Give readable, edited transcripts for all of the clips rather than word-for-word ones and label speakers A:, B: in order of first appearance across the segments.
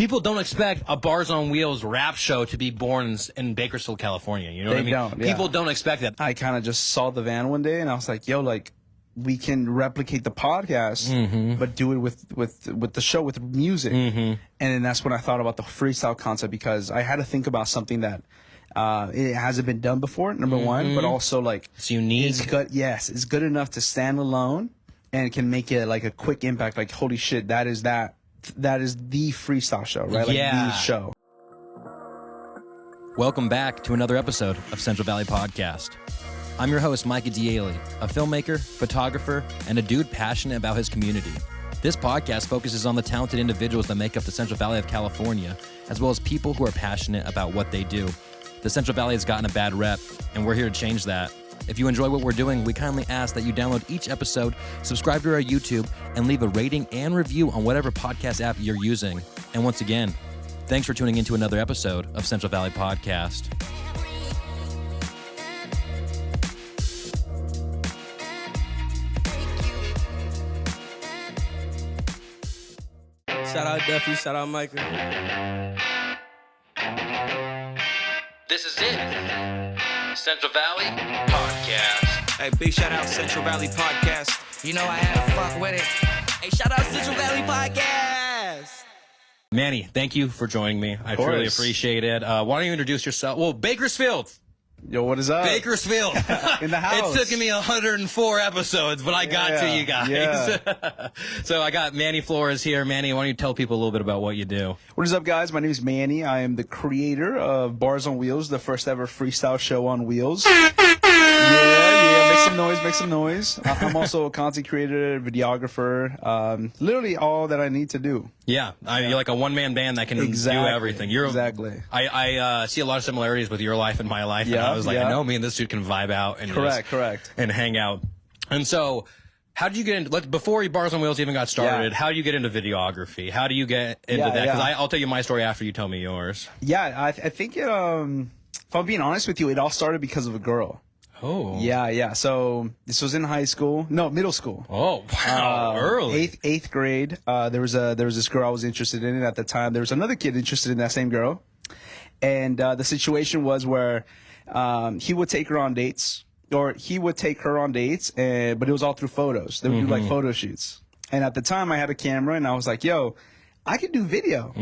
A: people don't expect a Bars on Wheels rap show to be born in Bakersfield, California. You know what I mean?
B: Don't, yeah.
A: People don't expect that.
B: I kind of just saw the van one day and I was like, yo, like, we can replicate the podcast, but do it with the show, with music. And then that's when I thought about the freestyle concept, because I had to think about something that it hasn't been done before, number one, but also like
A: it's unique.
B: It's good, yes, it's good enough to stand alone and can make it like a quick impact. Like, holy shit, that is the freestyle show, right? Like the show.
A: Welcome back to another episode of Central Valley Podcast. I'm your host, Micah, Diele, a filmmaker, photographer, and a dude passionate about his community. This podcast focuses on the talented individuals that make up the Central Valley of California, as well as people who are passionate about what they do. The Central Valley has gotten a bad rep, and we're here to change that. If you enjoy what we're doing, we kindly ask that you download each episode, subscribe to our YouTube, and leave a rating and review on whatever podcast app you're using. And once again, thanks for tuning into another episode of Central Valley Podcast.
C: Shout out Duffy, shout out Micah.
A: This is it. Central Valley Podcast.
C: Hey, big shout out Central Valley Podcast.
D: You know I had to fuck with it.
C: Hey, shout out Central Valley Podcast.
A: Manny, thank you for joining me. I truly appreciate it. Why don't you introduce yourself? Well, Bakersfield.
B: Yo, what is up?
A: Bakersfield.
B: In the house.
A: It took me 104 episodes, but I got to you guys.
B: Yeah.
A: So I got Manny Flores here. Manny, why don't you tell people a little bit about what you do?
B: What is up, guys? My name is Manny. I am the creator of Bars on Wheels, the first ever freestyle show on wheels. Make some noise. I'm also a content creator, videographer, literally all that I need to do.
A: Yeah, you're like a one-man band that can do everything.
B: Exactly.
A: I see a lot of similarities with your life and my life, and I was like, I know me and this dude can vibe out and
B: correct,
A: and hang out. And so, how did you get into, before Bars on Wheels even got started, how did you get into videography? How do you get into that? Because I'll tell you my story after you tell me yours.
B: Yeah, I think it, if I'm being honest with you, it all started because of a girl.
A: Oh.
B: Yeah. So this was in middle school.
A: Oh, wow. Early.
B: Eighth grade. There was this girl I was interested in at the time. There was another kid interested in that same girl. And the situation was where he would take her on dates, or he would take her on dates, but it was all through photos. They would do like photo shoots. And at the time I had a camera and I was like, yo, I could do video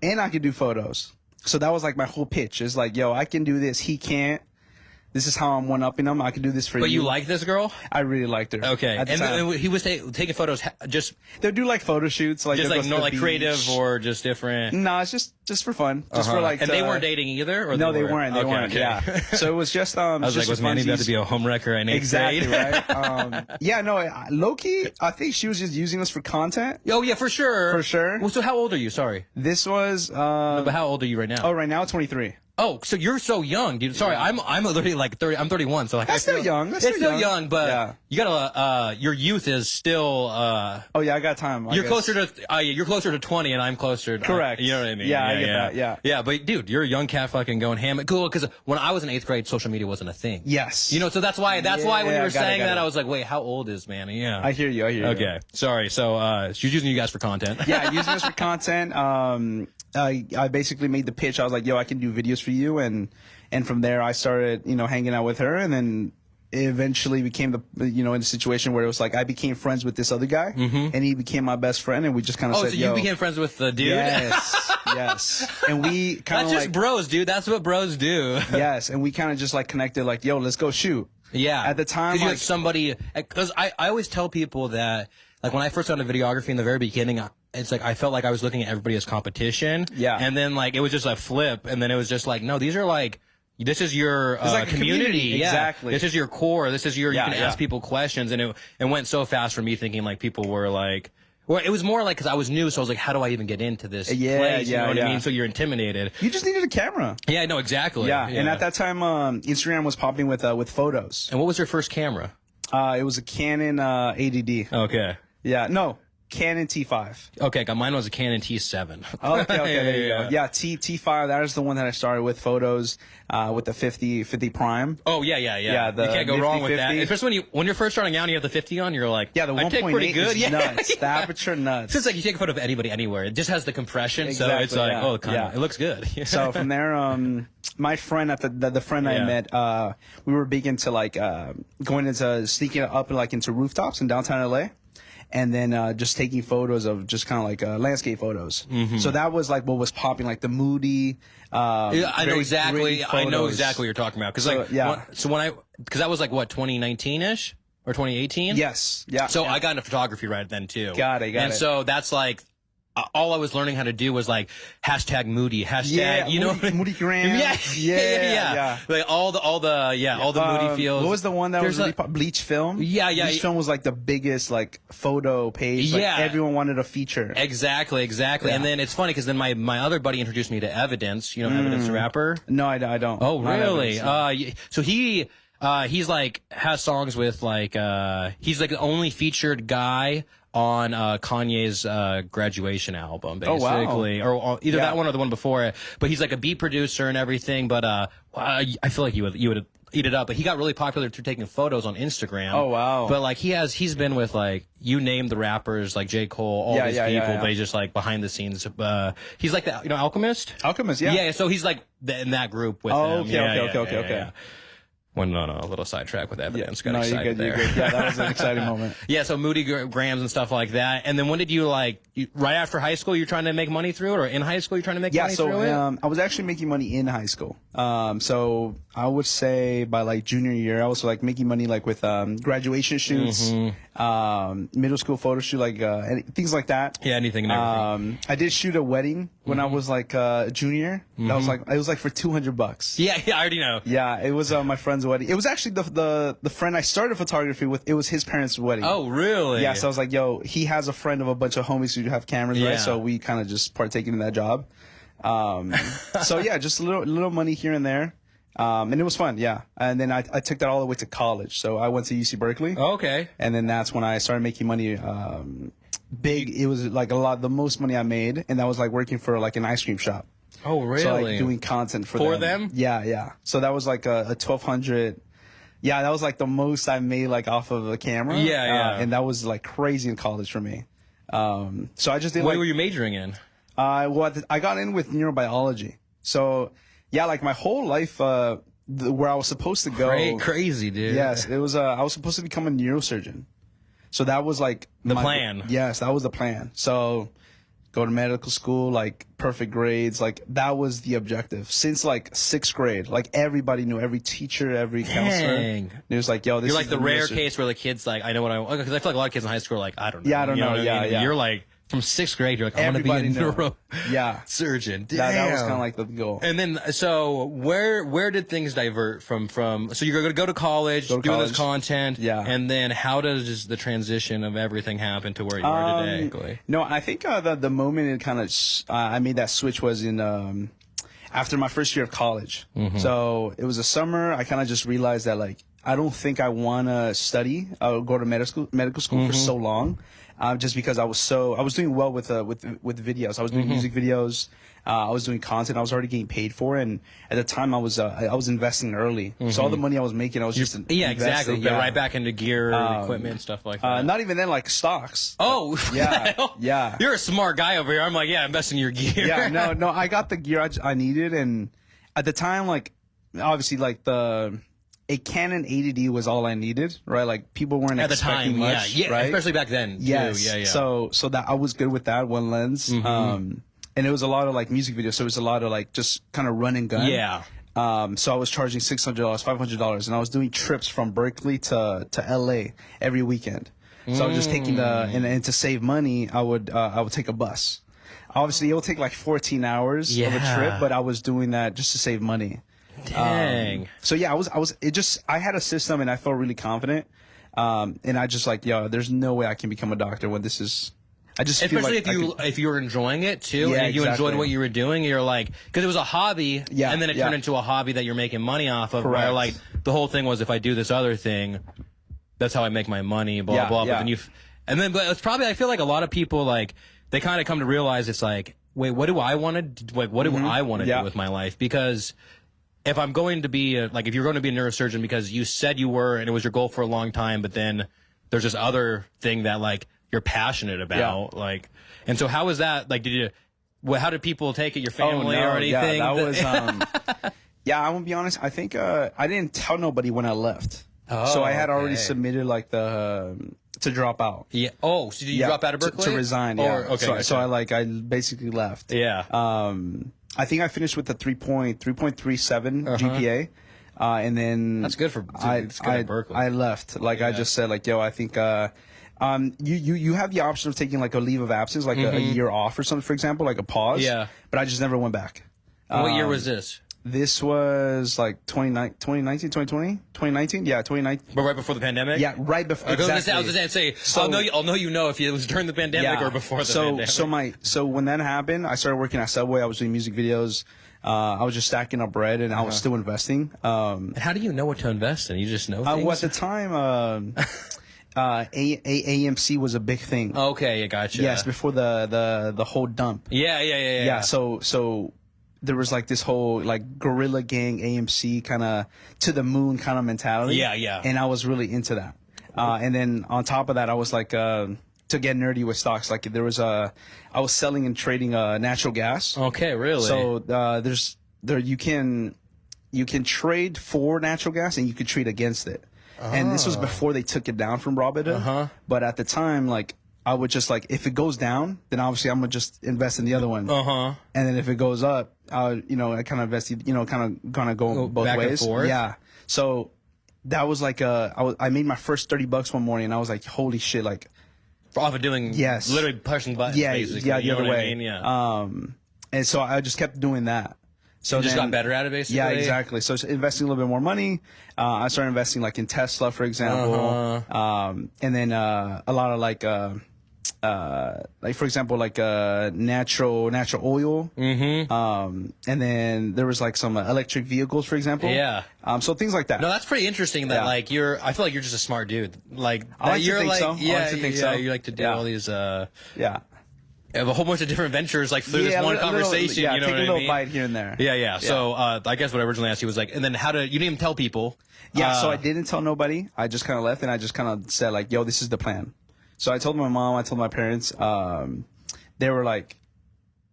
B: and I could do photos. So that was like my whole pitch. It's like, yo, I can do this. He can't. This is how I'm one-upping him. I can do this for you.
A: But you like this girl?
B: I really liked her.
A: Okay. And he was taking photos just...
B: They'll do like photo shoots. Like
A: just like, no, like creative or just different?
B: No, it's just for fun. Just for like...
A: And they weren't dating either? Or
B: no, they weren't. They weren't.
A: Okay.
B: Yeah. So it was just... I
A: was like, was Manny about to be a homewrecker in 8th grade?
B: Exactly, right? Yeah, no, low-key, I think she was just using us for content.
A: Oh, yeah, for sure.
B: For sure.
A: Well, so how old are you? Sorry.
B: This was...
A: No, but how old are you right now?
B: Oh, right now, 23.
A: Oh, so you're so young, dude. Sorry, I'm literally like 30. I'm 31, so like
B: that's still young. It's
A: still young, but you gotta. Your youth is still.
B: Oh yeah, I got time.
A: You're closer to 20, and I'm closer to.
B: Correct.
A: You know what I mean?
B: Yeah, I get that. Yeah.
A: Yeah, but dude, you're a young cat, fucking going ham. Cool, because when I was in 8th grade, social media wasn't a thing.
B: Yes.
A: You know, so that's why when you were saying that, I was like, wait, how old is Manny? Yeah.
B: I hear you.
A: Okay, sorry. So she's using you guys for content.
B: Yeah, using us for content. I basically made the pitch. I was like, yo, I can do videos for you. And from there I started, hanging out with her, and then it eventually became in a situation where it was like I became friends with this other guy, and he became my best friend, and we just kind of said,
A: so you became friends with the dude?
B: Yes. And we kind of
A: That's just bros, dude. That's what bros do.
B: Yes. And we kind of just like connected, like, yo, let's go shoot.
A: Yeah.
B: At the time,
A: because you had somebody, because I always tell people that, like, when I first got into videography in the very beginning, it's like I felt like I was looking at everybody as competition.
B: Yeah.
A: And then like it was just a flip, and then it was just like, no, these are like, this is your
B: like
A: community. Yeah.
B: Exactly.
A: This is your core. This is your, you can ask people questions, and it went so fast for me thinking like people were like, well, it was more like because I was new, so I was like, how do I even get into this place? You know what I mean? So you're intimidated.
B: You just needed a camera.
A: Yeah, no, exactly.
B: Yeah. And at that time, Instagram was popping with photos.
A: And what was your first camera?
B: It was a Canon ADD.
A: Okay.
B: Yeah. No. Canon T5.
A: Okay, mine was a Canon T7.
B: Oh, okay, there you go. Yeah, T5. That is the one that I started with photos with the 50 prime.
A: Oh yeah.
B: Yeah,
A: you can't go wrong with that.
B: 50.
A: Especially when you're first starting out and you have the 50 on, you're like,
B: yeah, the 1.8
A: take pretty good.
B: is nuts. The aperture nuts.
A: So it's like you take a photo of anybody anywhere. It just has the compression,
B: Exactly,
A: so it's like,
B: yeah.
A: it looks good.
B: So from there, my friend the friend I met, we were big into like going into sneaking up like into rooftops in downtown LA. And then just taking photos of just kind of like landscape photos. So that was like what was popping, like the moody.
A: I know exactly what you're talking about. Because because that was like what 2019-ish or 2018.
B: Yes, yeah.
A: So I got into photography right then too.
B: Got it.
A: And so that's like. All I was learning how to do was like hashtag moody, hashtag, you know,
B: moody gram. Yeah.
A: Like all the moody feels.
B: What was the one that was really Bleach Film?
A: Yeah.
B: Bleach Film was like the biggest like photo page. Like, everyone wanted a feature.
A: Exactly. Yeah. And then it's funny because then my other buddy introduced me to Evidence. You know, Evidence the rapper.
B: No, I don't.
A: Oh, really? So he's like has songs with like he's like the only featured guy on Kanye's graduation album, basically, or either that one or the one before it. But he's like a beat producer and everything. But I feel like you would eat it up. But he got really popular through taking photos on Instagram.
B: Oh wow!
A: But like he's been with like you name the rappers like J. Cole, all these people, but he's just like behind the scenes. He's like the Alchemist.
B: Alchemist, yeah.
A: Yeah, so he's like in that group with them.
B: Okay.
A: Went on a little sidetrack with Evidence.
B: You're good. Yeah, that was an exciting moment.
A: Yeah, so Moody Grams and stuff like that. And then when did you right after high school, you're trying to make money through it, or in high school, you're trying to make money through it?
B: Yeah, so I was actually making money in high school. So I would say by like junior year, I was like making money like with graduation shoots, middle school photo shoot, like things like that.
A: Yeah, anything and everything.
B: I did shoot a wedding when I was like a junior. That was like it was like for $200.
A: Yeah, I already know.
B: Yeah, it was my friend's wedding. It was actually the friend I started photography with. It was his parents' wedding.
A: Oh, really?
B: Yeah, so I was like, yo, he has a friend of a bunch of homies who have cameras, right? So we kind of just partaking in that job. So yeah, just a little money here and there. And it was fun, yeah. And then I took that all the way to college. So I went to UC Berkeley.
A: Okay.
B: And then that's when I started making money big. It was like the most money I made, and that was like working for like an ice cream shop.
A: Oh, really?
B: So like doing content for them. Yeah. So that was like a 1,200. Yeah, that was like the most I made like off of a camera.
A: Yeah.
B: And that was like crazy in college for me. So I just did.
A: What were you majoring in?
B: I got in with neurobiology. So yeah, like my whole life, where I was supposed to go.
A: Crazy, dude.
B: Yes, it was. I was supposed to become a neurosurgeon. So that was like
A: the plan.
B: Yes, that was the plan. So go to medical school, like perfect grades, like that was the objective since like 6th grade. Like everybody knew, every teacher, every counselor. It was like, yo, this
A: You're
B: is
A: like the rare case where the kids like, I know what I want, because I feel like a lot of kids in high school are like, I don't know.
B: Yeah, I don't know.
A: Yeah. You're like from 6th grade, you're like, I want to be a neurosurgeon.
B: That was kind of like the goal.
A: And then, so where did things divert from? So you're going to go to college, doing this content, and then how does the transition of everything happen to where you are today?
B: No, I think the moment it kind of I made that switch was in after my first year of college. So it was a summer. I kind of just realized that like I don't think I want to study or go to medical school for so long. Just because I was doing well with videos. I was doing music videos. I was doing content. I was already getting paid for it. And at the time I was investing early. So all the money I was making, I was just
A: exactly. Yeah, right back into gear, equipment, and stuff like that.
B: Not even then, like stocks.
A: Oh,
B: yeah.
A: You're a smart guy over here. I'm like, invest in your gear.
B: Yeah, no. I got the gear I needed, and at the time, like obviously, like a Canon 80D was all I needed, right? Like people weren't
A: at the
B: expecting
A: time,
B: much,
A: right? Especially back then.
B: Yes.
A: Too. Yeah.
B: So that I was good with that one lens. And it was a lot of like music videos. So it was a lot of like just kind of run and gun.
A: Yeah.
B: So I was charging $600, $500, and I was doing trips from Berkeley to LA every weekend. So I was just taking and to save money, I would take a bus. Obviously, it would take like 14 hours of a trip, but I was doing that just to save money.
A: Dang.
B: So yeah, I had a system and I felt really confident. And I just like, yo, there's no way I can become a doctor when this is, I just
A: especially
B: feel like
A: if you were enjoying it too, and you enjoyed what you were doing, you're like, because it was a hobby, and then it turned into a hobby that you're making money off of. Correct. Right? Like the whole thing was, if I do this other thing, that's how I make my money. Blah blah. But then And then, but it's probably, I feel like a lot of people, like, they kind of come to realize it's like, wait, what do I want to, like, what do I want to do with my life? Because if I'm going to be, if you're going to be a neurosurgeon because you said you were and it was your goal for a long time, but then there's this other thing that, like, you're passionate about, like, and so how was that, like, how did people take it, your family or anything?
B: Yeah, that was, yeah, I'm gonna be honest, I think, I didn't tell nobody when I left. So I had already submitted, like, to drop out.
A: Yeah. Oh, so did you drop out of Berkeley?
B: To resign, yeah. Okay, so I basically left.
A: Yeah.
B: I think I finished with a 3.37 GPA. And then
A: that's good at Berkeley.
B: I left. Like, I just said, like, yo, I think, you have the option of taking, like, a leave of absence, like a year off or something, for example, like a pause.
A: Yeah.
B: But I just never went back.
A: What year was this?
B: This was like 2019, 2020? 2019? Yeah, 2019.
A: But right before the pandemic?
B: Yeah, right before. Exactly.
A: I was just going to say, so, I'll know if it was during the pandemic or before the pandemic.
B: So when that happened, I started working at Subway. I was doing music videos. I was just stacking up bread, and I was still investing.
A: And how do you know what to invest in? You just know things?
B: Well, at the time, AMC was a big thing.
A: Okay, I gotcha.
B: Yes, before the whole dump.
A: Yeah.
B: So there was, like, this whole, like, guerrilla gang AMC kind of to the moon kind of mentality.
A: Yeah.
B: And I was really into that. And then on top of that, I was like, to get nerdy with stocks, like, I was selling and trading natural gas.
A: Okay, really?
B: So you can trade for natural gas and you could trade against it. And this was before they took it down from Robinhood. But at the time, like, I would just, like, if it goes down, then obviously I'm gonna just invest in the other one. And then if it goes up, I kind of invest, kind of go both
A: back
B: ways.
A: And forth.
B: Yeah. So that was like I made my first $30 one morning, and I was like, holy shit, like,
A: off of doing literally pushing buttons. Basically.
B: Yeah, the other way.
A: I mean? Yeah.
B: And so I just kept doing that. So
A: you just got better at it, basically?
B: Yeah, exactly. So investing a little bit more money. I started investing, like, in Tesla, for example. And then a lot of, like for example, like natural oil. And then there was, like, some electric vehicles, for example.
A: Yeah.
B: So things like that.
A: No, that's pretty interesting. That like I feel like you're just a smart dude. Like,
B: I like
A: you're
B: to think
A: like,
B: so.
A: yeah,
B: I like to think so.
A: You like to do all these.
B: Yeah.
A: Have a whole bunch of different ventures, like, through this one conversation. You know
B: take
A: what
B: a little
A: I mean?
B: bite here and there.
A: Yeah. So I guess what I originally asked you was, like, and then you didn't even tell people.
B: Yeah. So I didn't tell nobody. I just kind of left, and I just kind of said, like, yo, this is the plan. So I told my mom, I told my parents. They were like,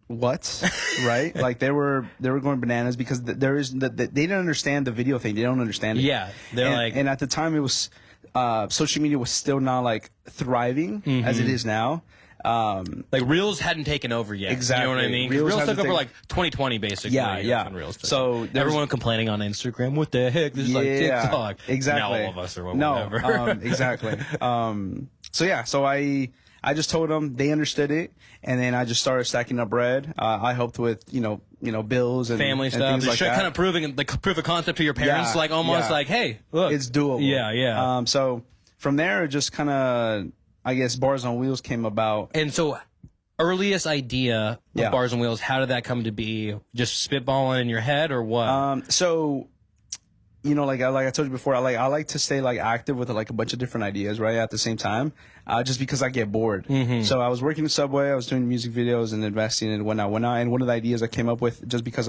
B: what? Right? Like, they were going bananas because they didn't understand the video thing. They don't understand it.
A: Yeah.
B: And at the time, it was social media was still not, like, thriving as it is now.
A: Like, Reels hadn't taken over yet.
B: Exactly.
A: You know what I mean? Reels took over, like, 2020, basically.
B: Yeah.
A: Reels
B: so
A: everyone complaining on Instagram, what the heck? This is like TikTok.
B: Exactly.
A: Now all of us are whatever.
B: Exactly. So I just told them, they understood it, and then I just started stacking up bread. I helped with, bills and
A: family stuff.
B: And things like that.
A: Kind of proving, like, proof of concept to your parents, like, almost like, hey, look.
B: It's doable.
A: Yeah.
B: So from there, it just kind of, I guess, BARZ on Wheels came about.
A: And so, earliest idea of BARZ on Wheels, how did that come to be? Just spitballing in your head, or what?
B: So, like I told you before, I like to stay, like, active with, like, a bunch of different ideas, right, at the same time, just because I get bored. So I was working at Subway, I was doing music videos and investing and whatnot. And one of the ideas I came up with, just because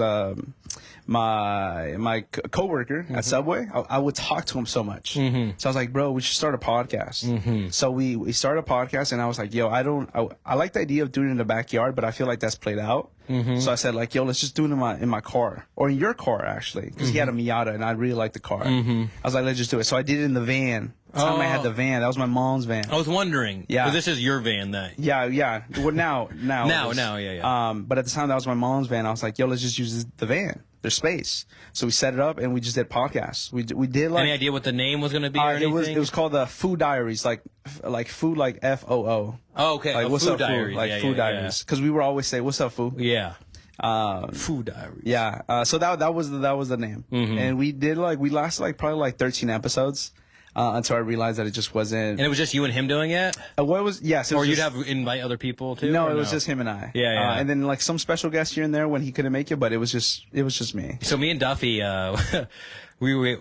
B: my coworker at Subway, I would talk to him so much. So I was like, bro, we should start a podcast. So we started a podcast, and I was like, yo, I like the idea of doing it in the backyard, but I feel like that's played out. So I said, like, yo, let's just do it in my car, or in your car, actually, because he had a Miata, and I really liked the car. I was like, let's just do it. So I did it in the van. The time I had the van, that was my mom's van.
A: I was wondering.
B: Yeah.
A: This is your van, that.
B: Yeah. Well, now.
A: Yeah.
B: But at the time, that was my mom's van. I was like, yo, let's just use the van. There's space. So we set it up, and we just did podcasts. We did, like.
A: Any idea what the name was going to be or anything?
B: It was called the Food Diaries, like food, like FOO.
A: Oh, okay.
B: Like, what's up,
A: Diaries.
B: food? Like, Food Diaries. Because we would always say, what's up, food?
A: Yeah. Food Diaries.
B: Yeah. So that was the name. And we lasted, like, probably, like, 13 episodes. Until I realized that it just wasn't.
A: And it was just you and him doing it?
B: Yes.
A: Or you'd have invite other people too?
B: No, it was just him and I.
A: Yeah.
B: And then, like, some special guests here and there when he couldn't make it, but it was just me.
A: So me and Duffy, we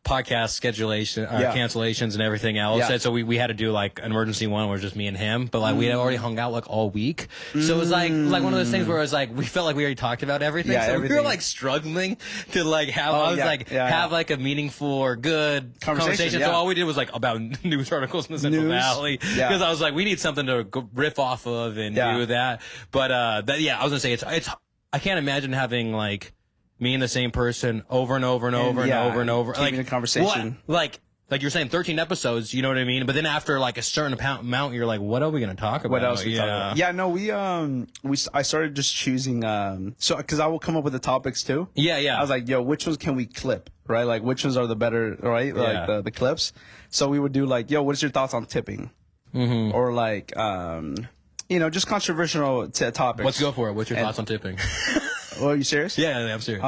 A: podcast cancellations and everything else.
B: Yeah.
A: And so we had to do like an emergency one where it was just me and him, but like we had already hung out like all week. So it was like one of those things where it was like we felt like we already talked about everything.
B: Yeah,
A: so
B: everything.
A: we were like struggling to like have have like a meaningful or good conversation.
B: Yeah.
A: So all we did was like about news articles in the Central Valley because I was like, we need something to riff off of and do that. But I was gonna say it's I can't imagine having like me and the same person over and over and over and over and over.
B: Keeping a conversation.
A: Like you're saying 13 episodes, you know what I mean? But then after like a certain amount, you're like, what are we going to talk about?
B: What else we talk about? Yeah, no, I started just choosing, so, cause I will come up with the topics too.
A: Yeah.
B: I was like, yo, which ones can we clip, right? Like, which ones are the better, right? Like the clips. So we would do like, yo, what's your thoughts on tipping? Or like, just controversial topics.
A: Let's go for it. What's your thoughts on tipping?
B: Oh, are you serious?
A: Yeah, I'm serious.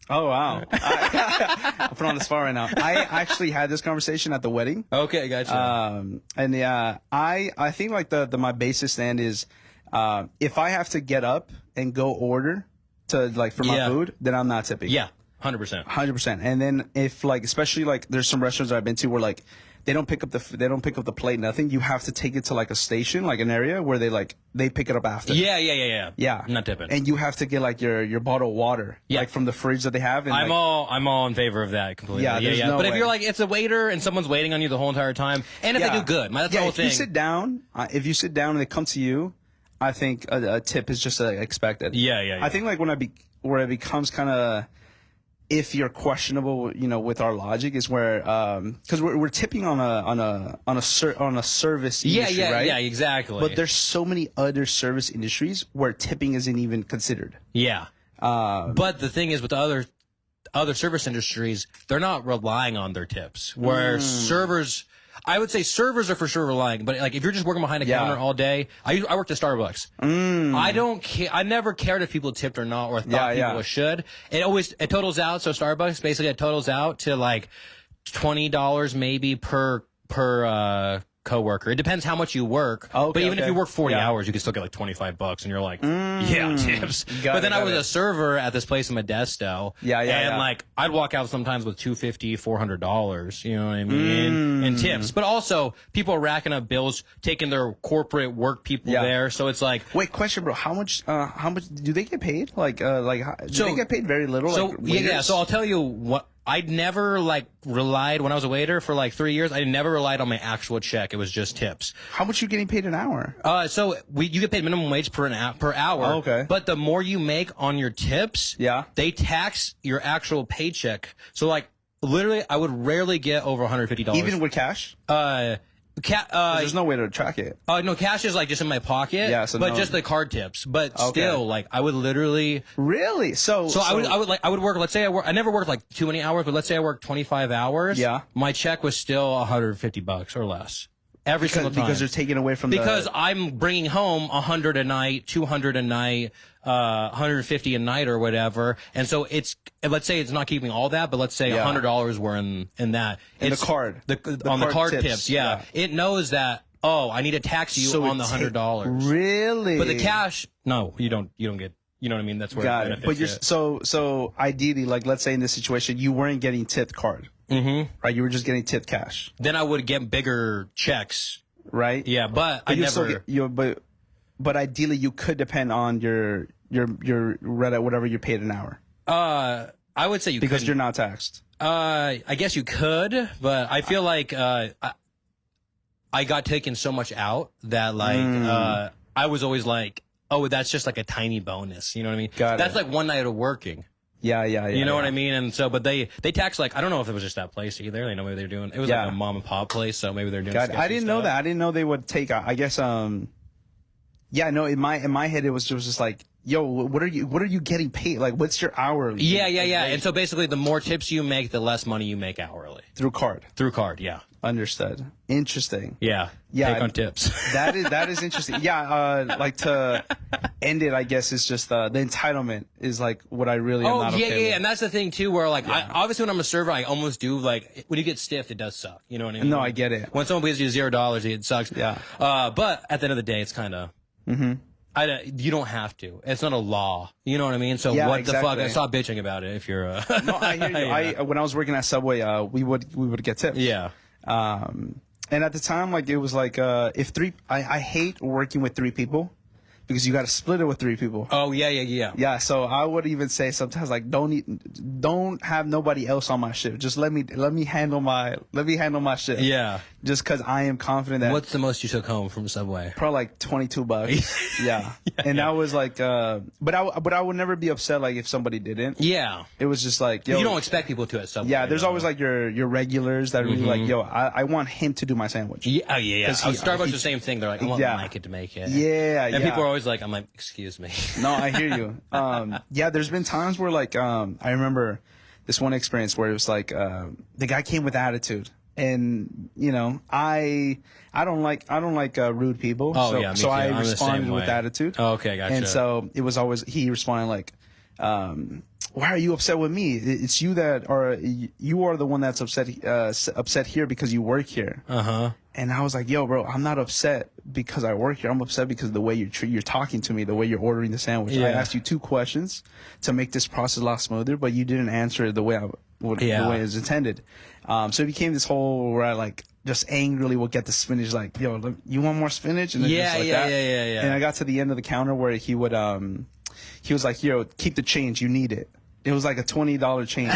B: Oh, wow. I put on the spot right now. I actually had this conversation at the wedding.
A: Okay, gotcha.
B: And yeah, I think like my basic stand is, if I have to get up and go order to like for my food, then I'm not tipping.
A: Yeah, 100%.
B: 100%. And then if like, especially like there's some restaurants that I've been to where like, they don't pick up the plate, nothing. You have to take it to like a station, like an area where they pick it up after.
A: Yeah.
B: I'm
A: not tipping.
B: And you have to get like your bottle of water, like from the fridge that they have. And,
A: I'm all in favor of that completely.
B: Yeah. No
A: but
B: way.
A: If you're like it's a waiter and someone's waiting on you the whole entire time, and if they do good, that's the whole thing.
B: If you sit down and they come to you, I think a tip is just expected.
A: Yeah.
B: I think like where it becomes kind of if you're questionable, with our logic is where, because we're tipping on a service industry, right?
A: Yeah, exactly.
B: But there's so many other service industries where tipping isn't even considered.
A: Yeah. But the thing is with the other service industries, they're not relying on their tips. Where servers, I would say servers are for sure relying, but like if you're just working behind a counter all day, I worked at Starbucks. I don't care. I never cared if people tipped or not, or thought people should. It totals out. So Starbucks basically it totals out to like $20 maybe per coworker. It depends how much you work. But even if you work 40 hours, you can still get like $25 and you're like, tips. But then I was a server at this place in Modesto. And like I'd walk out sometimes with $250, $400, you know what I mean? In tips. But also people are racking up bills, taking their corporate work people there. So it's like,
B: wait, question, bro. How much do they get paid? Do they get paid very little?
A: So so I'll tell you what. I'd never relied when I was a waiter for like 3 years. I never relied on my actual check. It was just tips.
B: How much are you getting paid an hour?
A: So you get paid minimum wage per hour.
B: Oh, okay.
A: But the more you make on your tips, they tax your actual paycheck. So like literally, I would rarely get over $150.
B: Even with cash? There's no way to track it.
A: No, cash is like just in my pocket. Yeah, but just the card tips. But still, like I would literally.
B: Really? So
A: I would work. Let's say I never worked like too many hours, but let's say I worked 25 hours. Yeah. My check was still $150 or less. Every single time.
B: Because they're taking away from
A: because I'm bringing home 100 a night, 200 a night, 150 a night or whatever. And so let's say it's not keeping all that, but let's say $100 were in that.
B: It's the card.
A: On the card tips. Yeah. It knows that, I need to tax you on the $100.
B: Really?
A: But the cash, no, you don't get, you know what I mean? That's where it benefits.
B: But so ideally, like let's say in this situation, you weren't getting tipped card. Right, you were just getting tipped cash.
A: Then I would get bigger checks.
B: Right.
A: Yeah, but I never.
B: But ideally, you could depend on your whatever you paid an hour.
A: I would say you
B: because you're not taxed.
A: I guess you could, but I feel like I got taken so much out that I was always like, oh, that's just like a tiny bonus. You know what I mean? That's like one night of working.
B: Yeah.
A: You know what I mean? And so, but they tax I don't know if it was just that place either. They know maybe they're doing. It was like a mom and pop place, so maybe they're doing.
B: I didn't know that. I didn't know they would take. I guess. Yeah. No. In my head, it was just like, yo, what are you getting paid? Like, what's your hourly?
A: Yeah. And so basically, the more tips you make, the less money you make hourly.
B: Through card.
A: Yeah.
B: Understood. Interesting.
A: Yeah. Take on tips.
B: That is interesting. Yeah. Like to end it, I guess is just the entitlement is like what I really am not okay with.
A: And that's the thing too, where I obviously when I'm a server, I almost do like when you get stiffed, it does suck. You know what I mean?
B: No, I get it.
A: When someone pays you $0, it sucks.
B: Yeah.
A: But at the end of the day, it's kind of. You don't have to. It's not a law. You know what I mean? So
B: Yeah,
A: what
B: exactly.
A: the fuck? Stop bitching about it if you're.
B: No, I hear you.
A: Yeah.
B: When I was working at Subway, we would get tips.
A: Yeah.
B: And at the time, like it was like if three. I hate working with three people because you got to split it with three people.
A: Oh yeah.
B: Yeah, so I would even say sometimes like don't have nobody else on my shift. Just let me handle my shift.
A: Yeah.
B: Just because I am confident that
A: What's the most you took home from Subway?
B: probably like $22. Yeah. And that was like but I would never be upset like if somebody didn't.
A: Yeah.
B: It was just like, yo,
A: You don't expect people to at Subway.
B: yeah, there's
A: you know?
B: always like your regulars that are really like, yo, I want him to do my sandwich.
A: Yeah, oh, yeah. Starbucks the same thing. They're like, I want
B: Yeah.
A: Micah to make it.
B: Yeah,
A: And
B: yeah.
A: people are always like, I'm like, excuse me.
B: No, I hear you. Yeah, there's been times where like I remember this one experience where it was like the guy came with attitude, and you know I don't like rude people.
A: Oh,
B: so,
A: yeah, me
B: so
A: too.
B: I
A: I'm the
B: responded
A: same
B: with
A: way.
B: attitude.
A: Oh, okay, gotcha.
B: And so it was always he responded like, why are you upset with me? It's you that are you are the one that's upset here because you work here. And I was like, yo, bro, I'm not upset because I work here. I'm upset because of the way you're talking to me, the way you're ordering the sandwich.
A: Yeah.
B: I asked you 2 questions to make this process a lot smoother, but you didn't answer it the way the way it was intended. So it became this whole where I like just angrily would get the spinach, like, yo, you want more spinach? And then just like that.
A: Yeah.
B: And I got to the end of the counter where he would he was like, yo, keep the change. You need it. It was like a $20 change.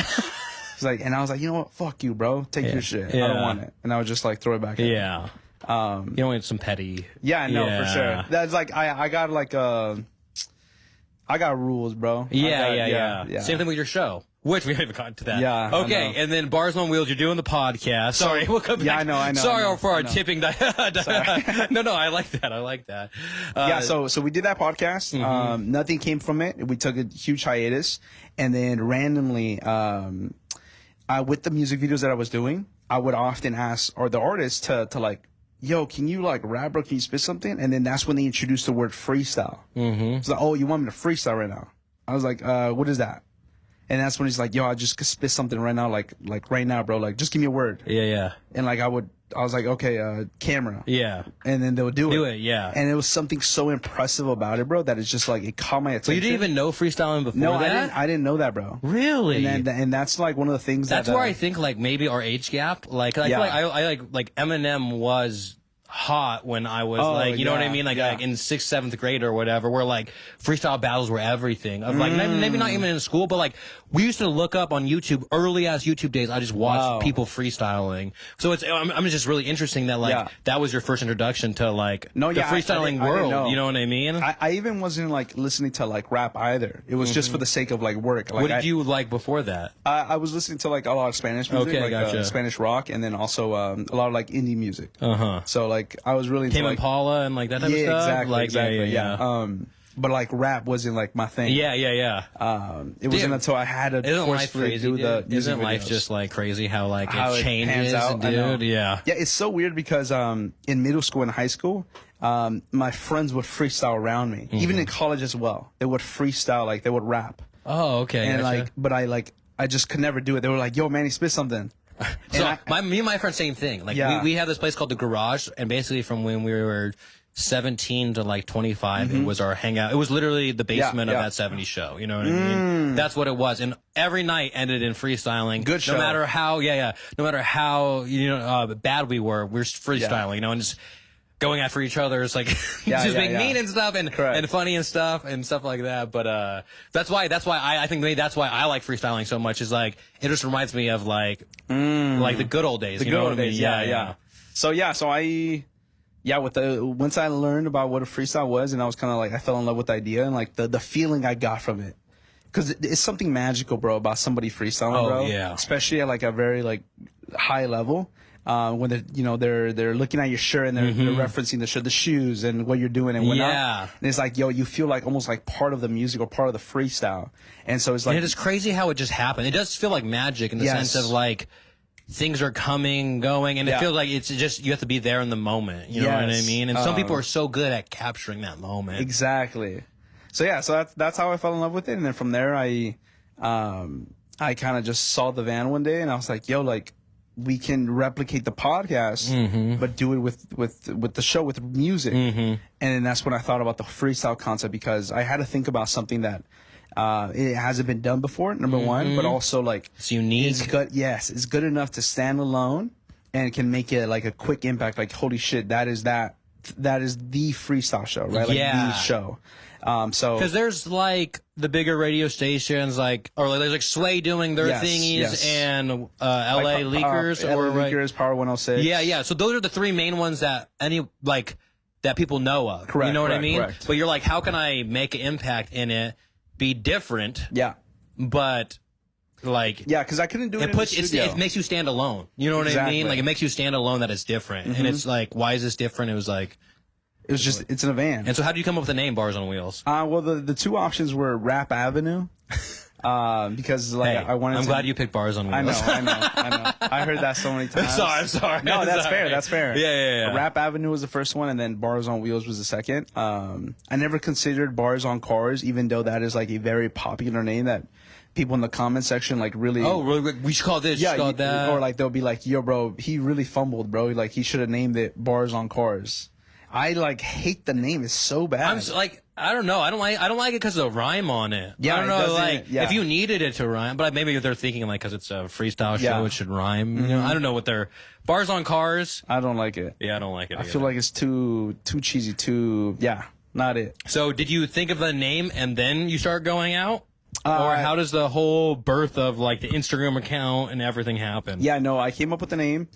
B: He's like, and I was like, you know what? Fuck you, bro. Take your shit. I don't want it. And I would just like throw it back.
A: Yeah. You don't want some petty.
B: Yeah, no,
A: Yeah.
B: for sure. That's like I got like I got rules, bro.
A: Yeah.
B: Yeah.
A: Same thing with your show. Which we haven't gotten to that.
B: Yeah, I
A: Okay,
B: know.
A: and then Bars on Wheels, you're doing the podcast. Sorry, we'll come back.
B: Yeah, I know.
A: Sorry
B: I know,
A: for our
B: I know.
A: tipping. No, I like that.
B: Yeah, so we did that podcast. Nothing came from it. We took a huge hiatus, and then randomly, with the music videos that I was doing, I would often ask the artists to like, yo, can you like rap, bro? Can you spit something? And then that's when they introduced the word freestyle. It's like, oh, you want me to freestyle right now? I was like, what is that? And that's when he's like, yo, I just could spit something right now, like right now, bro. Like, just give me a word.
A: Yeah.
B: And like I was like, okay, camera.
A: Yeah.
B: And then they would do it.
A: Yeah.
B: And it was something so impressive about it, bro, that it's just like it caught my attention.
A: So you didn't even know freestyling before
B: No,
A: that?
B: I didn't know that, bro.
A: Really?
B: And that's like one of the things
A: That's
B: that
A: where I think like maybe our age gap. Like I
B: Yeah.
A: feel like I like Eminem was hot when I was
B: Oh,
A: like, you know what I
B: yeah,
A: mean? Like,
B: yeah.
A: like in 6th, 7th grade or whatever, where like freestyle battles were everything. Of like maybe not even in school, but like we used to look up on YouTube, early ass YouTube days. I just watched
B: Wow.
A: people freestyling. So I'm just really interesting that like
B: Yeah.
A: that was your first introduction to like
B: No,
A: the
B: yeah, I
A: freestyling
B: didn't
A: world.
B: know.
A: You know what I mean?
B: I even wasn't like listening to like rap either. It was just for the sake of like work. Like,
A: what did you like before that?
B: I was listening to like a lot of Spanish music,
A: Okay,
B: like
A: gotcha.
B: Spanish rock, and then also a lot of like indie music. So like I was really into,
A: Tame
B: like,
A: Impala and like that type of stuff?
B: exactly,
A: Like,
B: exactly,
A: yeah.
B: But like rap wasn't like my thing.
A: Yeah.
B: It wasn't until I had to
A: Isn't life
B: forcefully
A: crazy,
B: do the
A: dude?
B: music
A: Isn't life
B: videos.
A: just like crazy how like
B: How
A: it
B: it
A: changes,
B: pans out, I know.
A: dude? Yeah.
B: Yeah, it's so weird because in middle school and high school, my friends would freestyle around me. Even in college as well, they would freestyle, like they would rap.
A: Oh, okay.
B: And
A: gotcha.
B: like, but I just could never do it. They were like, "Yo, Manny, spit something."
A: So me and my friend, same thing. Like
B: Yeah.
A: we have this place called the Garage, and basically from when we were 17 to like 25, it was our hangout. It was literally the basement
B: yeah.
A: of that 70s show. You know what I mean? That's what it was. And every night ended in freestyling.
B: Good show.
A: No matter how, no matter how bad we were freestyling. You know, and just going after each other. It's like just being mean and stuff and funny and stuff like that. But that's why I think maybe that's why I like freestyling so much. Is like it just reminds me of like the good old days.
B: The
A: you
B: good
A: know
B: old
A: what I mean?
B: days, yeah. So once I learned about what a freestyle was, and I was kind of like, I fell in love with the idea and like the feeling I got from it. Because it's something magical, bro, about somebody freestyling, bro.
A: Yeah.
B: Especially at like a very like high level. When they're looking at your shirt and they're referencing the shoes and what you're doing and whatnot.
A: Yeah.
B: And it's like, yo, you feel like almost like part of the music or part of the freestyle. And so it's like,
A: And it is crazy how it just happened. It does feel like magic in the
B: Yes.
A: sense of like things are coming, going, and it
B: Yeah.
A: feels like it's just you have to be there in the moment. You know what I
B: Yes.
A: mean? And some people are so good at capturing that moment.
B: Exactly. So yeah, so that's how I fell in love with it, and then from there I kind of just saw the van one day, and I was like, yo, like we can replicate the podcast, but do it with the show, with music. And then that's when I thought about the freestyle concept, because I had to think about something that it hasn't been done before, number one, but also like
A: It's unique.
B: It's good. Yes, it's good enough to stand alone and can make it like a quick impact. Like, holy shit, that is the freestyle show, right? Like the show. So
A: because there's like the bigger radio stations, like, or like there's like Sway doing their thingies, and LA
B: like,
A: Leakers,
B: LA
A: or
B: Leakers, Power 106.
A: Yeah. So those are the three main ones that that people know of.
B: Correct.
A: You know what I mean?
B: Correct.
A: But you're like, how can I make an impact in it, be different?
B: Yeah.
A: But like,
B: yeah, because I couldn't do it.
A: It makes you stand alone. You know what I mean? Like, it makes you stand alone that it's different, and it's like, why is this different? It was like.
B: It's in a van.
A: And so how do you come up with the name Bars on Wheels?
B: Well, the two options were Rap Avenue, because like
A: Hey,
B: I wanted.
A: I'm glad you picked Bars on Wheels.
B: I know. I heard that so many times.
A: I'm sorry.
B: No, that's fair. That's fair.
A: Yeah.
B: Rap Avenue was the first one, and then Bars on Wheels was the second. I never considered Bars on Cars, even though that is like a very popular name that people in the comment section like really.
A: Oh, we should call this.
B: Yeah,
A: call that.
B: Or like they'll be like, "Yo, bro, he really fumbled, bro. Like he should have named it Bars on Cars." I like hate the name. It's so bad.
A: I'm like, I don't know. I don't like it because of the rhyme on it.
B: Yeah,
A: I don't know. Like,
B: yeah.
A: if you needed it to rhyme, but maybe they're thinking like because it's a freestyle show, it should rhyme. You know, I don't know what they're Bars on Cars.
B: I don't like it.
A: Yeah, I don't like it.
B: I feel like it's too cheesy. Not it.
A: So, did you think of the name and then you start going out? Or how does the whole birth of like the Instagram account and everything happen?
B: Yeah, no, I came up with the name.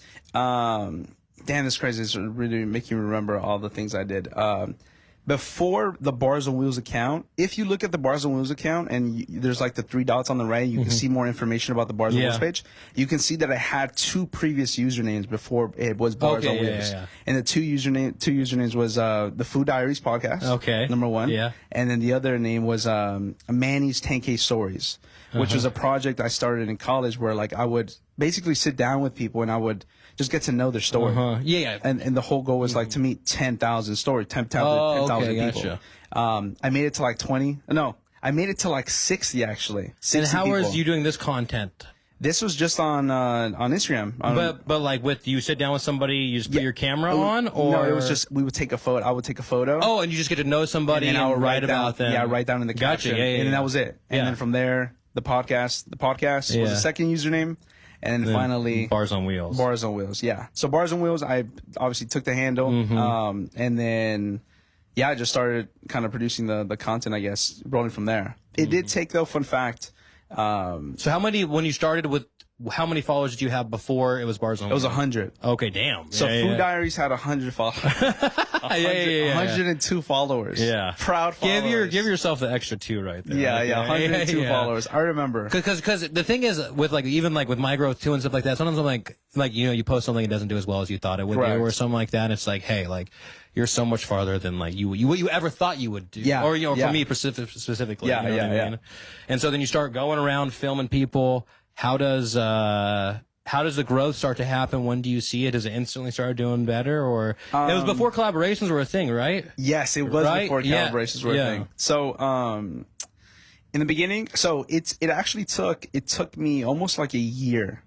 B: Damn, this crazy. It's really making me remember all the things I did. Before the Bars on Wheels account, if you look at the Bars on Wheels account and there's like the three dots on the right, you can see more information about the Bars on Wheels page. You can see that I had two previous usernames before it was Bars on Wheels.
A: Yeah.
B: And the two usernames was the Food Diaries podcast.
A: Okay.
B: Number one.
A: Yeah.
B: And then the other name was Manny's 10K Stories, which was a project I started in college where like I would basically sit down with people and I would just get to know their story.
A: Yeah.
B: And the whole goal was like to meet 10,000 stories, 10,000 people.
A: Gotcha.
B: I made it to like 20. No, I made it to like 60 actually. 60
A: And how
B: people.
A: was you doing this content?
B: This was just on Instagram.
A: But like with you sit down with somebody, you just put your camera on, or
B: no, it was just we would take a photo. I would take a photo.
A: Oh, and you just get to know somebody and
B: I would
A: write about them.
B: Yeah, write down in the caption.
A: Yeah,
B: and then that was it. And
A: Yeah.
B: then from there, the podcast was the second username. And then finally,
A: Bars on Wheels.
B: Bars on Wheels, yeah. So Bars on Wheels, I obviously took the handle, and then, I just started kind of producing the content, I guess, rolling from there. It did take, though, fun fact.
A: So when you started with, how many followers did you have before it was Bars on
B: It was
A: Wheels?
B: 100.
A: Okay, damn.
B: So Food Diaries had 100 followers. 102 followers.
A: Yeah.
B: Proud followers.
A: Give yourself the extra 2 right there.
B: Yeah, 102 followers. I remember.
A: Because the thing is with like even like with my growth too and stuff like that, sometimes I'm like you post something, it doesn't do as well as you thought it would do or something like that, and it's like, hey, like you're so much farther than like what you ever thought you would do.
B: Yeah.
A: Or for me specifically.
B: Yeah,
A: you know what I mean? And so then you start going around filming people. How does the growth start to happen? When do you see it? Does it instantly start doing better, or it was before collaborations were a thing, right?
B: Yes, it was before collaborations were a thing. So, in the beginning, it took me almost like a year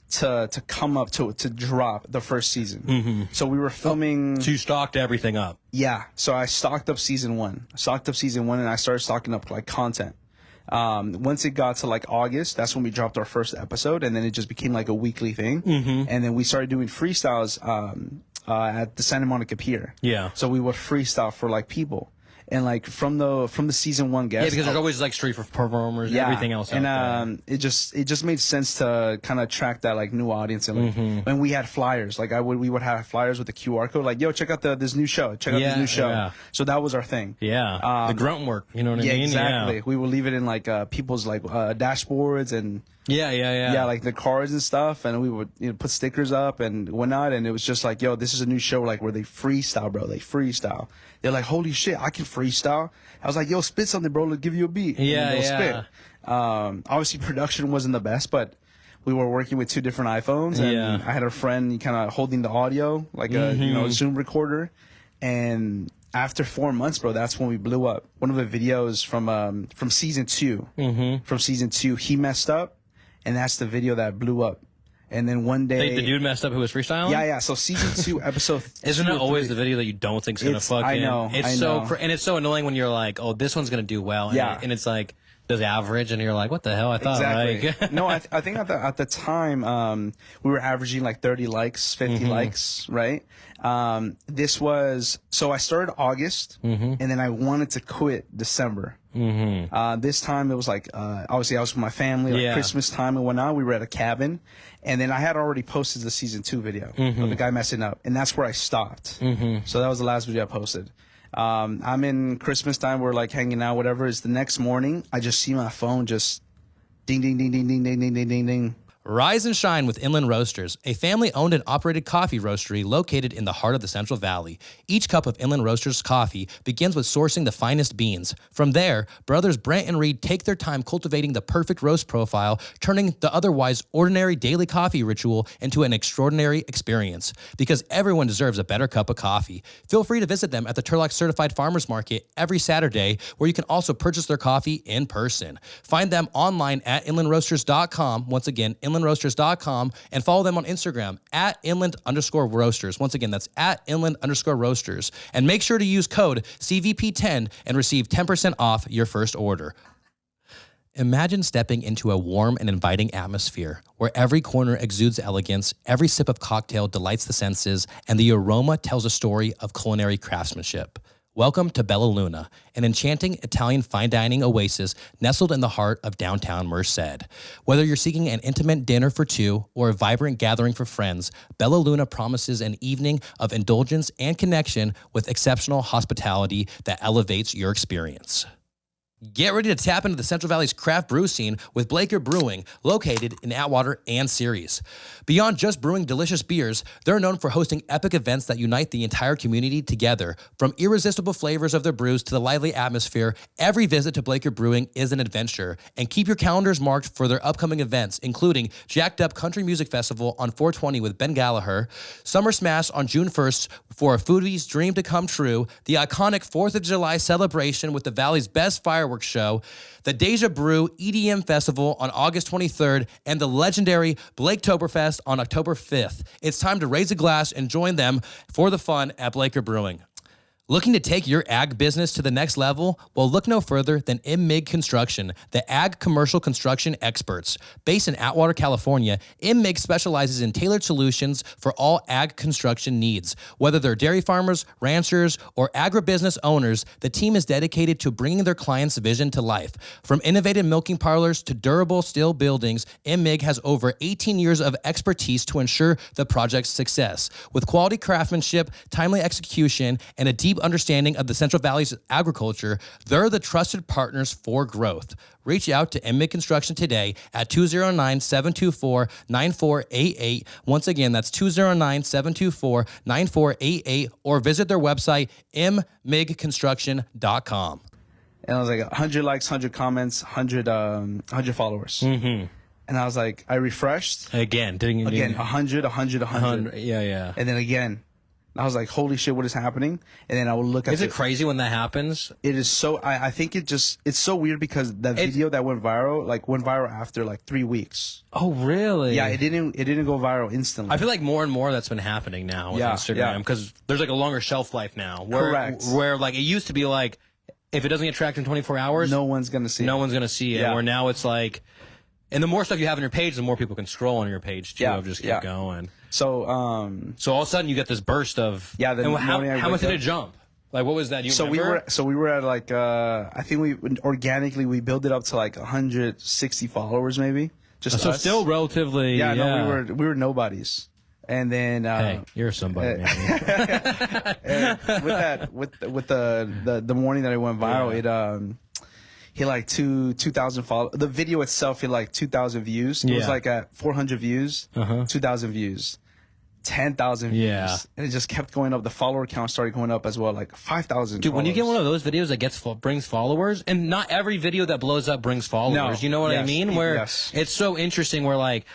B: to come up to drop the first season. So we were filming.
A: So you stocked everything up.
B: Yeah. So I stocked up season one. And I started stocking up like content. Once it got to like August, that's when we dropped our first episode, and then it just became like a weekly thing. And then we started doing freestyles at the Santa Monica Pier.
A: Yeah.
B: So we would freestyle for like people, and like from the season one guests.
A: Yeah, because there's always like street performers and everything else.
B: And it just made sense to kind of attract that like new audience. And like when we had flyers, like we would have flyers with the QR code, like, yo, check out this new show. Check out this new show.
A: Yeah.
B: So that was our thing.
A: Yeah. The grunt work, you know what I mean?
B: Exactly.
A: Yeah.
B: We would leave it in like people's like dashboards and
A: Yeah,
B: like the cars and stuff, and we would put stickers up and whatnot, and it was just like, yo, this is a new show like where they freestyle, bro. They freestyle. They're like, holy shit, I can freestyle. I was like, yo, spit something, bro. Let's give you a beat.
A: Yeah,
B: and they'll
A: yeah.
B: spit. Obviously, production wasn't the best, but we were working with 2 different iPhones, and I had a friend kind of holding the audio, like a Zoom recorder, and after 4 months, bro, that's when we blew up. One of the videos from season 2, he messed up, and that's the video that blew up. And then one day,
A: The dude messed up who was freestyling?
B: yeah. So season 2, episode.
A: Isn't it
B: 2 or
A: always
B: 3.
A: the video that you don't think's gonna fucking?
B: I know.
A: It's and it's so annoying when you're like, oh, this one's gonna do well.
B: Yeah.
A: And it's like does average, and you're like, what the hell? I thought like.
B: No, I think at the time we were averaging like 30 likes, 50 likes, right? This was so I started August, and then I wanted to quit December. This time it was like obviously I was with my family, like Christmas time and whatnot. We were at a cabin, and then I had already posted the season 2 video of the guy messing up, and that's where I stopped. So that was the last video I posted. I'm in Christmas time, we're like hanging out, whatever. It's the next morning, I just see my phone just ding ding ding ding ding ding ding ding ding ding.
A: Rise and shine with Inland Roasters, a family-owned and operated coffee roastery located in the heart of the Central Valley. Each cup of Inland Roasters coffee begins with sourcing the finest beans. From there, brothers Brent and Reed take their time cultivating the perfect roast profile, turning the otherwise ordinary daily coffee ritual into an extraordinary experience. Because everyone deserves a better cup of coffee. Feel free to visit them at the Turlock Certified Farmers Market every Saturday, where you can also purchase their coffee in person. Find them online at inlandroasters.com. Once again, inlandroasters.com, and follow them on Instagram at inland_roasters. Once again, that's at inland_roasters. And make sure to use code CVP10 and receive 10% off your first order. Imagine stepping into a warm and inviting atmosphere where every corner exudes elegance, every sip of cocktail delights the senses, and the aroma tells a story of culinary craftsmanship. Welcome to Bella Luna, an enchanting Italian fine dining oasis nestled in the heart of downtown Merced. Whether you're seeking an intimate dinner for two or a vibrant gathering for friends, Bella Luna promises an evening of indulgence and connection with exceptional hospitality that elevates your experience. Get ready to tap into the Central Valley's craft brew scene with Bakersfield Brewing, located in Atwater and Ceres. Beyond just brewing delicious beers, they're known for hosting epic events that unite the entire community together. From irresistible flavors of their brews to the lively atmosphere, every visit to Bakersfield Brewing is an adventure. And keep your calendars marked for their upcoming events, including Jacked Up Country Music Festival on 420 with Ben Gallagher, Summer Smash on June 1st for a foodie's dream to come true, the iconic 4th of July celebration with the Valley's best fireworks show, the Deja Brew EDM Festival on August 23rd, and the legendary Blaketoberfest on October 5th. It's time to raise a glass and join them for the fun at Bakersfield Brewing. Looking to take your ag business to the next level? Well, look no further than MMIG Construction, the ag commercial construction experts. Based in Atwater, California, MMIG specializes in tailored solutions for all ag construction needs. Whether they're dairy farmers, ranchers, or agribusiness owners, the team is dedicated to bringing their clients' vision to life. From innovative milking parlors to durable steel buildings, MMIG has over 18 years of expertise to ensure the project's success. With quality craftsmanship, timely execution, and a deep understanding of the Central Valley's agriculture, they're the trusted partners for growth. Reach out to MMIG Construction today at 209-724-9488. Once again, that's 209-724-9488, or visit their website, mmigconstruction.com.
B: And I was like 100 likes, 100 comments, 100 followers. And I was like, I refreshed.
A: Again,
B: 100.
A: Yeah.
B: And then again. I was like, holy shit, what is happening? And then I would look at
A: Is it crazy when that happens?
B: It is so, I think it's so weird because that video that went viral after like 3 weeks.
A: Oh, really?
B: Yeah, it didn't go viral instantly.
A: I feel like more and more that's been happening now with Instagram, because there's like a longer shelf life now.
B: Correct.
A: Where like it used to be like, if it doesn't get tracked in 24 hours,
B: no one's going to see it.
A: No one's going to see it.
B: Yeah.
A: Where now it's like, and the more stuff you have on your page, the more people can scroll on your page too. Just keep going.
B: So
A: all of a sudden you get this burst of how much did it jump? Like, what was that?
B: We were at like I think we organically built it up to like 160 followers maybe. Just
A: so
B: us.
A: Still relatively
B: no, we were nobodies. And then
A: hey, you're somebody.
B: with the morning that it went viral, it hit like 2,000 followers. The video itself hit like 2,000 views. It was like at 400 views, 2,000 views, 10,000 views.
A: Yeah.
B: And it just kept going up. The follower count started going up as well, like 5,000.
A: Dude, when you get one of those videos that brings followers, and not every video that blows up brings followers.
B: No.
A: You know what I mean? Where
B: yes.
A: it's so interesting where like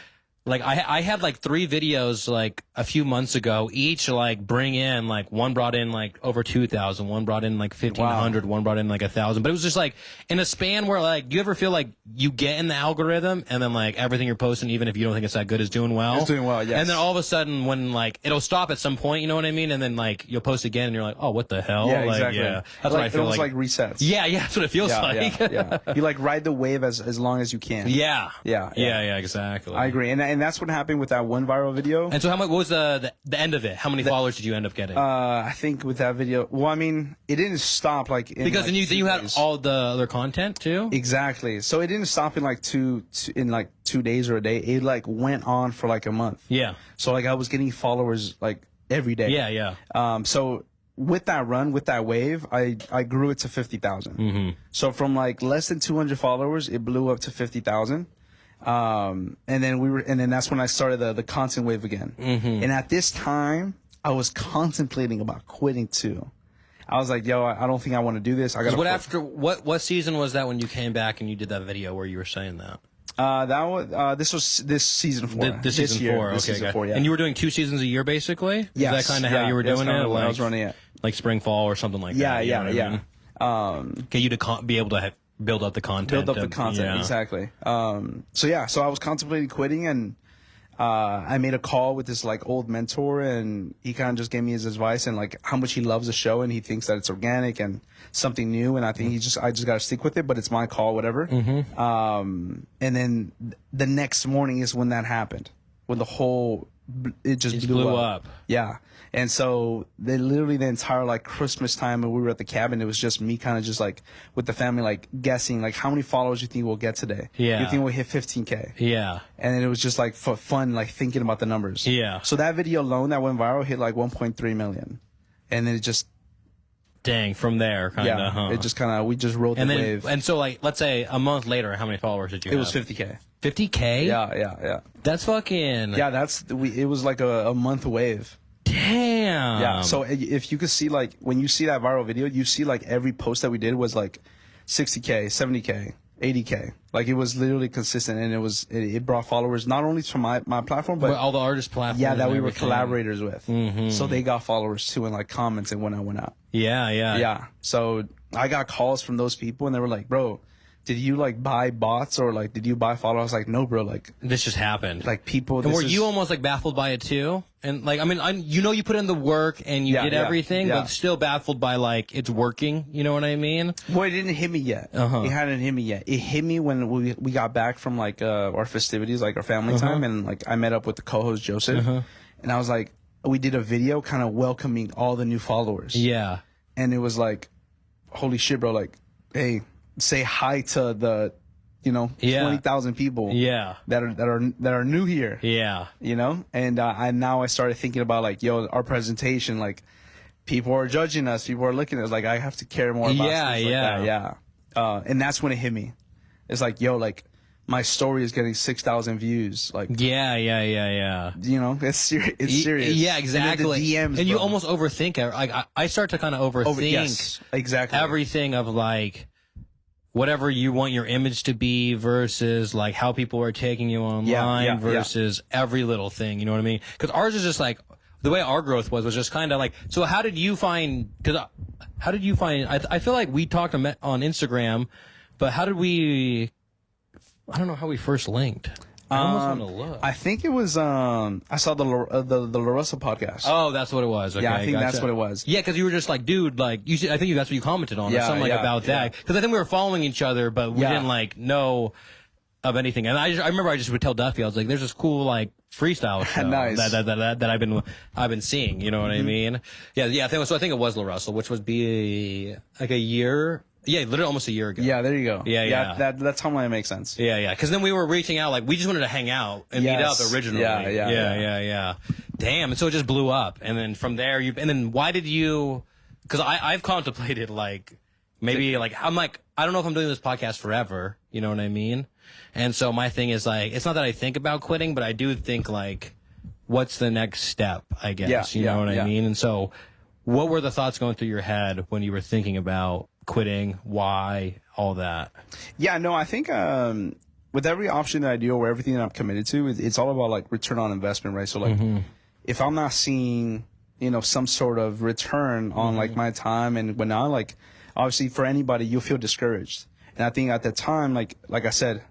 A: like I had like 3 videos like a few months ago, each like bring in like one brought in like over 2,000, one brought in like 1,500, one brought in like 1,000. But it was just like in a span where like, do you ever feel like you get in the algorithm and then like everything you're posting, even if you don't think it's that good, is doing well?
B: It's doing well, yes.
A: And then all of a sudden when like it'll stop at some point, you know what I mean? And then like you'll post again and you're like, oh, what the hell?
B: Yeah,
A: like,
B: exactly.
A: Yeah, that's what I feel
B: it was
A: like.
B: like resets.
A: Yeah, that's what it feels like.
B: Yeah. You like ride the wave as long as you can.
A: Yeah,
B: Yeah,
A: exactly.
B: I agree, and that's what happened with that one viral video.
A: And so, what was the end of it? How many followers did you end up getting?
B: I think with that video, well, I mean, it didn't stop like in,
A: because
B: like,
A: then you had
B: days.
A: all the other content too.
B: Exactly. So it didn't stop in like 2 days or a day. It like went on for like a month.
A: Yeah.
B: So like I was getting followers like every day.
A: Yeah.
B: So with that run, with that wave, I grew it to 50,000.
A: Mm-hmm.
B: So from like less than 200 followers, it blew up to 50,000. And then that's when I started the content wave again.
A: Mm-hmm.
B: And at this time, I was contemplating about quitting too. I was like, yo, I don't think I want to do this. I got
A: what season was that when you came back and you did that video where you were saying that?
B: This was this season 4.
A: This season
B: year,
A: 4.
B: This
A: Okay,
B: season 4, yeah.
A: And you were doing 2 seasons a year, basically.
B: Yes.
A: Is that kind of how you were doing it?
B: Like,
A: Like,
B: I was running it.
A: Like spring, fall, or something like that. You know what I mean? Get you to be able to build up the content.
B: Exactly. So I was contemplating quitting, and I made a call with this like old mentor, and he kind of just gave me his advice and like how much he loves the show, and he thinks that it's organic and something new, and I think I just got to stick with it, but it's my call, whatever. And then the next morning is when that happened, when it just blew up. Yeah. And so they literally the entire like Christmas time when we were at the cabin, it was just me kind of just like with the family, like guessing like how many followers you think we'll get today.
A: Yeah.
B: You think we'll hit 15K.
A: Yeah.
B: And then it was just like for fun, like thinking about the numbers.
A: Yeah.
B: So that video alone that went viral hit like 1.3 million. And then it just.
A: Dang, from there, kind of,
B: yeah,
A: huh?
B: It just kind of, we just rode the wave.
A: And so like, let's say a month later, how many followers did you have?
B: It was 50K.
A: 50K?
B: Yeah.
A: That's fucking.
B: Yeah, it was like a month wave.
A: Damn.
B: Yeah. So if you could see like when you see that viral video, you see like every post that we did was like 60K, 70K, 80K. Like it was literally consistent, and it brought followers not only to my platform, but
A: all the artist platforms.
B: Yeah, that we were collaborators with.
A: Mm-hmm.
B: So they got followers too, and like comments and went out.
A: Yeah.
B: So I got calls from those people, and they were like, "Bro, did you like buy bots or like did you buy followers?" I was like, "No, bro. Like
A: this just happened."
B: Like people.
A: And were you almost like baffled by it too? And like, I mean, you put in the work and you did everything, but still baffled by like it's working. You know what I mean?
B: Well, it didn't hit me yet. It hadn't hit me yet. It hit me when we got back from like our festivities, like our family time, and like I met up with the co-host Joseph, and I was like, we did a video kind of welcoming all the new followers.
A: Yeah.
B: And it was like, holy shit, bro! Like, hey, say hi to the 20,000 people that are new here.
A: Yeah.
B: And I started thinking about like, yo, our presentation, like people are judging us, people are looking at us, like I have to care more about things like that. And that's when it hit me. It's like, yo, like my story is getting 6,000 views. Like
A: yeah.
B: It's serious. It's serious.
A: Yeah, exactly.
B: And then the DMs,
A: and you
B: bro.
A: almost overthink it. Like I start to kind of overthink
B: yes, exactly.
A: everything of like whatever you want your image to be versus like how people are taking you online versus every little thing. You know what I mean? Because ours is just like the way our growth was just kind of like. So how did you find? I feel like we talked on Instagram, but how did we? I don't know how we first linked. I almost want to look.
B: I think it was I saw the LaRosa podcast.
A: Oh, that's what it was. Okay,
B: yeah, I think that's what it was.
A: Yeah, because you were just like, dude, like I think that's what you commented on or something about that. Because I think we were following each other, but we didn't like know of anything. And I remember I just would tell Duffy, I was like, there's this cool like freestyle show
B: nice.
A: that I've been seeing. You know what I mean? Yeah. I think it was LaRussell, which would be like a year. Yeah, literally almost a year ago.
B: Yeah, there you go.
A: Yeah.
B: That timeline makes sense.
A: Yeah. Because then we were reaching out, like we just wanted to hang out and meet up originally. Yeah. Damn, and so it just blew up, and then from there and then why did you? Because I've contemplated like maybe like I'm like I don't know if I'm doing this podcast forever. You know what I mean? And so my thing is like it's not that I think about quitting, but I do think like what's the next step? I guess you know what I mean. And so, what were the thoughts going through your head when you were thinking about quitting? Why? All that?
B: Yeah, no, I think with every option that I do or everything that I'm committed to, it's all about like return on investment, right? So like, if I'm not seeing, you know, some sort of return on like my time and whatnot, like obviously for anybody, you'll feel discouraged. And I think at the time, like I said,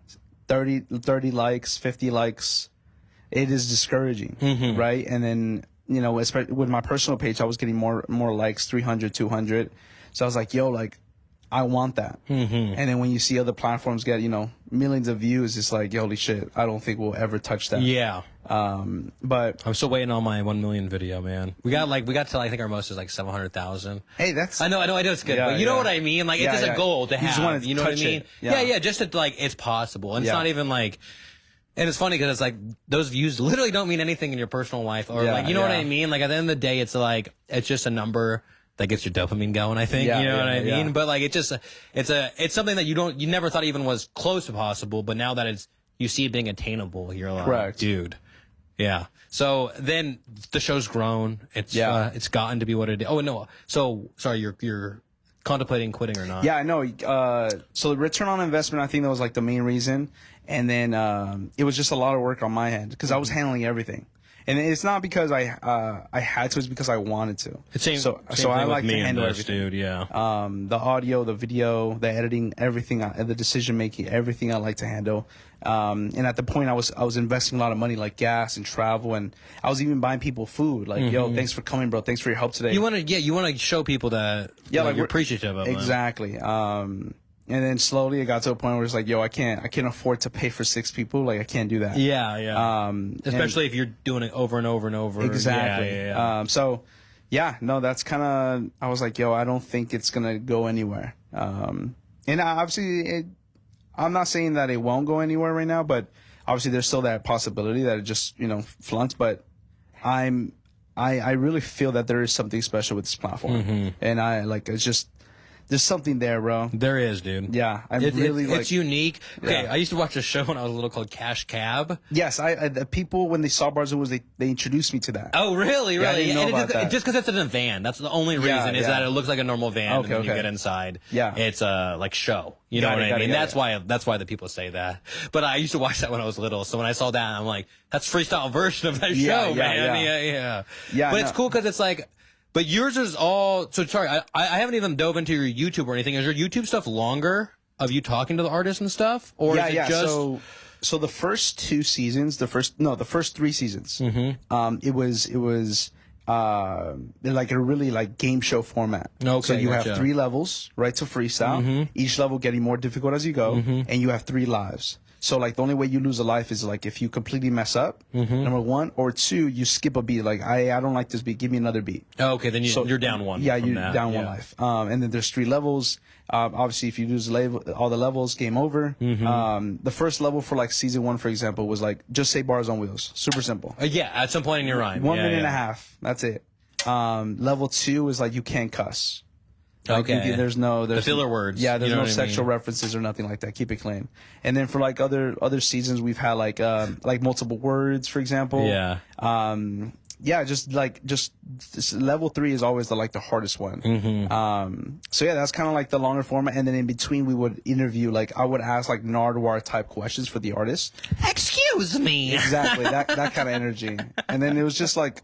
B: 30 likes, 50 likes, it is discouraging, right? And then, you know, especially with my personal page, I was getting more likes, 300, 200. So I was like, yo, like, I want that. And then when you see other platforms get, you know, millions of views, it's like, holy shit, I don't think we'll ever touch that.
A: Yeah.
B: But
A: I'm still waiting on my 1 million video, man. We got to, I think our most is like 700,000.
B: hey, that's
A: I know it's good,
B: Yeah,
A: but you know
B: yeah.
A: what I mean? Like,
B: Yeah,
A: it's just
B: yeah.
A: a goal to
B: You just
A: have.
B: wanna
A: You know what I
B: touch
A: mean?
B: it. Yeah.
A: Just to, like, it's possible. And it's
B: Yeah.
A: not even like, and it's funny because it's like, those views literally don't mean anything in your personal life. Or
B: Yeah,
A: like, you know what
B: yeah.
A: I mean? Like, at the end of the day, it's like, it's just a number that gets your dopamine going, I think.
B: Yeah,
A: you know
B: yeah,
A: what I mean?
B: yeah.
A: But like, it's something that you never thought even was close to possible, but now that you see it being attainable, you're like,
B: Correct.
A: dude. Yeah. So then the show's grown. It's gotten to be what it is. Oh no. So sorry, you're contemplating quitting or not?
B: Yeah, I know. So the return on investment, I think that was like the main reason. And then it was just a lot of work on my end because I was handling everything. And it's not because I had to; it's because I wanted to. So I like to handle everything,
A: dude. Yeah.
B: The audio, the video, the editing, everything, the decision making, everything I like to handle. And at the point I was investing a lot of money, like gas and travel, and I was even buying people food. Like, yo, thanks for coming, bro. Thanks for your help today.
A: You want to show people that like you're appreciative of them.
B: Exactly. And then slowly it got to a point where it's like, yo, I can't afford to pay for 6 people. Like, I can't do that.
A: Yeah. Especially if you're doing it over and over and over.
B: Exactly.
A: Yeah.
B: So, yeah, no, that's kind of, I was like, yo, I don't think it's going to go anywhere. And obviously, I'm not saying that it won't go anywhere right now, but obviously there's still that possibility that it just, you know, flunks. But I really feel that there is something special with this platform. And it's just, there's something there, bro.
A: There is, dude.
B: Yeah,
A: it's unique. Okay,
B: Yeah.
A: I used to watch a show when I was little called Cash Cab.
B: Yes, the people when they saw BARZ On Wheels, they introduced me to that.
A: Oh, really?
B: Yeah, I didn't know
A: And
B: about that.
A: just because it's in a van. That's the only reason is that it looks like a normal van, and then you get inside.
B: Yeah.
A: It's like show. You know what I mean? That's why the people say that. But I used to watch that when I was little. So when I saw that, I'm like, that's freestyle version of that show, man. Yeah. But it's cool because it's like. But yours is all, so sorry, I haven't even dove into your YouTube or anything. Is your YouTube stuff longer of you talking to the artists and stuff? Or is it just...
B: So the first 2 seasons, the first 3 seasons, it was like a really like game show format.
A: Okay,
B: so you have 3 levels, right, to freestyle, each level getting more difficult as you go, and you have 3 lives. So, like, the only way you lose a life is, like, if you completely mess up, number 1, or 2, you skip a beat. Like, I don't like this beat. Give me another beat.
A: Oh, okay, then you're down 1.
B: Yeah, you're down 1 life. And then there's 3 levels. Obviously, if you lose all the levels, game over. The first level for, like, season 1, for example, was, like, just say BARZ On Wheels. Super simple.
A: Yeah, at some point in your rhyme.
B: 1 minute and a half. That's it. Level 2 is, like, you can't cuss. Like,
A: okay.
B: There's
A: the filler words.
B: Yeah, there's
A: you know
B: no sexual references or nothing like that. Keep it clean. And then for like other seasons, we've had like multiple words, for example.
A: Yeah.
B: Just level 3 is always the hardest one. So yeah, that's kind of like the longer format. And then in between, we would interview. Like I would ask like Nardwuar type questions for the artist.
A: Excuse me.
B: Exactly that kind of energy. And then it was just like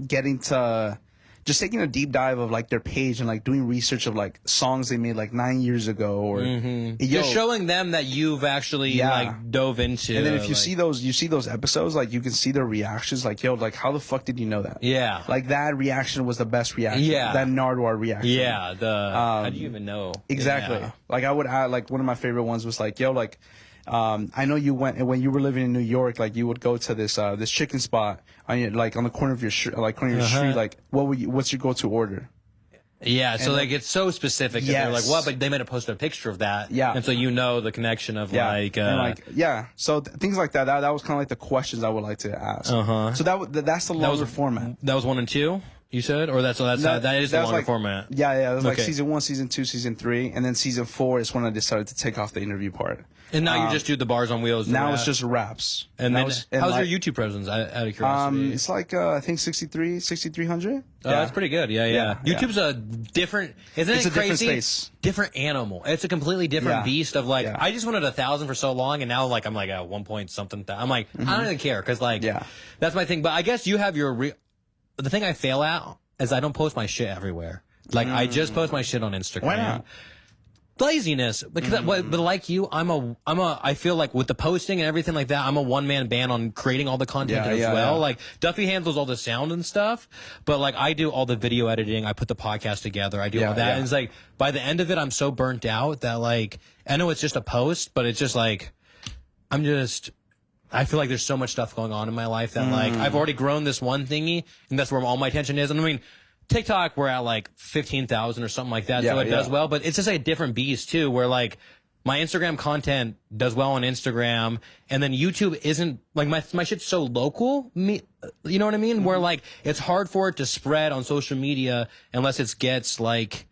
B: getting to. Just taking a deep dive of like their page and like doing research of like songs they made like 9 years ago or
A: you're showing them that you've actually like dove into.
B: And then if you see those episodes, like you can see their reactions, like yo, like how the fuck did you know that?
A: Yeah,
B: like that reaction was the best reaction.
A: Yeah,
B: that Nardwuar reaction.
A: Yeah, how do you even know?
B: Exactly.
A: Yeah.
B: Like I would add like one of my favorite ones was like yo, like. I know you went when you were living in New York. Like you would go to this chicken spot on your, like on the corner of your street. Like what's your go-to order?
A: Yeah, so like it's so specific. Yes. They're like, what? But they might have posted a picture of that. Yeah, and so you know the connection of
B: So things like that. That was kind of like the questions I would like to ask. So that's the longer format.
A: That was 1 and 2. You said, or that is the longer format.
B: Yeah. It was like
A: Okay.
B: season 1, season 2, season 3, and then season 4 is when I decided to take off the interview part.
A: And now you just do the bars on wheels.
B: Now it's just raps.
A: And then, how's
B: like,
A: your YouTube presence? Out of curiosity.
B: It's like I think 6,300.
A: Oh, that's pretty good. Yeah. YouTube's a different. Isn't
B: It's
A: it
B: a different
A: crazy?
B: space.
A: Different animal. It's a completely different beast of like.
B: Yeah.
A: I just wanted 1,000 for so long, and now like I'm like at 1 point something. I'm like I don't even care because like that's my thing. But I guess you have your the thing I fail at is I don't post my shit everywhere. Like I just post my shit on Instagram.
B: Why not?
A: Laziness, because but like you, I feel like with the posting and everything like that, I'm a one-man band on creating all the content as well.
B: Yeah.
A: Like Duffy handles all the sound and stuff, but like I do all the video editing, I put the podcast together, I do all that.
B: Yeah.
A: And it's like by the end of it, I'm so burnt out that like I know it's just a post, but it's just like I feel like there's so much stuff going on in my life that like I've already grown this one thingy, and that's where all my attention is. And I mean, TikTok, we're at like 15,000 or something like that, so it does well. But it's just a different beast too, where like my Instagram content does well on Instagram, and then YouTube isn't like my shit's so local. You know what I mean? Where like it's hard for it to spread on social media unless it gets like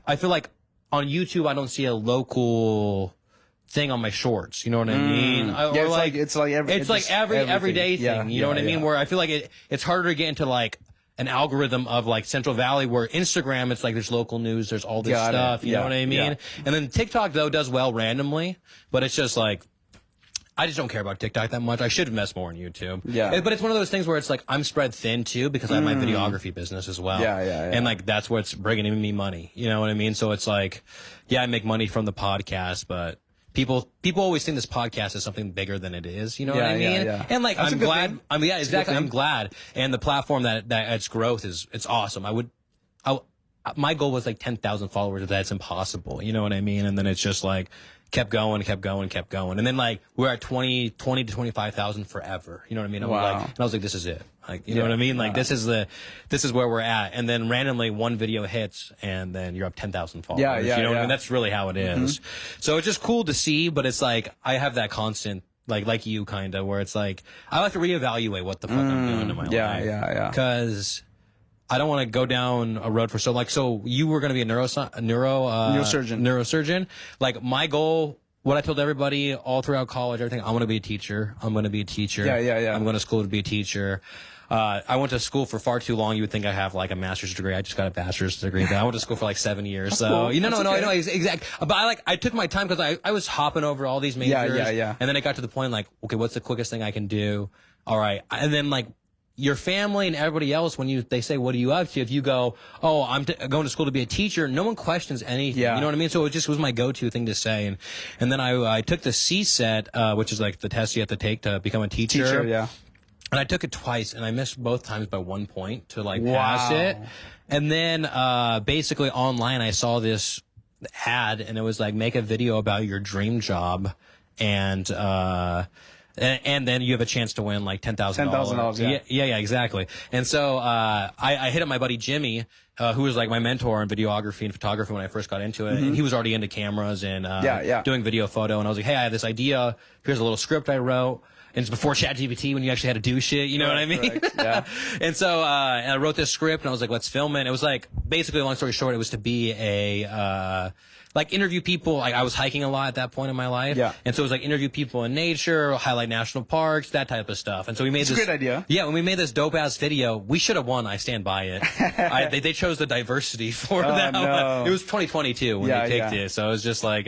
A: I feel like on YouTube I don't see a local thing on my shorts. You know what I mean?
B: It's like
A: everyday thing. You know what I mean? Where I feel like it's harder to get into like an algorithm of like Central Valley, where Instagram, it's like there's local news, there's all this stuff, you know what I mean? Yeah. And then TikTok though does well randomly, but it's just like, I just don't care about TikTok that much. I should invest more in YouTube. Yeah. But it's one of those things where it's like, I'm spread thin too, because I have my videography business as well. Yeah. And like, that's what's bringing me money. You know what I mean? So it's like, I make money from the podcast, but people always think this podcast is something bigger than it is. You know what I mean? Yeah. And like, I'm glad. Exactly. I'm glad. And the platform that its growth it's awesome. My goal was like 10,000 followers. That's impossible. You know what I mean? And then it's just like kept going. And then like we're at 20 to 25,000 forever. You know what I mean? And I was like, this is it. Like, you know what I mean? Like this is where we're at. And then randomly one video hits and then you're up 10,000 followers. You know what I mean? That's really how it is. So it's just cool to see, but it's like, I have that constant, like you kind of, where it's like, I like to reevaluate what the fuck I'm doing in my life. Yeah. Cause I don't want to go down a road for so you were going to be a neurosurgeon. Like my goal, what I told everybody all throughout college, everything, I want to be a teacher. I'm going to school to be a teacher. I went to school for far too long. You would think I have like a master's degree. I just got a bachelor's degree, but I went to school for like 7 years. That's so cool. I know exactly. But I took my time because I was hopping over all these majors. And then it got to the point like, okay, what's the quickest thing I can do? All right. And then like, your family and everybody else, when they say, what are you up to? If you go, oh, I'm going to school to be a teacher, no one questions anything. You know what I mean? So it just was my go-to thing to say. And then I took the CSET, which is like the test you have to take to become a teacher. And I took it twice, and I missed both times by 1 point to like pass it. And then basically online, I saw this ad, and it was like, make a video about your dream job, and then you have a chance to win like $10,000. Yeah, exactly. And so I hit up my buddy Jimmy, who was like my mentor in videography and photography when I first got into it. And he was already into cameras and doing video photo. And I was like, hey, I have this idea. Here's a little script I wrote. And it's before ChatGPT, when you actually had to do shit, you know what I mean? Yeah. And so and I wrote this script, and I was like, let's film it. It was like, basically, long story short, it was to be a like interview people. I was hiking a lot at that point in my life. And so it was like interview people in nature, highlight national parks, that type of stuff. And so we made this.
B: It's a great idea.
A: Yeah, when we made this dope ass video, we should have won. I stand by it. They chose the diversity for that one. It was 2022 when they picked it. So it was just like,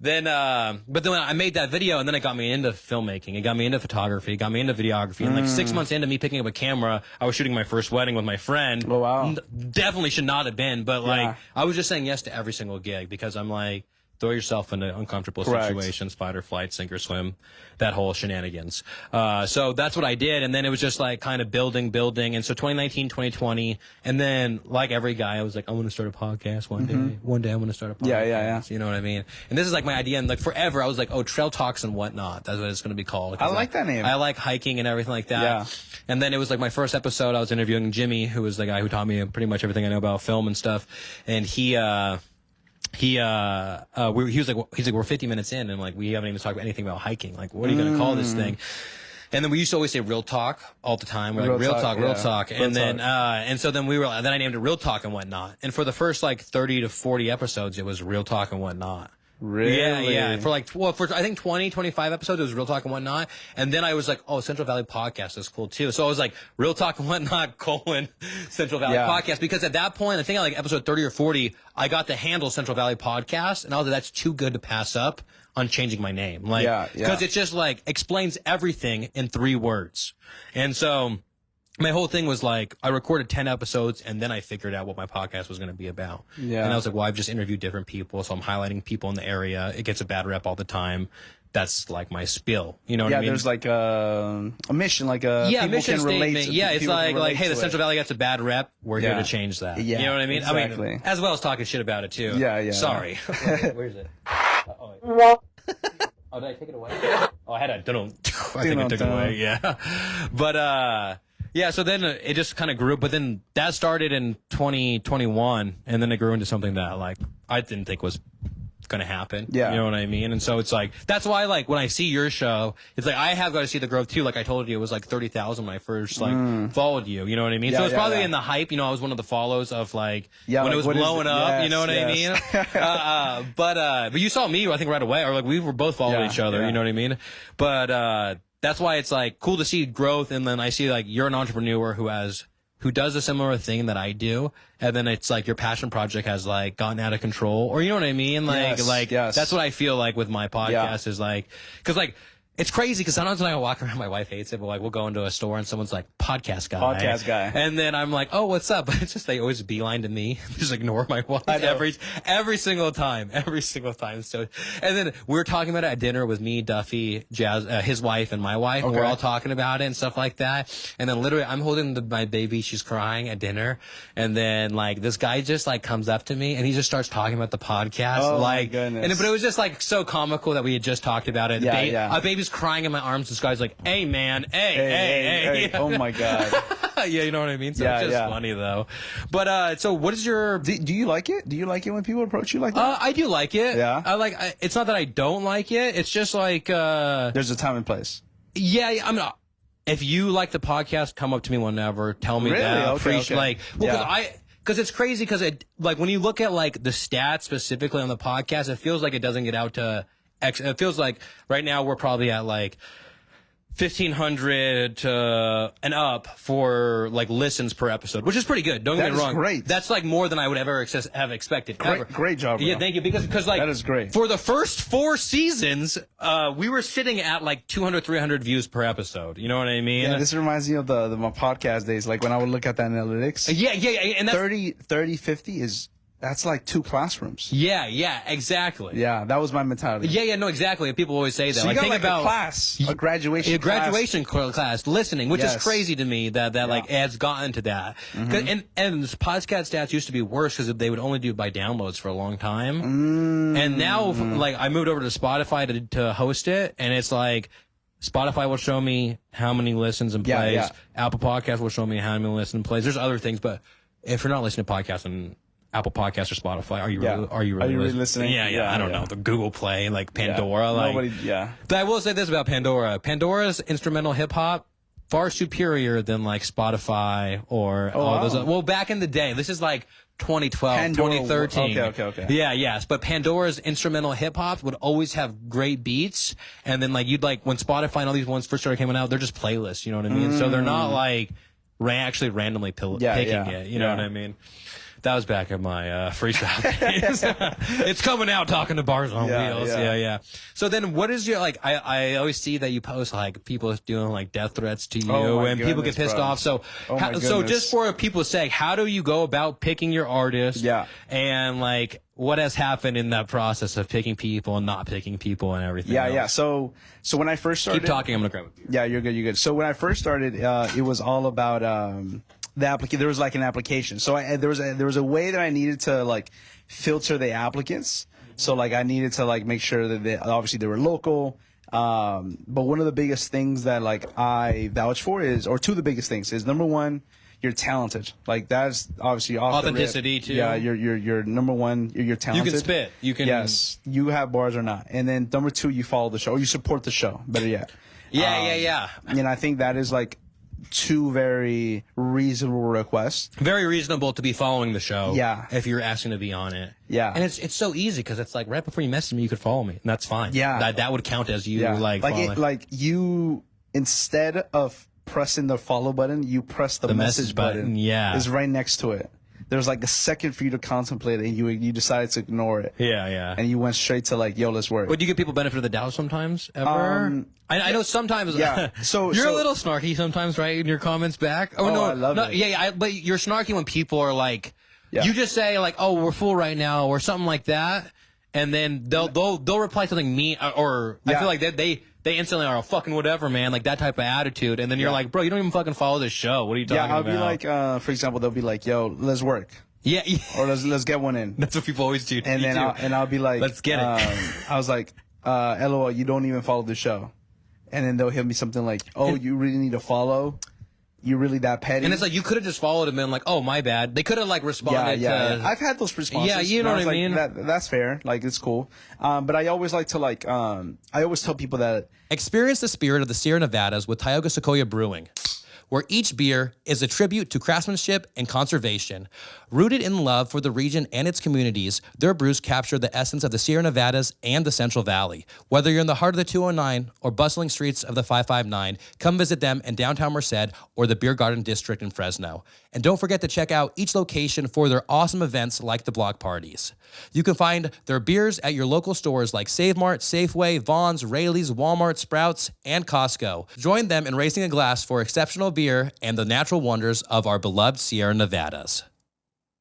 A: Then I made that video, and then it got me into filmmaking. It got me into photography. It got me into videography. And like 6 months into me picking up a camera, I was shooting my first wedding with my friend.
B: Oh, wow.
A: Definitely should not have been, but like, I was just saying yes to every single gig because I'm like, throw yourself into uncomfortable situations, fight or flight, sink or swim, that whole shenanigans. So that's what I did. And then it was just like kind of building. And so 2019, 2020. And then like every guy, I was like, I'm going to start a podcast one day. One day I'm going to start a podcast. Yeah. You know what I mean? And this is like my idea. And like forever, I was like, oh, trail talks and whatnot. That's what it's going to be called.
B: I like that name.
A: I like hiking and everything like that. Yeah. And then it was like my first episode. I was interviewing Jimmy, who was the guy who taught me pretty much everything I know about film and stuff. And he was like, we're 50 minutes in, and like we haven't even talked about anything about hiking. Like, what are you going to call this thing? And then we used to always say real talk all the time. We're like, real talk. And then, and so then then I named it Real Talk and Whatnot. And for the first like 30 to 40 episodes, it was Real Talk and Whatnot.
B: Really?
A: Yeah. For I think 20, 25 episodes, it was Real Talk and Whatnot. And then I was like, oh, Central Valley Podcast is cool too. So I was like, Real Talk and Whatnot, Central Valley Podcast. Because at that point, I think like episode 30 or 40, I got to handle Central Valley Podcast. And I was like, that's too good to pass up on changing my name. Like, because it just like explains everything in 3 words. And so my whole thing was like, I recorded 10 episodes and then I figured out what my podcast was going to be about. Yeah. And I was like, well, I've just interviewed different people. So I'm highlighting people in the area. It gets a bad rep all the time. That's like my spiel. You know what I mean? Yeah,
B: there's like a mission, like a
A: mission statement. It's like, hey, the Central Valley gets a bad rep. We're here to change that. Yeah, you know what I mean?
B: Exactly.
A: I mean, as well as talking shit about it too.
B: Yeah.
A: Sorry. Where's it? Oh, did I take it away? Oh, I had a I think I took it away. Yeah. But so then it just kind of grew, but then that started in 2021, and then it grew into something that like I didn't think was gonna happen. Yeah. You know what I mean? And so it's like, that's why like when I see your show, it's like I have got to see the growth too. Like I told you, it was like 30,000 when I first like followed you. You know what I mean? So it's probably in the hype. You know, I was one of the follows of like when it was blowing up. You know what I mean? But you saw me, I think, right away, or like we were both following each other. You know what I mean? But that's why it's like cool to see growth. And then I see like you're an entrepreneur who does a similar thing that I do, and then it's like your passion project has like gotten out of control, or you know what I mean? Like, that's what I feel like with my podcast is like, cause like, it's crazy because sometimes when I walk around, my wife hates it, but like we'll go into a store and someone's like, podcast guy. And then I'm like, oh, what's up? But it's just, they always beeline to me. Just ignore my wife every single time. So, and then we were talking about it at dinner with me, Duffy, Jazz, his wife and my wife. And we're all talking about it and stuff like that. And then literally I'm holding my baby. She's crying at dinner. And then like this guy just like comes up to me and he just starts talking about the podcast.
B: Oh
A: like,
B: my goodness.
A: But it was just like so comical that we had just talked about it. A baby's crying in my arms. This guy's like, hey man, hey.
B: Oh my God.
A: Yeah, you know what I mean? So it's just funny though. But so what is your
B: do you like it? Do you like it when people approach you like that?
A: I do like it.
B: Yeah.
A: It's not that I don't like it. It's just like
B: there's a time and place. Yeah,
A: I mean, if you like the podcast, come up to me whenever, tell me that.
B: Okay.
A: Like, because it's crazy because it, like, when you look at like the stats specifically on the podcast, it feels like it doesn't get out to it feels like right now we're probably at like 1,500 to and up for like listens per episode, which is pretty good. Don't get me wrong.
B: Great.
A: That's like more than I would ever have expected.
B: Great job, bro.
A: Yeah, thank you. Because like
B: that is great.
A: For the first 4 seasons, we were sitting at like 200, 300 views per episode. You know what I mean?
B: Yeah, this reminds me of my podcast days. Like when I would look at the analytics.
A: Yeah, and that's
B: 30, 50 that's like 2 classrooms.
A: Yeah, exactly.
B: Yeah, that was my mentality.
A: Yeah, no, exactly. And people always say that.
B: So you got like a class, a graduation
A: class, listening, which is crazy to me that like ads gotten to that. And the podcast stats used to be worse because they would only do by downloads for a long time. And now, like, I moved over to Spotify to host it, and it's like Spotify will show me how many listens and plays. Yeah. Apple Podcast will show me how many listens and plays. There's other things, but if you're not listening to podcasts and Apple Podcasts or Spotify, are you really listening? Yeah, I don't know. The Google Play, like Pandora. But I will say this about Pandora. Pandora's instrumental hip hop far superior than like Spotify or those. Well, back in the day, this is like 2012, 2013.
B: Okay.
A: Yes. But Pandora's instrumental hip hop would always have great beats. And then like you'd like when Spotify and all these ones first started coming out, they're just playlists, you know what I mean? So they're not like actually randomly picking it, you know what I mean? That was back in my freestyle days. It's coming out talking to Bars on Wheels. Yeah. So then what is your, like, I always see that you post, like, people doing, like, death threats to you and people get pissed off. So, so just for people's sake, how do you go about picking your artist? Yeah. And, like, what has happened in that process of picking people and not picking people and everything else?
B: Yeah. So when I first started.
A: Keep talking. I'm going to grab it.
B: Yeah, you're good. So when I first started, it was all about, there was like an application. So there was a way that I needed to like filter the applicants. So like I needed to like make sure that obviously they were local. But one of the biggest things that like I vouch for or two of the biggest things is, number one, you're talented. Like that's obviously off
A: authenticity too.
B: Yeah, you're number one. You're talented.
A: You can spit. You can.
B: Yes, you have bars or not. And then number two, you follow the show or you support the show. Better yet.
A: Yeah.
B: And I think that is like two very reasonable requests.
A: Very reasonable to be following the show.
B: Yeah.
A: If you're asking to be on it.
B: Yeah.
A: And it's so easy because it's like right before you message me, you could follow me, and that's fine.
B: Yeah.
A: That would count as you following.
B: Like you, instead of pressing the follow button, you press the message button.
A: Yeah.
B: Is right next to it. There's like a second for you to contemplate it, and you decided to ignore it.
A: Yeah.
B: And you went straight to like, yo, let's work.
A: But do you give people benefit of the doubt sometimes? Ever? I know sometimes.
B: Yeah.
A: You're a little snarky sometimes, right? In your comments back.
B: Oh, no, I love it.
A: Yeah. But you're snarky when people are like,
B: yeah.
A: You just say like, "Oh, we're full right now," or something like that, and then they'll reply something mean, or I feel like they instantly are fucking whatever, man, like that type of attitude, and then you're like, bro, you don't even fucking follow this show. What are you talking about?
B: Yeah, I'll be like, for example, they'll be like, yo, let's work.
A: Yeah.
B: Or let's get one in.
A: That's what people always do.
B: And then I'll be like,
A: let's get it.
B: I was like, LOL, you don't even follow the show. And then they'll hit me something like, oh, you really need to follow? You really that petty?
A: And it's like, you could have just followed him and like, oh, my bad. They could have like responded
B: yeah.
A: to...
B: I've had those responses.
A: Yeah, you know what I mean?
B: That's fair. Like, it's cool. But I always like to like, I always tell people that...
A: Experience the spirit of the Sierra Nevadas with Tioga Sequoia Brewing, where each beer is a tribute to craftsmanship and conservation. Rooted in love for the region and its communities, their brews capture the essence of the Sierra Nevadas and the Central Valley. Whether you're in the heart of the 209 or bustling streets of the 559, come visit them in downtown Merced or the Beer Garden District in Fresno. And don't forget to check out each location for their awesome events like the block parties. You can find their beers at your local stores like Save Mart, Safeway, Vaughn's, Rayleigh's, Walmart, Sprouts, and Costco. Join them in raising a glass for exceptional beer and the natural wonders of our beloved Sierra Nevadas.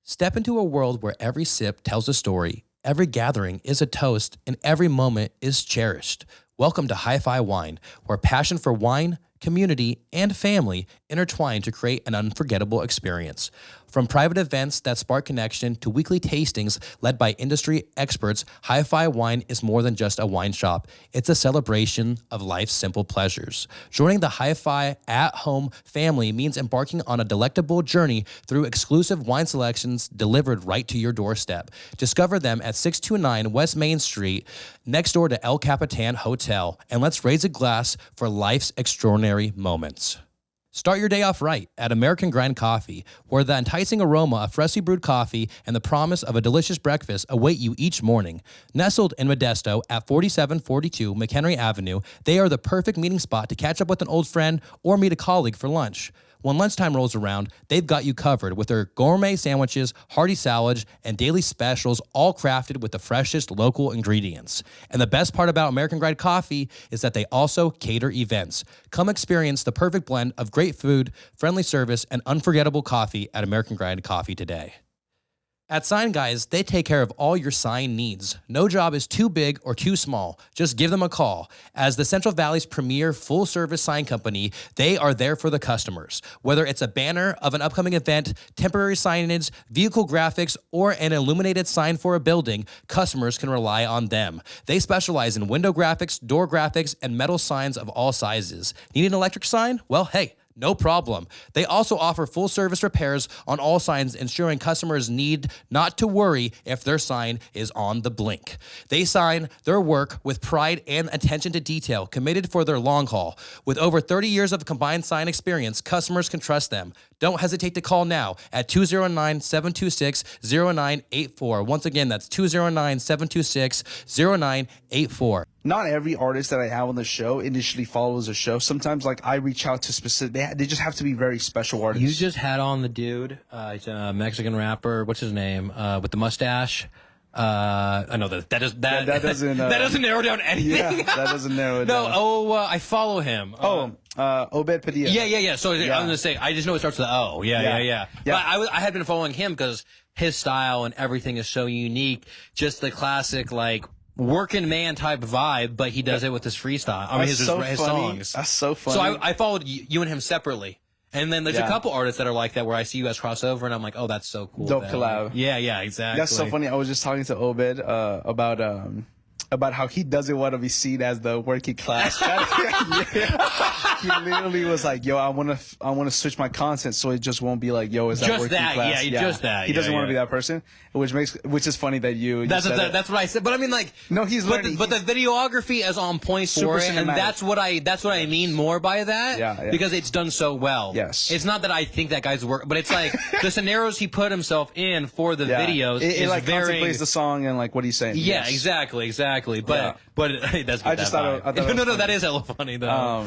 A: Step into a world where every sip tells a story, every gathering is a toast, and every moment is cherished. Welcome to HiFi Wine, where passion for wine, community, and family intertwine to create an unforgettable experience. From private events that spark connection to weekly tastings led by industry experts, HiFi Wine is more than just a wine shop. It's a celebration of life's simple pleasures. Joining the HiFi at-home family means embarking on a delectable journey through exclusive wine selections delivered right to your doorstep. Discover them at 629 West Main Street, next door to El Capitan Hotel. And let's raise a glass for life's extraordinary moments. Start your day off right at American Grind Coffee, where the enticing aroma of freshly brewed coffee and the promise of a delicious breakfast await you each morning. Nestled in Modesto at 4742 McHenry Avenue, they are the perfect meeting spot to catch up with an old friend or meet a colleague for lunch. When lunchtime rolls around, they've got you covered with their gourmet sandwiches, hearty salads, and daily specials, all crafted with the freshest local ingredients. And the best part about American Grind Coffee is that they also cater events. Come experience the perfect blend of great food, friendly service, and unforgettable coffee at American Grind Coffee today. At Sign Guys, they take care of all your sign needs. No job is too big or too small. Just give them a call. As the Central Valley's premier full-service sign company, they are there for the customers. Whether it's a banner of an upcoming event, temporary signage, vehicle graphics, or an illuminated sign for a building, customers can rely on them. They specialize in window graphics, door graphics, and metal signs of all sizes. Need an electric sign? Well, hey, no problem. They also offer full service repairs on all signs, ensuring customers need not to worry if their sign is on the blink. They sign their work with pride and attention to detail, committed for their long haul. With over 30 years of combined sign experience, customers can trust them. Don't hesitate to call now at 209-726-0984. Once again, that's 209-726-0984.
B: Not every artist that I have on the show initially follows the show. Sometimes, like, I reach out to specific... They just have to be very special artists.
A: You just had on the dude. He's a Mexican rapper. What's his name? With the mustache. I know that doesn't that doesn't narrow down anything.
B: Yeah, that doesn't narrow it down.
A: I follow him.
B: Obed Padilla.
A: Yeah. So I'm gonna say I just know it starts with O. Yeah. But I had been following him because his style and everything is so unique. Just the classic like working man type vibe, but he does it with his freestyle. I mean, his songs.
B: That's so funny.
A: So I followed you and him separately. And then there's a couple artists that are like that where I see you guys cross over and I'm like, oh, that's so cool.
B: Dope collab.
A: Yeah, exactly.
B: That's so funny. I was just talking to Obed about about how he doesn't want to be seen as the working class. He literally was like, "Yo, I want to switch my content so it just won't be like, yo, is that
A: Just
B: working
A: that,
B: class?"
A: just that.
B: He doesn't
A: Yeah,
B: want to be that person, which is funny that you.
A: That's
B: said
A: that's what I said. But I mean, like,
B: no, he's learning.
A: But the videography is on point
B: Super
A: for it, and
B: cinematic.
A: that's what I mean more by that.
B: Yeah.
A: Because it's done so well.
B: Yes.
A: It's not that I think that guy's work, but it's like the scenarios he put himself in for the videos
B: It
A: is
B: like
A: very.
B: contemplates the song and like what he's saying.
A: Yeah,
B: Yes.
A: exactly. But that's
B: I just thought it was
A: no,
B: funny.
A: that is hella funny though.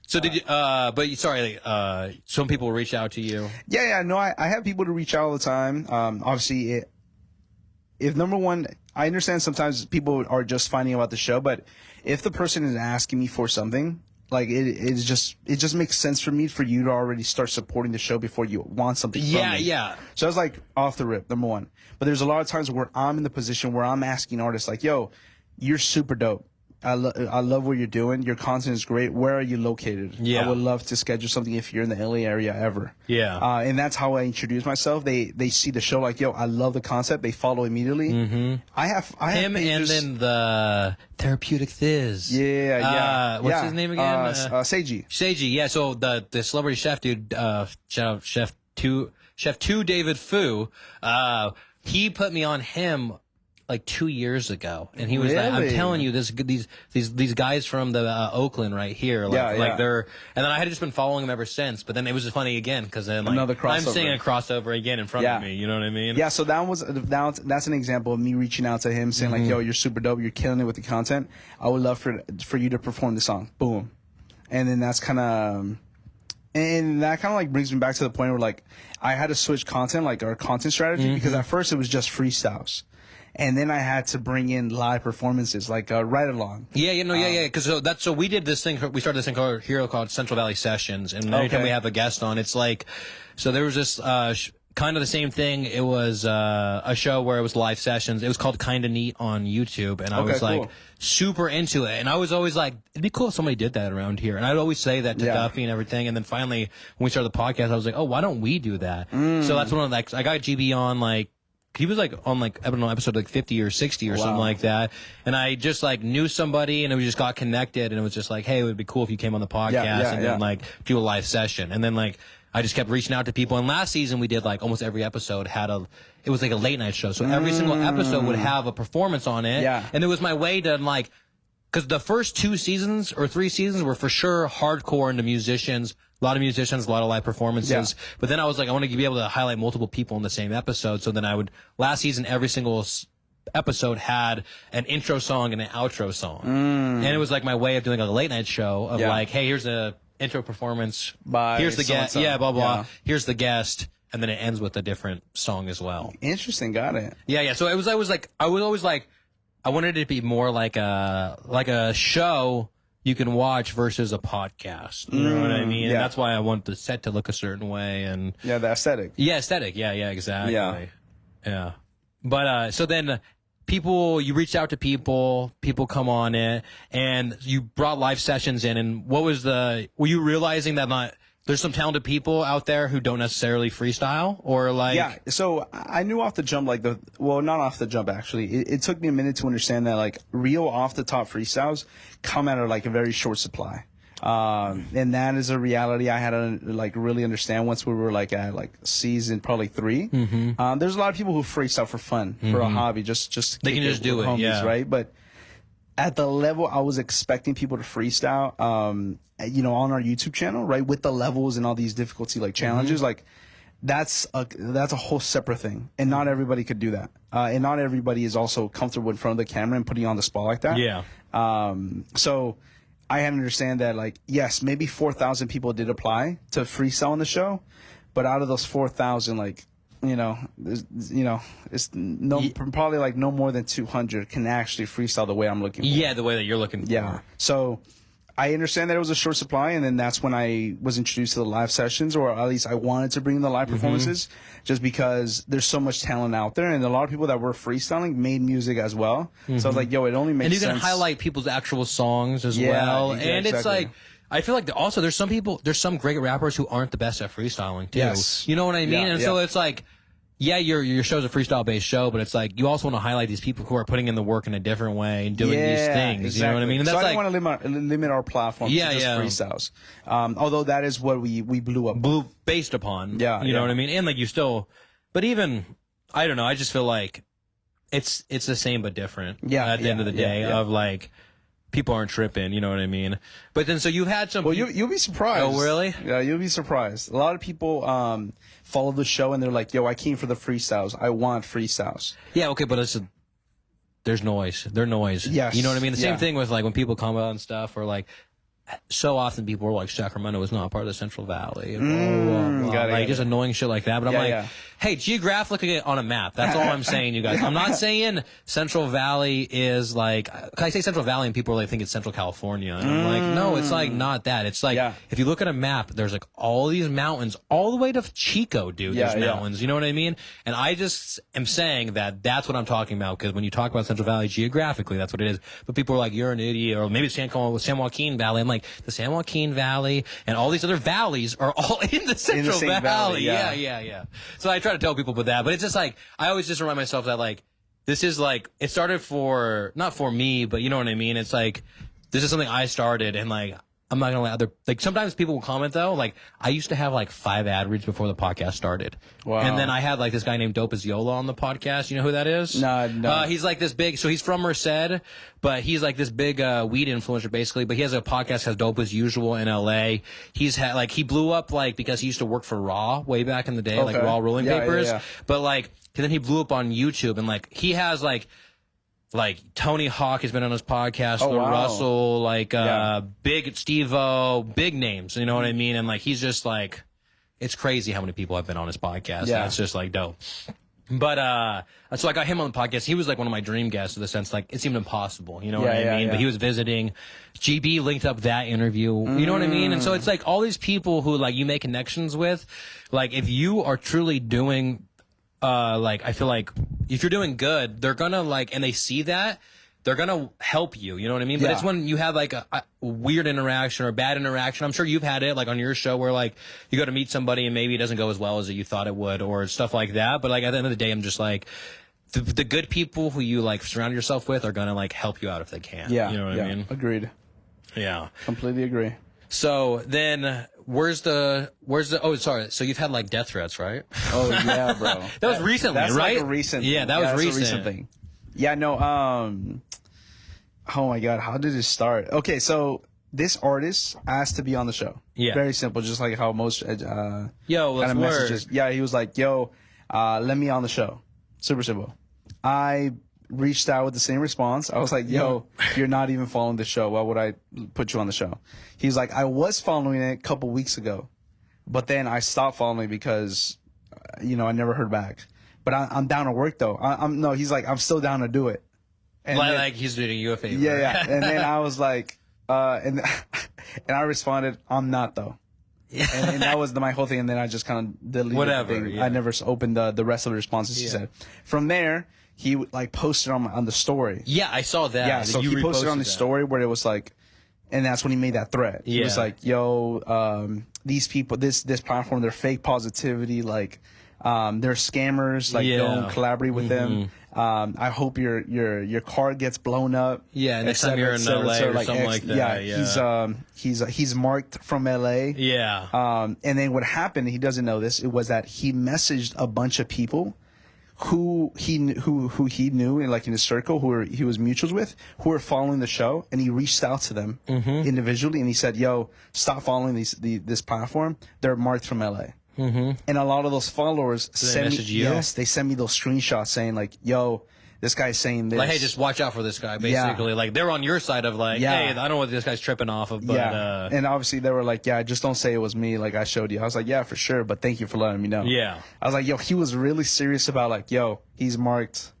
A: So did you? But sorry, some people reach out to you.
B: Yeah. No, I have people to reach out all the time. Obviously, if number one, I understand sometimes people are just finding about the show, but if the person is asking me for something, like it just makes sense for you to already start supporting the show before you want something from me.
A: Yeah.
B: So I was like off the rip, number one. But there's a lot of times where I'm in the position where I'm asking artists like, yo, you're super dope. I love what you're doing. Your content is great. Where are you located?
A: Yeah.
B: I would love to schedule something if you're in the LA area ever.
A: Yeah.
B: And that's how I introduce myself. They see the show like, yo, I love the concept. They follow immediately. Mm-hmm. I have
A: Him
B: pages,
A: and then the Therapeutic Fizz.
B: Yeah.
A: What's his name again?
B: Seiji.
A: Seiji, yeah. So the celebrity chef dude, shout out Chef Two David Fu. He put me on him like 2 years ago, and he was like, "I'm telling you, these guys from the Oakland right here, like they're." And then I had just been following them ever since. But then it was just funny again because then like,
B: Another crossover.
A: I'm seeing a crossover again in front of me. You know what I mean?
B: Yeah. So that's an example of me reaching out to him, saying like, "Yo, you're super dope. You're killing it with the content. I would love for you to perform the song." Boom. And then that's kind of. And that kind of like brings me back to the point where like I had to switch content, like our content strategy, because at first it was just freestyles. And then I had to bring in live performances, like ride along.
A: Yeah. Because so we did this thing. We started this thing called Central Valley Sessions, and every time we have a guest on, it's like, so there was this kind of the same thing. It was a show where it was live sessions. It was called Kinda Neat on YouTube, and I was like super into it. And I was always like, it'd be cool if somebody did that around here. And I'd always say that to Duffy and everything. And then finally, when we started the podcast, I was like, oh, why don't we do that? So that's one of like I got GB on like. He was like on like I don't know episode like 50 or 60 or something like that, and I just like knew somebody and we just got connected, and it was just like, hey, it would be cool if you came on the podcast and then like do a live session, and then like I just kept reaching out to people. And last season we did like almost every episode it was like a late night show, so every single episode would have a performance on it, and it was my way to like. Because the first 2 seasons or 3 seasons were for sure hardcore into musicians, a lot of live performances. Yeah. But then I was like, I want to be able to highlight multiple people in the same episode. So then last season, every single episode had an intro song and an outro song. And it was like my way of doing a late night show of like, hey, here's the intro performance. Here's the guest. Yeah, blah, blah. Yeah. Here's the guest. And then it ends with a different song as well.
B: Interesting. Got it.
A: Yeah. So I was always like, I wanted it to be more like a show you can watch versus a podcast. You know what I mean? And that's why I want the set to look a certain way. And
B: the aesthetic.
A: Yeah, aesthetic. Yeah, exactly. Yeah. But so then you reached out to people come on it, and you brought live sessions in. And were you realizing that there's some talented people out there who don't necessarily freestyle, or like...
B: Yeah, so I knew off the jump, not off the jump, actually. It took me a minute to understand that, like, real off-the-top freestyles come at a very short supply. And that is a reality I had to, like, really understand once we were, like, at, like, season probably 3. Mm-hmm. There's a lot of people who freestyle for fun, for a hobby, just
A: they can just do it,
B: homies, right? But at the level I was expecting people to freestyle, on our YouTube channel, right, with the levels and all these difficulty challenges, like that's a whole separate thing, and not everybody could do that, and not everybody is also comfortable in front of the camera and putting you on the spot like that. Yeah. So I had to understand that, like, yes, maybe 4,000 people did apply to freestyle on the show, but out of those 4,000, like, it's probably like no more than 200 can actually freestyle the way I'm looking for.
A: Yeah, the way that you're looking for.
B: Yeah. So I understand that it was a short supply, and then that's when I was introduced to the live sessions, or at least I wanted to bring the live performances, just because there's so much talent out there, and a lot of people that were freestyling made music as well. So I was like, yo, it only makes sense.
A: And you can highlight people's actual songs as well. And it's like, I feel like also there's some great rappers who aren't the best at freestyling too.
B: Yes.
A: You know what I mean?
B: Yeah,
A: and so it's like, yeah, your show's a freestyle based show, but it's like you also want to highlight these people who are putting in the work in a different way and doing these things.
B: Exactly.
A: You know what I mean? And
B: so
A: that's
B: I don't want to limit our platform to just freestyles. Although that is what we blew up.
A: Based upon.
B: Yeah.
A: You know what I mean? And like you still, but even, I don't know, I just feel like it's the same but different.
B: Yeah.
A: At the end of the day of like, people aren't tripping, you know what I mean? But then, so you've had some...
B: Well, you'll be surprised.
A: Oh, really?
B: Yeah, you'll be surprised. A lot of people follow the show and they're like, yo, I came for the freestyles. I want freestyles.
A: Yeah, okay, but there's noise. There's noise.
B: Yes.
A: You know what I mean? The same thing with like when people come out and stuff, or like, so often people are like, Sacramento is not part of the Central Valley. And like just annoying shit like that. But I'm like, hey, geographically on a map. That's all I'm saying, you guys. I'm not saying Central Valley is like, I say Central Valley and people really think it's Central California. And I'm like, no, it's like not that. It's like, if you look at a map, there's like all these mountains all the way to Chico, dude. There's mountains. You know what I mean? And I just am saying that that's what I'm talking about. Because when you talk about Central Valley geographically, that's what it is. But people are like, you're an idiot. Or maybe it's San Joaquin Valley. I'm like, the San Joaquin Valley and all these other valleys are all in the Central Valley. Yeah. So I try to tell people about that, but it's just like, I always just remind myself that like, this is like, it started not for me, but you know what I mean? It's like, this is something I started and like, I'm not gonna let like sometimes people will comment though, like I used to have like 5 ad reads before the podcast started. Wow. And then I had like this guy named Dope as Yola on the podcast. You know who that is? No. He's like this big, so he's from Merced, but he's like this big weed influencer basically, but he has a podcast, has Dope as Usual in LA. He's had like, he blew up like because he used to work for Raw way back in the day, like Raw Rolling Papers. But like, and then he blew up on YouTube and like, he has like Tony Hawk has been on his podcast, Russell, like big Steve-O, big names, you know what I mean? And like he's just like, it's crazy how many people have been on his podcast. Yeah. And it's just like dope. But so I got him on the podcast. He was like one of my dream guests in the sense like it seemed impossible, you know what I mean? But he was visiting. GB linked up that interview, you know what I mean? And so it's like all these people who like you make connections with, like if you are truly doing like I feel like if you're doing good, they're gonna like, and they see that, they're gonna help you. You know what I mean? But it's when you have like a weird interaction or bad interaction. I'm sure you've had it like on your show where like you go to meet somebody and maybe it doesn't go as well as you thought it would or stuff like that. But like at the end of the day, I'm just like the good people who you like surround yourself with are gonna like help you out if they can. Yeah, you know what I mean?
B: Agreed.
A: Yeah,
B: completely agree.
A: So then, where's the? Oh, sorry. So you've had like death threats, right?
B: Oh yeah, bro.
A: That was recently,
B: that's
A: right?
B: Like a recent.
A: Yeah, that was recent.
B: A recent thing. Yeah, no. Oh my God, how did it start? Okay, so this artist asked to be on the show. Yeah. Very simple, just like how most
A: let's
B: kind of messages. Yeah, he was like, "Yo, let me on the show." Super simple. I reached out with the same response. I was like, yo, you're not even following the show. Why would I put you on the show? He's like, I was following it a couple weeks ago, but then I stopped following because, I never heard back. But I'm down to work though. He's like, I'm still down to do it. And
A: like he's doing you a favor.
B: Yeah. And then I was like, and I responded, I'm not though. Yeah. And that was my whole thing. And then I just kind of deleted the thing. I never opened the rest of the responses he said. From there, he like posted on the story.
A: Yeah, I saw that.
B: Yeah, so he posted on the story where it was like, and that's when he made that threat. He was like, "Yo, these people, this platform, they're fake positivity. Like, they're scammers. Like, don't collaborate with them. I hope your car gets blown up.
A: Yeah, next time you're in LA or something like that.
B: Yeah, he's marked from LA.
A: Yeah.
B: And then what happened? He doesn't know this. It was that he messaged a bunch of people who he knew in like in his circle, he was mutuals with, who were following the show, and he reached out to them individually, and he said, "Yo, stop following this platform. They're marked from LA." And a lot of those followers send me, they send me those screenshots saying like, "Yo, this guy's saying this."
A: Like, hey, just watch out for this guy. Basically, like they're on your side of like, hey, I don't know what this guy's tripping off of, but
B: and obviously they were like, just don't say it was me. Like I showed you. I was like, yeah, for sure, but thank you for letting me know.
A: Yeah,
B: I was like, yo, he was really serious about like, yo, he's marked,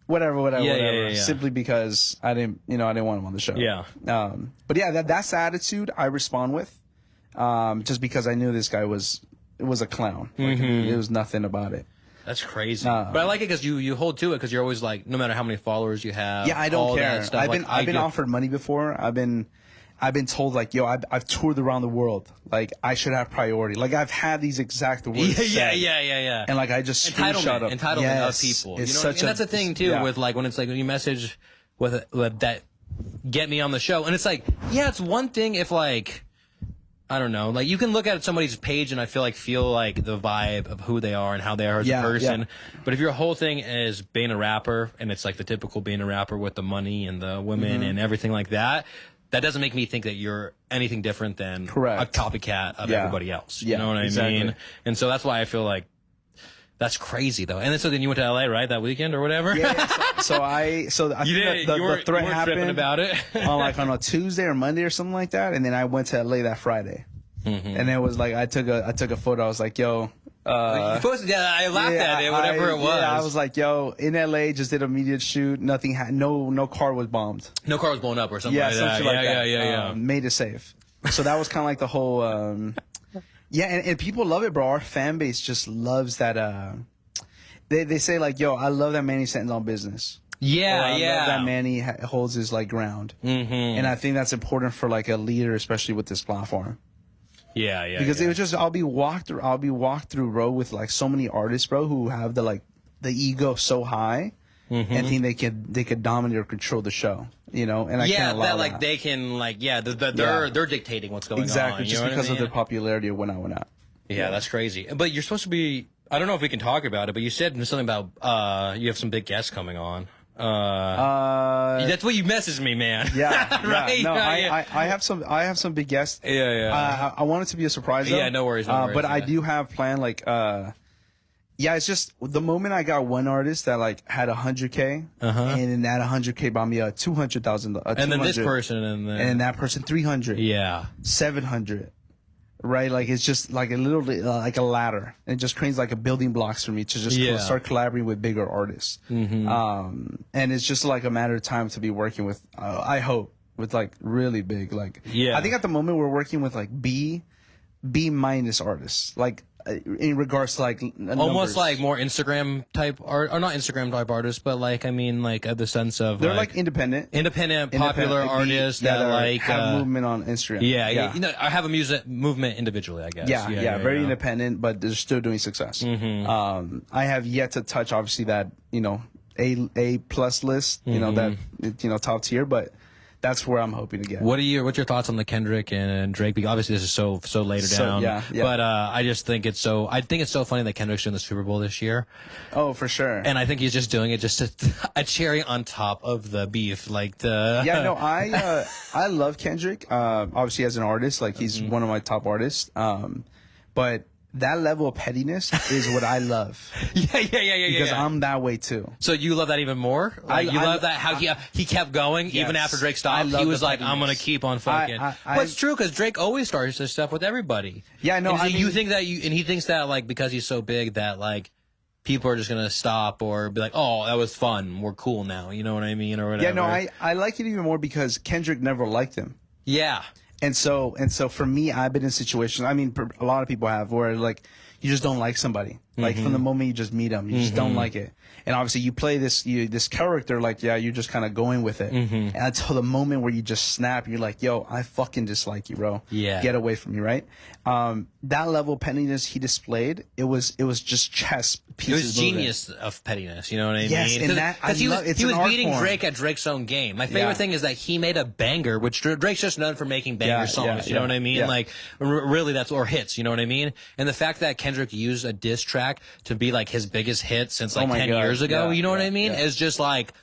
B: whatever. Simply because I didn't want him on the show.
A: Yeah.
B: But yeah, that's the attitude I respond with, just because I knew this guy was a clown. Like, it was nothing about it.
A: That's crazy. But I like it because you hold to it because you're always like, no matter how many followers you have.
B: Yeah, I don't care.
A: That stuff,
B: I've been offered money before. I've been I've been told like, yo, I've toured around the world. Like, I should have priority. Like, I've had these exact words said.
A: Yeah.
B: And like, I just screenshot them.
A: Entitlement of people.
B: It's
A: you know
B: such
A: and that's the thing too with like when it's like when you message with that get me on the show, and it's like, yeah, it's one thing if like, I don't know, like you can look at somebody's page and I feel like the vibe of who they are and how they are as a person. Yeah. But if your whole thing is being a rapper and it's like the typical being a rapper with the money and the women and everything like that, that doesn't make me think that you're anything different than a copycat of everybody else. You know what I mean? And so that's why I feel like that's crazy though. And then so then you went to LA, right, that weekend or whatever?
B: Yeah. So I think the threat happened
A: about it
B: on a Tuesday or Monday or something like that, and then I went to LA that Friday. And it was like I took a photo. I was like, yo,
A: I laughed at it, whatever it was.
B: Yeah, I was like, yo, in LA, just did a media shoot. Nothing, no car was bombed.
A: No car was blown up or something like that. Yeah.
B: Made it safe. So that was kind of like the whole, and people love it, bro. Our fan base just loves that. They say like, yo, I love that Manny stands on business.
A: Yeah,
B: I love that Manny holds his like ground. And I think that's important for like a leader, especially with this platform.
A: Yeah.
B: Because it was just I'll be walked through, bro, with like so many artists, bro, who have the ego so high and think they could dominate or control the show, you know. And I can't allow that.
A: They can like they're dictating what's going on.
B: Exactly, just because of their popularity or when I went out.
A: Yeah, that's crazy. But you're supposed to be. I don't know if we can talk about it, but you said something about you have some big guests coming on. That's what you messaged me, man.
B: Yeah,
A: right.
B: No, I have some big guests.
A: Yeah.
B: I want it to be a surprise though.
A: Yeah, no worries.
B: But I do have planned like it's just the moment I got one artist that like had 100K, and then that 100K bought me a 200,000,
A: and then this person, and
B: then that person 300, 700. Right, like it's just like a little like a ladder. It just creates like a building blocks for me to just start collaborating with bigger artists. And it's just like a matter of time to be working with. I hope with like really big, like I think at the moment we're working with like B minus artists, like in regards to like
A: almost
B: numbers.
A: like more Instagram type art, or not Instagram type artists, but like I mean like the sense of
B: they're like independent
A: popular artists that like
B: have movement on Instagram.
A: You know, I have a music movement individually, I guess.
B: Yeah, very independent, but they're still doing success. I have yet to touch obviously that A plus list, that top tier, but that's where I'm hoping to get.
A: What's your thoughts on the Kendrick and Drake? Because obviously this is so later down.
B: Yeah.
A: But I just think it's so funny that Kendrick's doing the Super Bowl this year.
B: Oh, for sure.
A: And I think he's just doing it just a cherry on top of the beef, like the.
B: Yeah, no, I love Kendrick. Obviously as an artist, like he's one of my top artists. But that level of pettiness is what I love.
A: Yeah.
B: Because I'm that way too.
A: So you love that even more? Like you love that how he kept going even after Drake stopped. He was like, I'm gonna keep on fucking. Well, it's true because Drake always starts this stuff with everybody.
B: Yeah, no.
A: And you think that and he thinks that like because he's so big that like people are just gonna stop or be like, oh, that was fun. We're cool now. You know what I mean, or whatever.
B: Yeah, no. I like it even more because Kendrick never liked him.
A: Yeah.
B: And so for me, I've been in situations, I mean, a lot of people have, where like, you just don't like somebody. Like from the moment you just meet them, you just don't like it. And obviously you play this character, like, you're just kind of going with it. And until the moment where you just snap, you're like, yo, I fucking dislike you, bro.
A: Yeah.
B: Get away from me, right? That level of pettiness he displayed, it was just chess pieces.
A: It was genius of pettiness, you know what I mean?
B: Yes, and that,
A: because he was beating Drake at Drake's own game. My favorite thing is that he made a banger, which Drake's just known for making banger songs, you know what I mean? Like, really, or hits, you know what I mean? And the fact that Kendrick used a diss track to be like his biggest hit since like 10 years ago, you know what I mean? Is just like,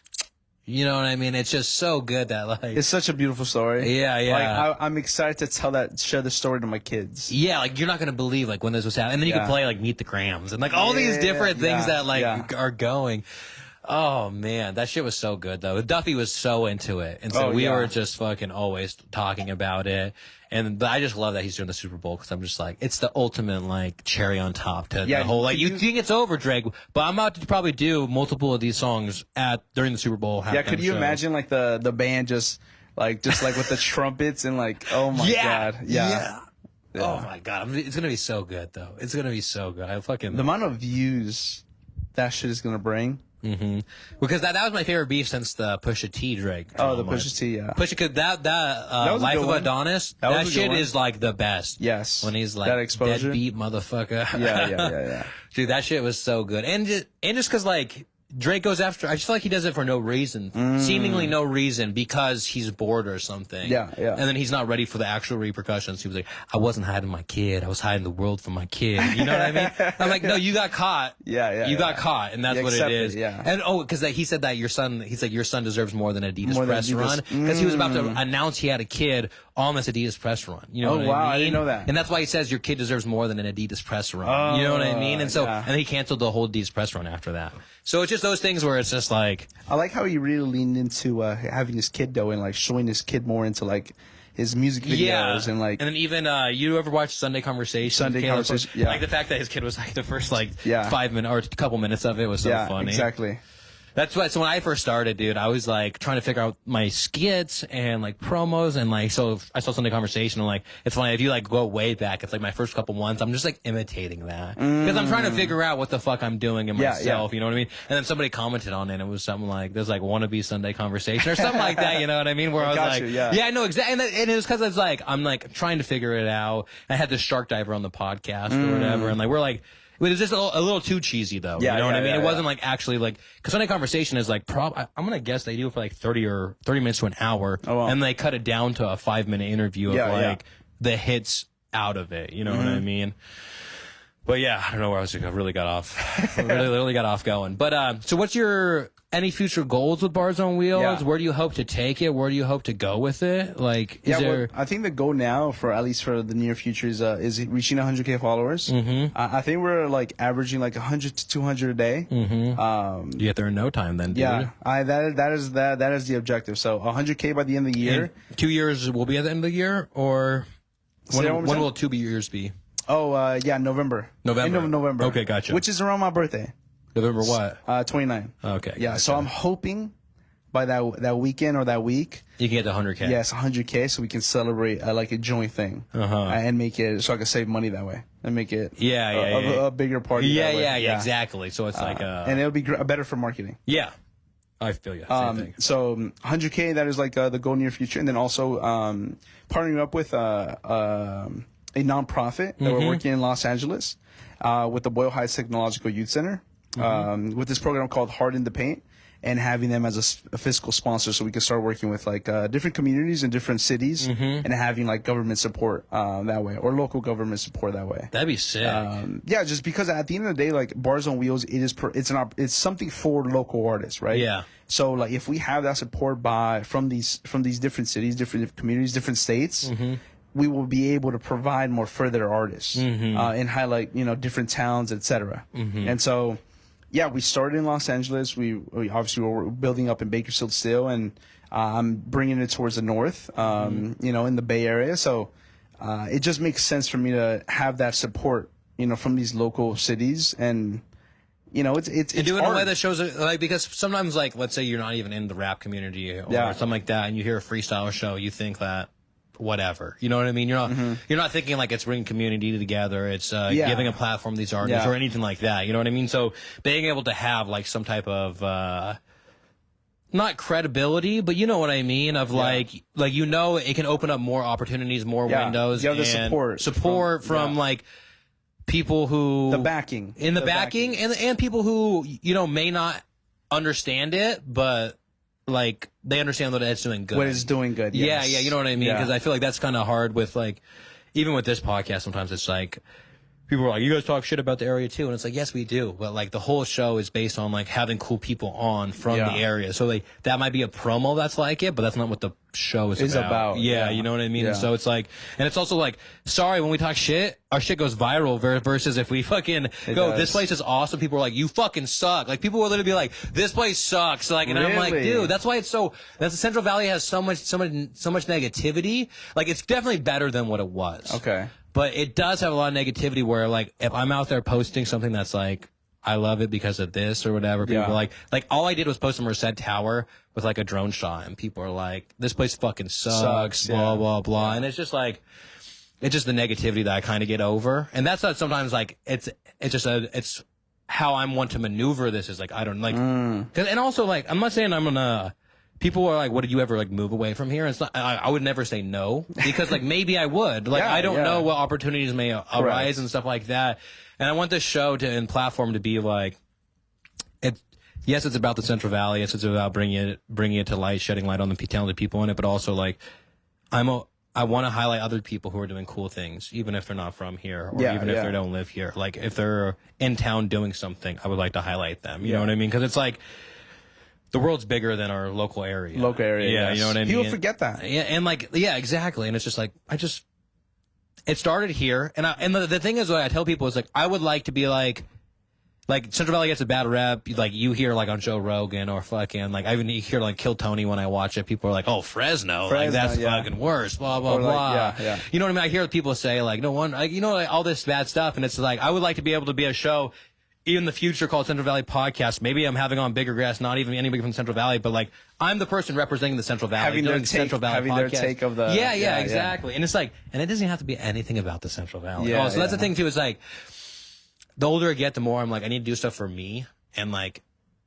A: you know what I mean? It's just so good that like
B: it's such a beautiful story.
A: Yeah.
B: Like I'm excited to share the story to my kids.
A: Yeah, like you're not gonna believe like when this was happening, and then you can play like Meet the Grams and like all these different things that like are going. Oh man, that shit was so good though. Duffy was so into it, and so we were just fucking always talking about it. But I just love that he's doing the Super Bowl because I'm just like, it's the ultimate like cherry on top to the whole like. You think it's over, Drake, but I'm about to probably do multiple of these songs during the Super Bowl.
B: Yeah, could you imagine like the band just like with the trumpets and like, oh my god, yeah.
A: Oh my god, it's gonna be so good though. It's gonna be so good. I fucking
B: the amount of views that shit is gonna bring.
A: Because that was my favorite beef since the Pusha T Drake.
B: Oh, the Pusha T, yeah.
A: Pusha, cause that
B: was a
A: Life
B: good
A: of
B: one.
A: Adonis,
B: That was
A: that
B: a good
A: shit
B: one.
A: is like the best.
B: Yes.
A: When he's like
B: That exposure.
A: deadbeat motherfucker.
B: Yeah.
A: Dude, that shit was so good. And just cause like Drake goes after, I just feel like he does it for no reason, seemingly no reason, because he's bored or something.
B: Yeah.
A: And then he's not ready for the actual repercussions. He was like, I wasn't hiding my kid. I was hiding the world from my kid. You know what I mean? I'm like, no, you got caught. You got caught, and that's what it is. And because he said that your son deserves more than Adidas press run, because he was about to announce he had a kid on this Adidas press run. You know what I mean?
B: I didn't know that.
A: And that's why he says your kid deserves more than an Adidas press run. You know what I mean? And so, and he canceled the whole Adidas press run after that. So it's just those things where it's just like,
B: I like how he really leaned into having his kid though, and like showing his kid more into like his music videos and like.
A: And then even you ever watch Sunday Conversation?
B: Yeah.
A: Like the fact that his kid was like the first 5 minutes or a couple minutes of it was so funny.
B: Exactly.
A: That's why. So when I first started, dude, I was like trying to figure out my skits and like promos, and like so I saw Sunday Conversation, and like it's funny if you like go way back. It's like my first couple ones. I'm just like imitating that because I'm trying to figure out what the fuck I'm doing in myself. You know what I mean? And then somebody commented on it, and it was something like there's like wannabe Sunday Conversation or something like that. You know what I mean? Where I was like, I know exactly. And it was because it's like I'm like trying to figure it out. I had this shark diver on the podcast or whatever, and like we're like. It was just a little too cheesy, though. You know what I mean? It wasn't like actually like, because Sunday Conversation is like, I'm going to guess they do it for like 30 minutes to an hour. Oh, wow. And they cut it down to a 5-minute interview of like the hits out of it. You know what I mean? But yeah, I don't know where I really got off. really got off going. But, so what's any future goals with BARZ on Wheels?
B: Yeah.
A: Where do you hope to take it? Where do you hope to go with it? Like, is there...
B: I think the goal now, for at least for the near future, is reaching 100K followers. I think we're like averaging like 100 to 200 a day.
A: You get there in no time, then. Dude.
B: Yeah, that is the objective. So 100K by the end of the year.
A: And 2 years will be at the end of the year, or when will 2 years be?
B: Oh, November. End of November.
A: Okay, gotcha.
B: Which is around my birthday.
A: November what?
B: 29.
A: Okay.
B: Yeah,
A: gotcha.
B: so I'm hoping by that weekend or that week.
A: You can get to 100K.
B: Yes, 100K, so we can celebrate like a joint thing. And make it, so I can save money that way. And make it a bigger party.
A: Yeah, exactly. So it's like...
B: and it'll be better for marketing.
A: Yeah. I feel you. Same thing.
B: So 100K, that is like the goal near future. And then also partnering up with a nonprofit that we're working in Los Angeles with the Boyle Heights Technological Youth Center. With this program called Heart in the Paint, and having them as a fiscal sponsor, so we can start working with like different communities in different cities, and having like government support that way, or local government support that way.
A: That'd be sick.
B: Yeah, just because at the end of the day, like BARZ on Wheels, it's something for local artists, right?
A: Yeah.
B: So like if we have that support from these different cities, different communities, different states. We will be able to provide more further artists and highlight, different towns, etc. And so, yeah, we started in Los Angeles. We obviously were building up in Bakersfield still, and I'm bringing it towards the north, in the Bay Area. So it just makes sense for me to have that support, from these local cities, and it's
A: and do it in a way that shows it, like, because sometimes, like, let's say you're not even in the rap community or something like that, and you hear a freestyle show, you think that. Whatever, you know what I mean? You're not thinking like it's bringing community together. It's giving a platform to these artists or anything like that. You know what I mean? So being able to have like some type of not credibility, but you know what I mean? Of like it can open up more opportunities, more windows.
B: You have the
A: support from like people who
B: the backing
A: and people who may not understand it, but. Like they understand that it's doing good.
B: What it's doing good. Yes.
A: Yeah, you know what I mean? Because I feel like that's kind of hard with like, even with this podcast, sometimes it's like, people are like, you guys talk shit about the area too. And it's like, yes, we do. But like the whole show is based on like having cool people on from the area. So like that might be a promo that's like it, but that's not what the show is about. Yeah, you know what I mean? And so it's like, and it's also like, sorry, when we talk shit, our shit goes viral versus if we fucking this place is awesome. People are like, you fucking suck. Like people will literally be like, this place sucks. Like, and I'm like, dude, that's why that's the Central Valley has so much negativity. Like it's definitely better than what it was.
B: Okay.
A: But it does have a lot of negativity where, like, if I'm out there posting something that's like, I love it because of this or whatever, people are like all I did was post a Merced Tower with, like, a drone shot, and people are like, this place fucking sucks, blah, blah, blah. And it's just like, it's just the negativity that I kind of get over. And that's not sometimes, like, it's how I'm want to maneuver this is like, I don't like, and also like, I'm not saying I'm gonna, people are like, what did you ever like move away from here? And it's not, I would never say no, because like maybe I would, like, I don't know what opportunities may arise and stuff like that. And I want this show to, and platform to be like, yes, it's about the Central Valley. Yes, it's about bringing it to light, shedding light on the talented people in it. But also, like, I want to highlight other people who are doing cool things, even if they're not from here, or even if they don't live here. Like, if they're in town doing something, I would like to highlight them. You know what I mean? Because it's like the world's bigger than our local area. Yeah, you know what I mean.
B: People forget that.
A: Yeah, and like, yeah, exactly. And it's just like, it started here, and the thing is, what I tell people is like, I would like to be like Central Valley gets a bad rep. Like you hear like on Joe Rogan or fucking like I even hear like Kill Tony when I watch it. People are like, oh, Fresno like that's fucking worse. Blah blah blah. You know what I mean? I hear people say like no one like like all this bad stuff, and it's like I would like to be able to be a show in the future called Central Valley Podcast. Maybe I'm having on bigger guests, not even anybody from Central Valley, but like I'm the person representing the Central Valley,
B: having
A: doing Central Valley Podcast.
B: Their take of the
A: exactly. And it's like, and it doesn't have to be anything about the Central Valley. So that's the thing too. Is like, the older I get, the more I'm like, I need to do stuff for me. And like,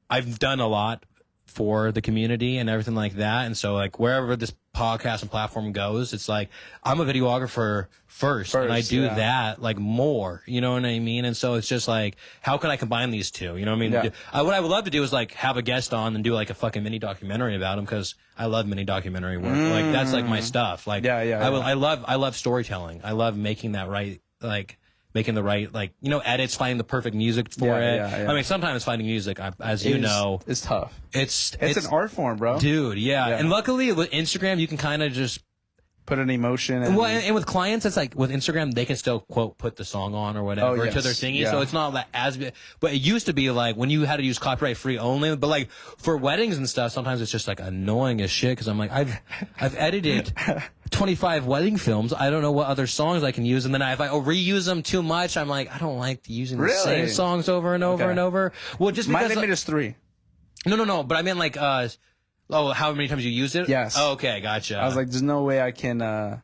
A: I've done a lot for the community and everything like that. And so like, wherever this podcast and platform goes, it's like, I'm a videographer first and I do that like more, you know what I mean? And so it's just like, how can I combine these two? You know what I mean? What I would love to do is like have a guest on and do like a fucking mini documentary about him, because I love mini documentary work. Like that's like my stuff. Like I love storytelling. I love making that right, like making the right, like, edits, finding the perfect music for it. I mean, sometimes finding music, as you know,
B: it's tough.
A: It's
B: an art form, bro.
A: Dude, And luckily with Instagram, you can kind of just
B: put an emotion.
A: And with clients, it's like with Instagram, they can still quote put the song on or whatever to their thingy. So it's not like but it used to be like when you had to use copyright free only. But like for weddings and stuff, sometimes it's just like annoying as shit, because I'm like I've edited 25 wedding films. I don't know what other songs I can use, and then if I reuse them too much, I'm like, I don't like using the same songs over and over and over. Well, just because
B: my limit is 3.
A: No. But I mean like how many times you use it?
B: Yes.
A: Oh, okay, gotcha.
B: I was like, there's no way I can,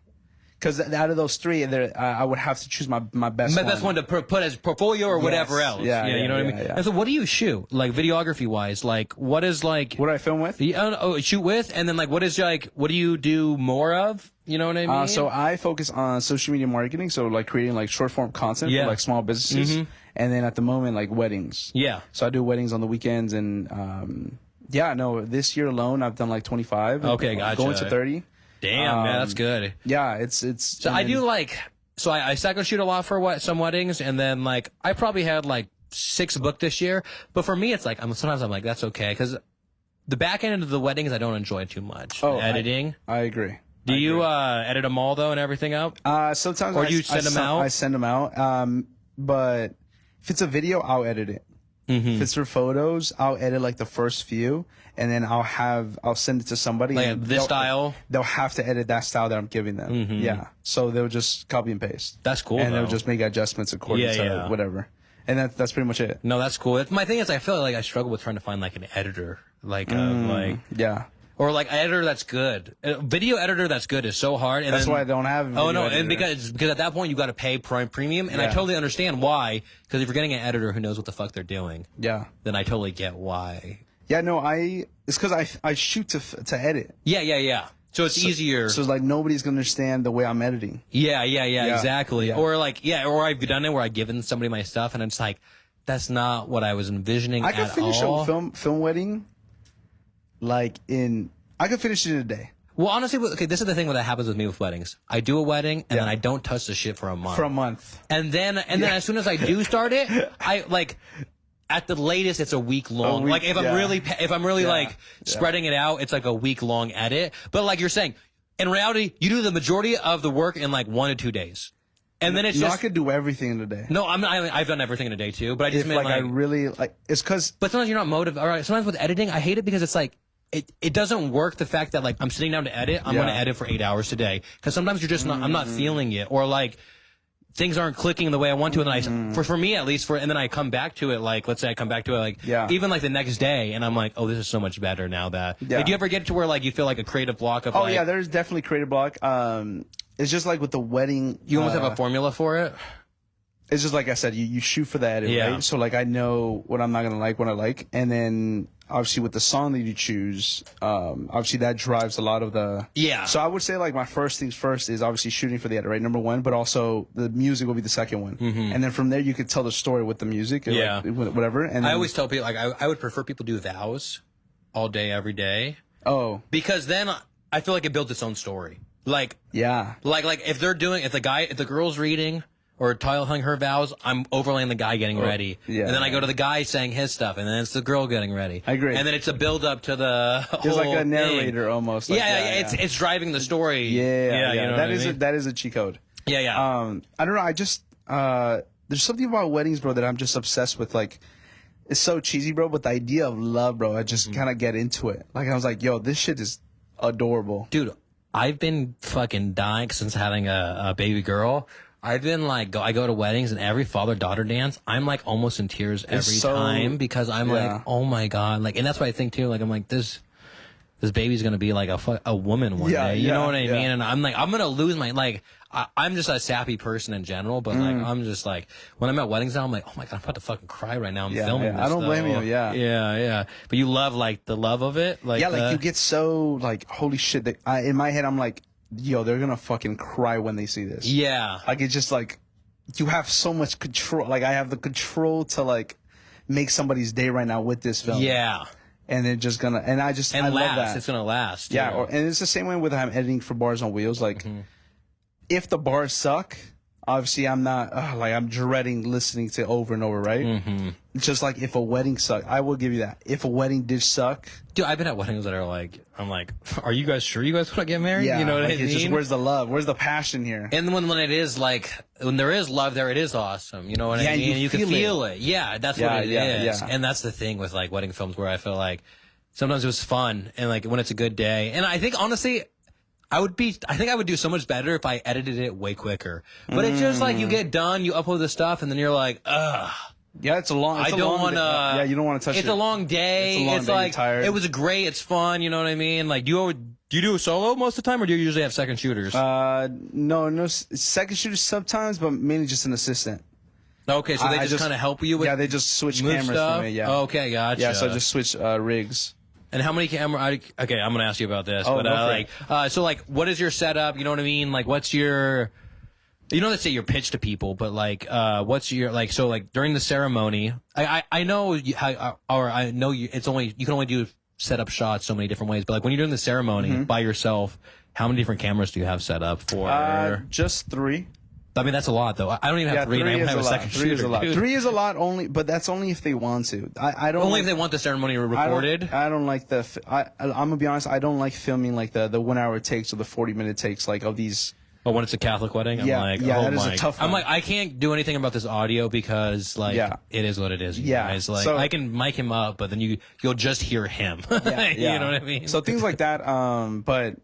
B: because out of those 3, I would have to choose my best one.
A: My best one to put as portfolio or whatever else. You know what I mean? Yeah. And so what do you shoot, like videography wise? Like what is like...
B: What do I film with?
A: Shoot with, and then like what do you do more of? You know what I mean?
B: So I focus on social media marketing, so like creating like short form content for like small businesses. And then at the moment, like weddings. So I do weddings on the weekends, and this year alone, I've done like 25.
A: Okay, gotcha.
B: Going to 30.
A: Damn, man, that's good.
B: Yeah, it's.
A: So I do like, so I second shoot a lot for some weddings, and then like I probably had like 6 booked this year. But for me, it's like sometimes I'm like, that's okay, because the back end of the weddings I don't enjoy too much. Editing.
B: I agree.
A: Do you edit them all though and everything up?
B: Sometimes.
A: Or you send them out?
B: I send them out. But if it's a video, I'll edit it. If it's for photos, I'll edit like the first few, and then I'll send it to somebody.
A: Like this style?
B: They'll have to edit that style that I'm giving them. Yeah. So they'll just copy and paste.
A: That's cool.
B: And they'll just make adjustments according to whatever. And that's pretty much it.
A: No, that's cool. My thing is, I feel like I struggle with trying to find like an editor, or like editor that's good. A video editor that's good is so hard. And
B: that's why I don't have a video editor.
A: And because at that point you got to pay premium, and I totally understand why. Because if you're getting an editor who knows what the fuck they're doing, then I totally get why.
B: Yeah, no, it's because I shoot to edit.
A: Yeah. So it's easier.
B: So it's like nobody's gonna understand the way I'm editing.
A: Yeah, exactly. Yeah. Or like, or I've done it where I've given somebody my stuff, and it's like, that's not what I was envisioning. I
B: could finish a film wedding. I could finish it in a day.
A: Well, honestly, okay, this is the thing that happens with me with weddings. I do a wedding, and then I don't touch the shit for a month. And then as soon as I do start it, I like, at the latest, it's a week long. Like if I'm really like spreading it out, it's like a week long edit. But like you're saying, in reality, you do the majority of the work in like 1 to 2 days. And then it's just...
B: I could do everything in a day.
A: No, I've done everything in a day too, but I just meant
B: I really, it's because...
A: But sometimes you're not motivated. All right, sometimes with editing, I hate it because it's like, it doesn't work the fact that like I'm sitting down to edit, I'm going to edit for 8 hours today. Because sometimes you're just not, I'm not feeling it. Or like, things aren't clicking the way I want to, and then for me at least, and then I come back to it, like, let's say I come back to it, like, even like the next day, and I'm like, oh, this is so much better now that, like, do you ever get to where, like, you feel like a creative block of,
B: yeah, there's definitely creative block. It's just like with the wedding.
A: You almost have a formula for it?
B: it's just like I said, you shoot for the edit, right? So like I know what I'm not gonna like, what I like, and then obviously with the song that you choose, obviously that drives a lot of the So I would say like my first things first is obviously shooting for the edit, right? Number one, but also the music will be the second one, and then from there you could tell the story with the music, like, whatever. And
A: I always tell people like I would prefer people do vows all day every day.
B: Oh,
A: because then I feel like it builds its own story. Like like if the girl's reading or telling her vows, I'm overlaying the guy getting ready. Yeah, and then I go to the guy saying his stuff, and then it's the girl getting ready.
B: I agree.
A: And then it's a build up to the
B: There's
A: whole
B: like a narrator
A: thing.
B: almost. Like
A: it's driving the story.
B: Yeah.
A: You know
B: that is a cheat code.
A: Yeah.
B: I don't know. I just there's something about weddings, bro, that I'm just obsessed with. Like, it's so cheesy, bro, but the idea of love, bro, I just kind of get into it. Like, I was like, yo, this shit is adorable.
A: Dude, I've been fucking dying since having a baby girl. I've been like, I go to weddings and every father-daughter dance, I'm like almost in tears every time because I'm like, oh my God. Like, and that's what I think too. Like, I'm like, this baby's going to be like a woman one day. You know what I mean? And I'm like, I'm going to lose my, like, I'm just a sappy person in general, but like, I'm just like, when I'm at weddings now, I'm like, oh my God, I'm about to fucking cry right now. I'm filming this.
B: I don't blame you.
A: Yeah. But you love like the love of it. Like,
B: like you get so like, holy shit. In my head, I'm like, yo, they're gonna fucking cry when they see this. Yeah. Like, it's just like, you have so much control. Like, I have the control to like make somebody's day right now with this film. Yeah. And they're just gonna, and I love that.
A: It's gonna last.
B: Yeah. And it's the same way with I'm editing for Bars on Wheels. Like, if the bars suck, obviously I'm not, like, I'm dreading listening to it over and over, right? Just like if a wedding sucked, I will give you that. If a wedding did suck.
A: Dude, I've been at weddings that are like, I'm like, are you guys sure you guys want to get married?
B: Yeah,
A: you know what I mean?
B: It's just, where's the love? Where's the passion here?
A: And when it is like, when there is love there, it is awesome. You know what I mean? You can feel it. Yeah, that's what it is. And that's the thing with like wedding films where I feel like sometimes it was fun and like when it's a good day. And I think honestly, I think I would do so much better if I edited it way quicker. But it's just like you get done, you upload the stuff, and then you're like, ugh.
B: Yeah, it's a long.
A: I don't want to.
B: Yeah, you don't want to touch it.
A: It's a long day. It's like it was great. It's fun. You know what I mean? Like, do you do a solo most of the time, or do you usually have second shooters?
B: No, second shooters sometimes, but mainly just an assistant.
A: Okay, so they just kind of help you with.
B: Yeah, they just switch cameras for me. Yeah.
A: Okay, gotcha.
B: Yeah, so I just switch rigs.
A: And how many camera? Okay, I'm gonna ask you about this.
B: Oh,
A: but so like, what is your setup? You know what I mean? Like, what's your? You know, let's say your pitch to people, but like, what's your like? So like during the ceremony, I know I know it's only you can only do set up shots so many different ways. But like when you're doing the ceremony by yourself, how many different cameras do you have set up for?
B: Just 3.
A: I mean, that's a lot, though. I don't even have 3, and I have a second shooter.
B: 3 is a lot. 3 is a lot only, but that's only if they want to. I don't.
A: Only if they want the ceremony recorded.
B: I don't like the. I'm gonna be honest. I don't like filming like the 1 hour takes or the 40-minute takes like of these.
A: But when it's a Catholic wedding, I'm like,
B: that is a tough one.
A: I'm like, I can't do anything about this audio because like it is what it is. You guys. Like, so, I can mic him up, but then you'll just hear him. You know what I mean?
B: So things like that. But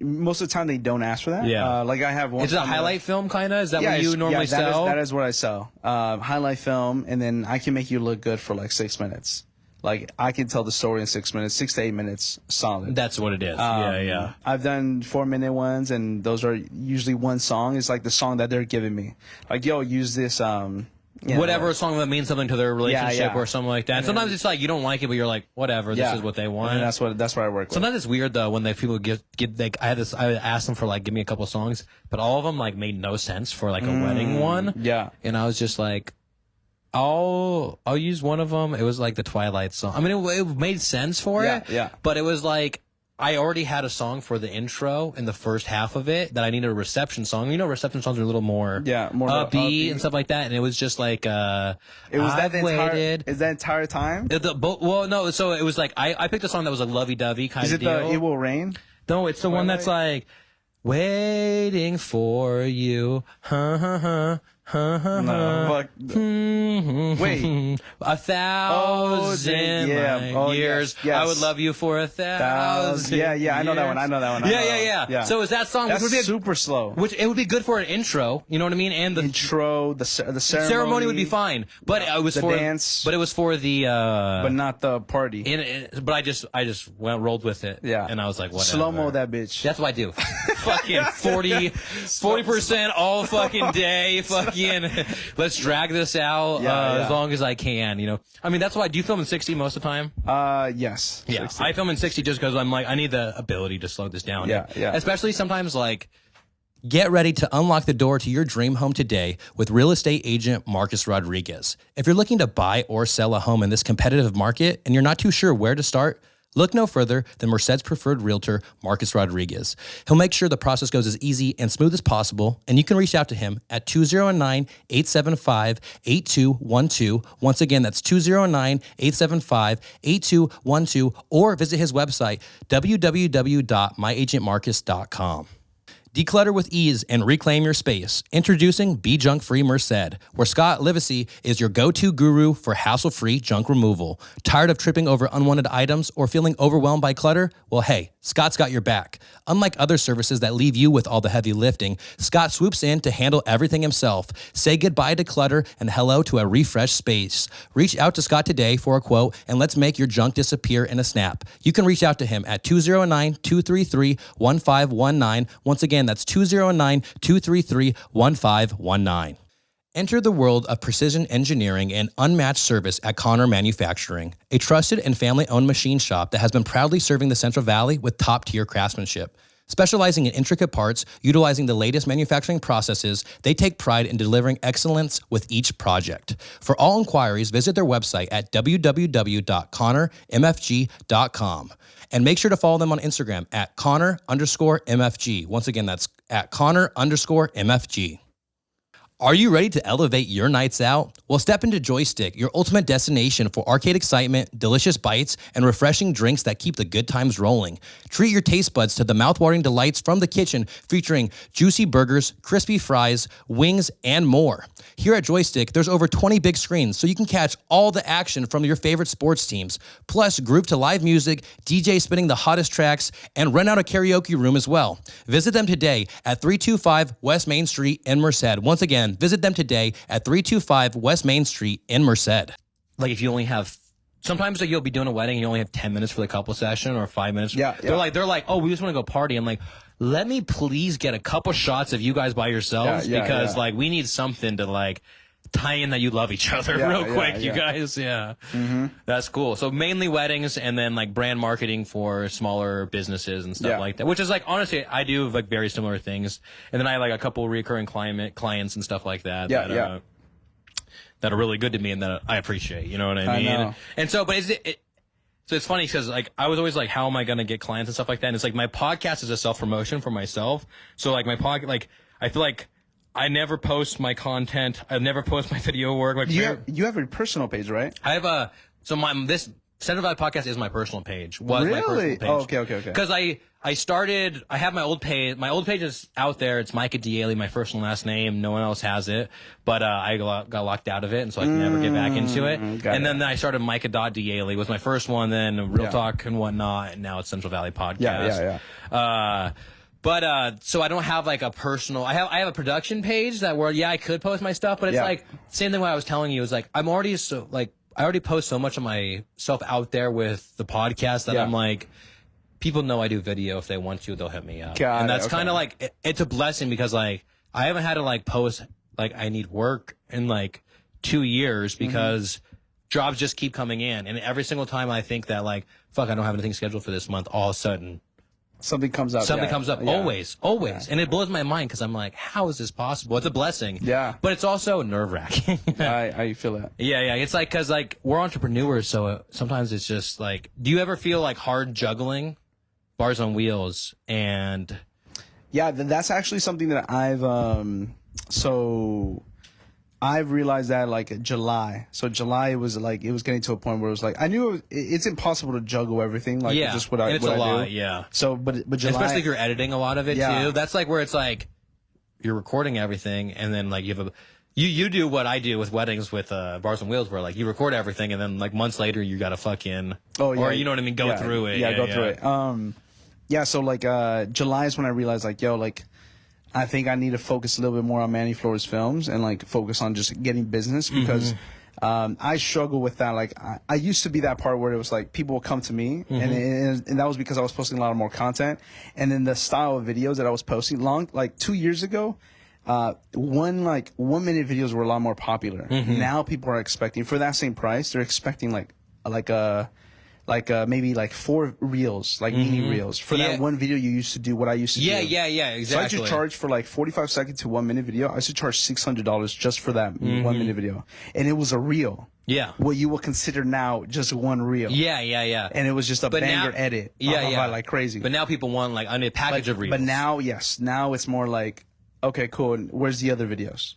B: most of the time they don't ask for that. Yeah. Like I have one.
A: Is it a highlight film kind of? Is that what you normally sell?
B: That is what I sell. Highlight film, and then I can make you look good for like 6 minutes. Like, I can tell the story in 6 minutes, 6 to 8 minutes, solid.
A: That's what it is. Yeah.
B: I've done 4-minute ones, and those are usually one song. It's like the song that they're giving me. Like, yo, use this.
A: Whatever song that means something to their relationship or something like that. And sometimes it's like you don't like it, but you're like, whatever, this is what they want.
B: And that's what I work with.
A: Sometimes it's weird though when people get like I asked them for like give me a couple songs, but all of them like made no sense for like a wedding one. Yeah. And I was just like, I'll use one of them. It was like the Twilight song. I mean, it made sense for it. Yeah. But it was like I already had a song for the intro in the first half of it that I needed a reception song. You know, reception songs are a little more more upbeat and stuff like that. And it was just like it was
B: Is that entire time?
A: Well, no. So it was like I picked a song that was a lovey-dovey kind of deal.
B: Is it the It Will Rain?
A: No, it's the one that's like waiting for you.
B: No, wait.
A: 1,000 years.
B: Yes.
A: I would love you for 1,000.
B: Yeah. I know that one.
A: Yeah. So is that song?
B: That's
A: which would be
B: super slow.
A: Which it would be good for an intro. You know what I mean? And the
B: intro, the ceremony
A: would be fine. But it was
B: the
A: for
B: dance.
A: But it was for the.
B: But not the party.
A: But I just rolled with it. Yeah. And I was like, whatever.
B: Slow mo that bitch.
A: That's what I do. fucking 40% all fucking day. Fucking, let's drag this out as long as I can. You know, I mean, that's why. Do you film in 60 most of the time?
B: Yes.
A: Yeah, 60. I film in 60 just because I'm like, I need the ability to slow this down.
B: Yeah.
A: Especially sometimes like. Get ready to unlock the door to your dream home today with real estate agent Marcus Rodriguez. If you're looking to buy or sell a home in this competitive market and you're not too sure where to start, look no further than Merced's preferred realtor, Marcus Rodriguez. He'll make sure the process goes as easy and smooth as possible, and you can reach out to him at 209-875-8212. Once again, that's 209-875-8212, or visit his website, www.myagentmarcus.com. Declutter with ease and reclaim your space. Introducing Be Junk Free Merced, where Scott Livesay is your go-to guru for hassle-free junk removal. Tired of tripping over unwanted items or feeling overwhelmed by clutter? Well, hey, Scott's got your back. Unlike other services that leave you with all the heavy lifting, Scott swoops in to handle everything himself. Say goodbye to clutter and hello to a refreshed space. Reach out to Scott today for a quote and let's make your junk disappear in a snap. You can reach out to him at 209-233-1519. Once again, that's 209-233-1519. Enter the world of precision engineering and unmatched service at Connor Manufacturing, a trusted and family-owned machine shop that has been proudly serving the Central Valley with top-tier craftsmanship. Specializing in intricate parts, utilizing the latest manufacturing processes, they take pride in delivering excellence with each project. For all inquiries, visit their website at www.connormfg.com. And make sure to follow them on Instagram at Connor_MFG. Once again, that's at Connor_MFG. Are you ready to elevate your nights out? Well, step into Joystiq, your ultimate destination for arcade excitement, delicious bites, and refreshing drinks that keep the good times rolling. Treat your taste buds to the mouthwatering delights from the kitchen, featuring juicy burgers, crispy fries, wings, and more. Here at Joystiq, there's over 20 big screens, so you can catch all the action from your favorite sports teams. Plus, groove to live music, DJ spinning the hottest tracks, and rent out a karaoke room as well. Visit them today at 325 West Main Street in Merced. Once again, visit them today at 325 West Main Street in Merced. Like if you only have, sometimes like you'll be doing a wedding and you only have 10 minutes for the couple session or 5 minutes. They're like, oh, we just want to go party. I'm like, let me please get a couple shots of you guys by yourselves because like we need something to like tie in that you love each other real quick, you guys. Yeah. Mm-hmm. That's cool. So mainly weddings and then like brand marketing for smaller businesses and stuff like that, which is like, honestly, I do like very similar things. And then I like a couple recurring clients and stuff like that. That are really good to me and that I appreciate, you know what I mean?
B: Know.
A: And so, but so it's funny because like I was always like, how am I going to get clients and stuff like that? And it's like my podcast is a self-promotion for myself. So like my podcast, like I feel like I never post my content. I never post my video work. Like
B: you have a personal page, right?
A: I have this Central Valley Podcast is my personal page. My personal page.
B: Oh, okay.
A: Because I have my old page. My old page is out there. It's Micah Diele, my first and last name. No one else has it. But I got locked out of it, and so I can never get back into it. Then I started Micah.Diele was my first one, then Real Talk and whatnot, and now it's Central Valley Podcast. But so I don't have like a personal. I have a production page where I could post my stuff, but it's like same thing. What I was telling you is like I already post so much of myself out there with the podcast that I'm like, people know I do video. If they want to, they'll hit me up, and that's kind of like it's a blessing because like I haven't had to like post like I need work in like 2 years because jobs just keep coming in, and every single time I think that like fuck I don't have anything scheduled for this month, all of a sudden.
B: Something comes up.
A: Always. And it blows my mind because I'm like, how is this possible? It's a blessing. Yeah. But it's also nerve-wracking.
B: I feel that.
A: Yeah. It's like, because like we're entrepreneurs, so sometimes it's just like, do you ever feel like hard juggling BARZ on Wheels and...
B: Yeah, that's actually something that I've realized that like July. So July was like it was getting to a point where it was like I knew it's impossible to juggle everything like just what I do. Yeah. So but July,
A: especially if you're editing a lot of it too. That's like where it's like you're recording everything and then like you have you do what I do with weddings with BARZ on Wheels where like you record everything and then like months later you got to fucking or you know what I mean go through it.
B: Go through it. So like July is when I realized like I think I need to focus a little bit more on Manny Flores films and like focus on just getting business because I struggle with that. Like I used to be that part where it was like people would come to me, and that was because I was posting a lot of more content. And then the style of videos that I was posting, like 2 years ago, 1 minute videos were a lot more popular. Now people are expecting, for that same price, they're expecting maybe 4 reels, mini reels. For that one video you used to do what I used to do.
A: Yeah, exactly.
B: So I used to charge for 45 second to 1 minute video. I used to charge $600 just for that 1 minute video. And it was a reel.
A: Yeah.
B: What you will consider now just one reel.
A: Yeah.
B: And it was just a banger edit. Like crazy.
A: But now people want a package of reels.
B: But now, now it's more like, okay, cool. And where's the other videos?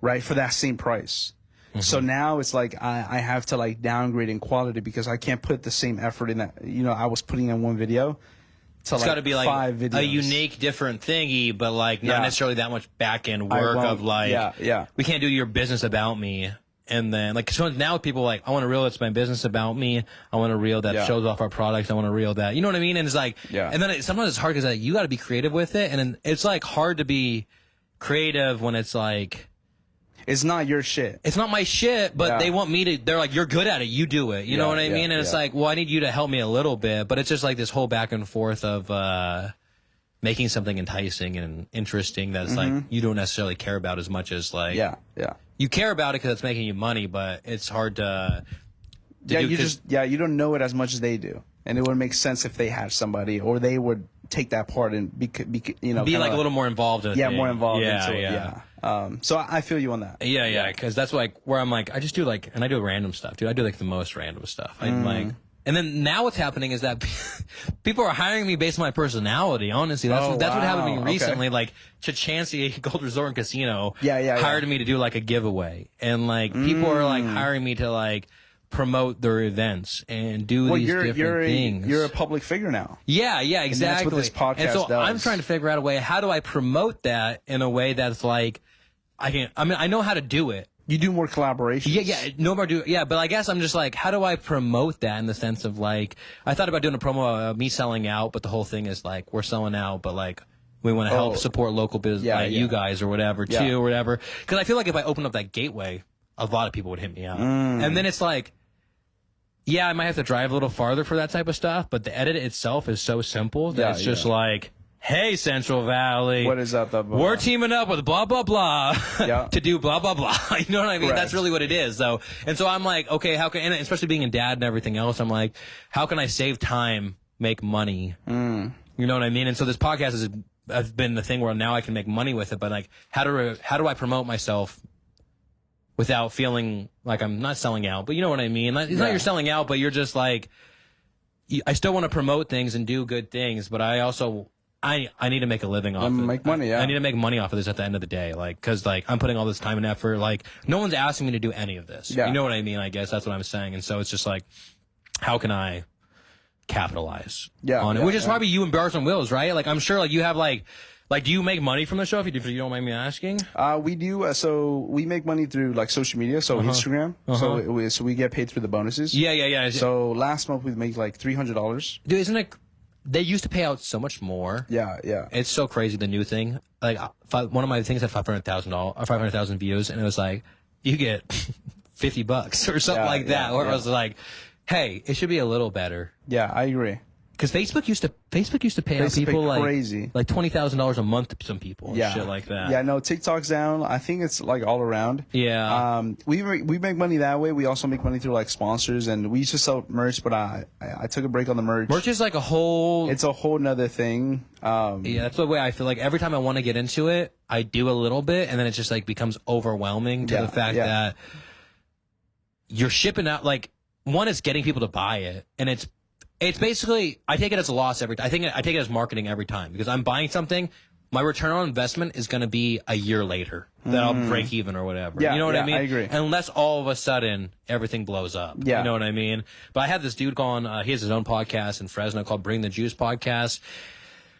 B: Right? For that same price. So now it's like I have to downgrade in quality because I can't put the same effort in that I was putting in one video. To
A: it's got to be
B: 5 videos.
A: A unique, different thingy, but not necessarily that much back end work of we can't do your business about me. And then so now people I want a reel that's my business about me. I want a reel that shows off our products. I want a reel that, you know what I mean? And it's and then sometimes it's hard because you got to be creative with it. And then it's hard to be creative when it's
B: it's not your shit.
A: It's not my shit, but they want me to, they're like, you're good at it. You do it. You know what I mean? And it's well, I need you to help me a little bit. But it's just this whole back and forth of making something enticing and interesting that's you don't necessarily care about as much as you care about it because it's making you money, but it's hard to do.
B: You don't know it as much as they do. And it would make sense if they had somebody or they would take that part and be a
A: little more involved in it.
B: More involved into it. So I feel you on that.
A: Yeah, because that's where I'm I just do and I do random stuff, dude. I do the most random stuff. And then now what's happening is that people are hiring me based on my personality. Honestly, that's what happened to me recently. Okay. Chachansey Gold Resort and Casino hired me to do a giveaway, and people are hiring me to promote their events and do these different things.
B: You're a public figure now.
A: Yeah, exactly.
B: And that's what this podcast
A: and so
B: does.
A: I'm trying to figure out a way. How do I promote that in a way that's I know how to do it.
B: You do more collaborations.
A: No more but I guess I'm just how do I promote that in the sense of I thought about doing a promo of me selling out, but the whole thing is we're selling out, but we want to help support local business, you guys or whatever too, or whatever. Because I feel if I open up that gateway, a lot of people would hit me out, and then it's I might have to drive a little farther for that type of stuff, but the edit itself is so simple that it's just hey, Central Valley.
B: What is up?
A: We're teaming up with blah, blah, blah to do blah, blah, blah. You know what I mean?
B: Correct.
A: That's really what it is. So I'm okay, how can, and especially being a dad and everything else, I'm how can I save time, make money? You know what I mean? And so this podcast has been the thing where now I can make money with it, but how do I promote myself without feeling like I'm not selling out? But you know what I mean? It's not you're selling out, but you're just I still want to promote things and do good things, but I also, I need to make a living off it.
B: Make money,
A: I need to make money off of this at the end of the day, because I'm putting all this time and effort. No one's asking me to do any of this. You know what I mean? I guess that's what I'm saying. And so it's just how can I capitalize on it? Which is probably you and BARZ on Wheels, right? I'm sure you have do you make money from the show? If you don't mind me asking.
B: We do. So we make money through social media, so Instagram. So we get paid through the bonuses.
A: Yeah.
B: So last month we made $300.
A: Dude, isn't it? They used to pay out so much more.
B: Yeah.
A: It's so crazy, the new thing. One of my things had 500,000 views, and it was you get $50 or something that. Or it was hey, it should be a little better.
B: Yeah, I agree.
A: Because Facebook used to pay out people
B: crazy,
A: $20,000 a month to some people, and shit like that.
B: Yeah, no, TikTok's down. I think it's all around.
A: Yeah.
B: We make money that way. We also make money through sponsors, and we used to sell merch, but I took a break on the merch.
A: Merch is a whole.
B: It's a whole nother thing.
A: That's the way I feel. Every time I want to get into it, I do a little bit, and then it just becomes overwhelming to the fact that you're shipping out. One is getting people to buy it, and it's basically, I take it as a loss I take it as marketing every time, because I'm buying something, my return on investment is going to be a year later that I'll break even or whatever.
B: Yeah,
A: you know what I mean?
B: I agree.
A: Unless all of a sudden everything blows up.
B: Yeah.
A: You know what I mean? But I had this dude on, he has his own podcast in Fresno called Bring the Juice Podcast.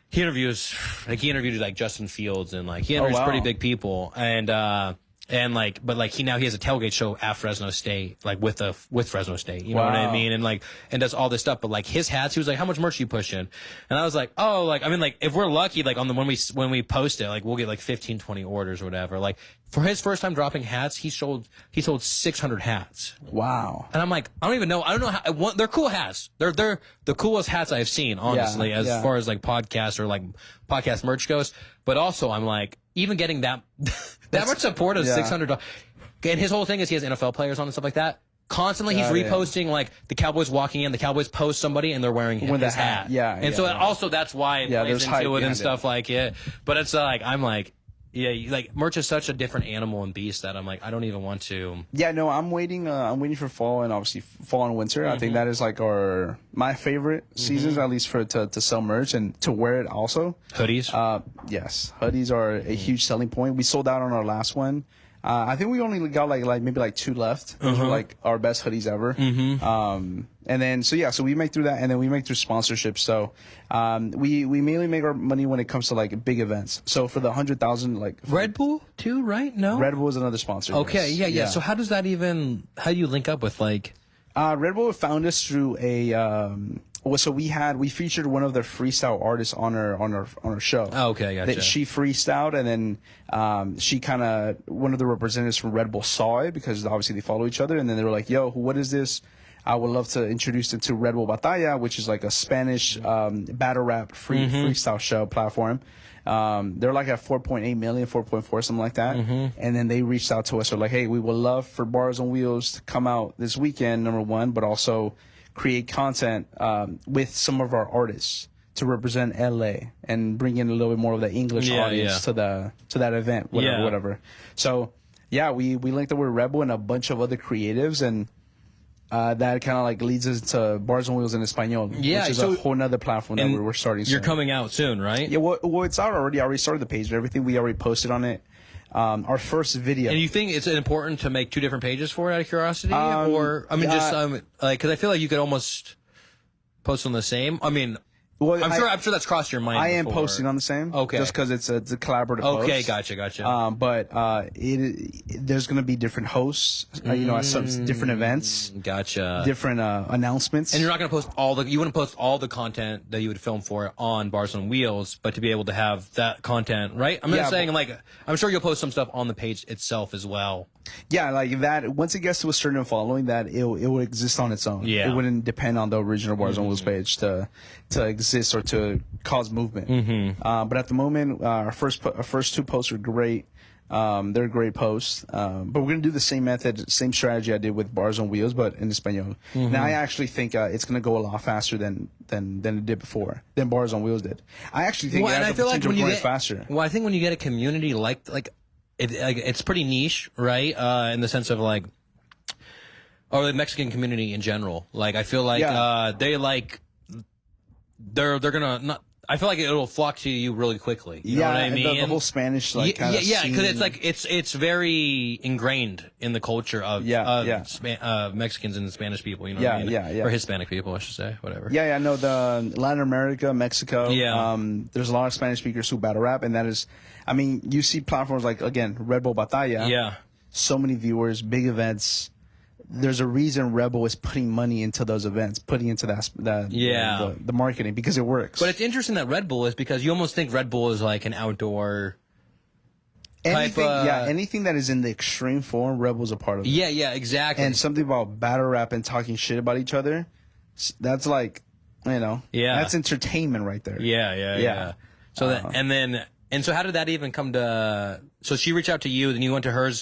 A: He interviews, he interviewed Justin Fields, and he interviews pretty big people. And And but he has a tailgate show at Fresno State, like with Fresno State, you know what I mean? And does all this stuff. But his hats, he was like, how much merch are you pushing? And I was like, oh, if we're lucky, when we post it, we'll get 15, 20 orders or whatever. For his first time dropping hats, he sold 600 hats.
B: Wow.
A: And I'm like, I don't even know. I don't know how, they're cool hats. They're the coolest hats I've seen, honestly, as far as podcast or podcast merch goes. But also I'm like, even getting that much support of $600. And his whole thing is he has NFL players on and stuff like that. Constantly he's reposting the Cowboys walking in, the Cowboys post somebody and they're wearing his hat.
B: Yeah.
A: And so also that's why it plays into it and stuff like it. But it's I'm like, yeah, merch is such a different animal and beast that I'm like, I don't even want to.
B: Yeah, no, I'm waiting for fall and obviously fall and winter. I think that is my favorite seasons, at least to sell merch and to wear it also.
A: Hoodies?
B: Yes, hoodies are a huge selling point. We sold out on our last one. I think we only got maybe 2 left. Those were our best hoodies ever. And then so we make through that, and then we make through sponsorships. So we mainly make our money when it comes to big events. So for the 100,000
A: Red Bull too, right? No,
B: Red Bull is another sponsor.
A: Okay,
B: yes.
A: yeah. So how does that how do you link up with
B: Red Bull found us through a. So we featured one of the freestyle artists on our show.
A: Oh, okay, gotcha.
B: That she freestyled, and then she one of the representatives from Red Bull saw it because obviously they follow each other, and then they were like, "Yo, what is this? I would love to introduce it to Red Bull Batalla, which is a Spanish battle rap freestyle show platform." They're at 4.8 million, 4.4, something like that. And then they reached out to us. They're like, "Hey, we would love for Bars on Wheels to come out this weekend, number one, but also create content with some of our artists to represent LA and bring in a little bit more of the English audience to that event, whatever." So we linked up with Red Bull and a bunch of other creatives, and that kind of leads us to Bars on Wheels in Espanol, which is a whole nother platform that we're starting soon.
A: You're coming out soon, right?
B: Yeah, well, it's out already. I already started the page and everything. We already posted on it. Our first video.
A: And you think it's important to make 2 different pages for it out of curiosity? Or, because I feel like you could almost post on the same. Well, I'm sure that's crossed your mind.
B: I am
A: before.
B: posting on the same.
A: Okay.
B: Just because it's a collaborative
A: Okay,
B: post.
A: gotcha.
B: But there's going to be different hosts, at some different events.
A: Gotcha.
B: Different announcements.
A: And you're not going to post you wouldn't post all the content that you would film for it on Bars on Wheels, but to be able to have that content, right? I'm not saying I'm sure you'll post some stuff on the page itself as well.
B: Yeah, that. Once it gets to a certain following, that it will exist on its own.
A: Yeah.
B: It wouldn't depend on the original Bars on Wheels page to exist or to cause movement. But at the moment, our first 2 posts are great. They're great posts. But we're gonna do the same method, same strategy I did with Bars on Wheels, but in Espanol. Now I actually think it's gonna go a lot faster than it did before, than Bars on Wheels did. I actually think it has the potential of going faster.
A: Well, I think when you get a community it's pretty niche, right? In the sense of or the Mexican community in general. I feel they're gonna not. I feel like it'll flock to you really quickly. You know what I mean?
B: The whole Spanish
A: because it's very ingrained in the culture of Mexicans and Spanish people. You know what I mean? Or Hispanic people, I should say. Whatever.
B: Yeah. No, the Latin America, Mexico.
A: Yeah.
B: There's a lot of Spanish speakers who battle rap, and that is, you see platforms again, Red Bull Batalla.
A: Yeah.
B: So many viewers, big events. There's a reason Red Bull is putting money into those events, putting into the marketing, because it works.
A: But it's interesting that Red Bull is, because you almost think Red Bull is an outdoor
B: anything. Anything that is in the extreme form, Red Bull's a part of it.
A: Yeah, exactly.
B: And something about battle rap and talking shit about each other, that's that's entertainment right there.
A: Yeah. So so how did that even come to? So she reached out to you, then you went to her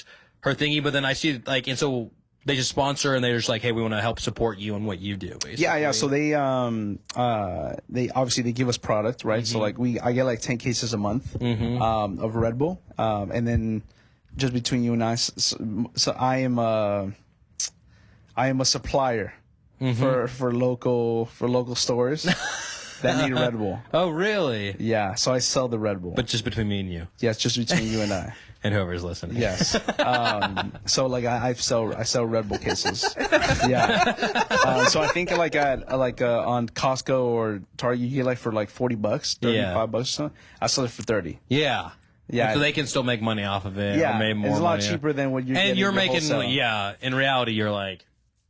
A: thingy, but then I see and so. They just sponsor and they're just hey, we want to help support you and what you do, basically.
B: Yeah. So they obviously they give us product, right? So I get 10 cases a month of Red Bull, and then just between you and I, so I am a supplier for local stores that need Red Bull.
A: Oh, really?
B: Yeah. So I sell the Red Bull,
A: but just between me and you.
B: Yes, just between you and I.
A: And whoever's listening.
B: Yes. So I sell Red Bull cases. Yeah. So I think on Costco or Target you get for $40, $35 or something. I sell it for 30.
A: Yeah.
B: Yeah.
A: So they can still make money off of it.
B: Yeah,
A: or maybe more
B: it's a lot
A: money.
B: cheaper than what you're
A: and
B: getting
A: you're
B: your
A: making,
B: wholesale.
A: yeah, in reality, you're like,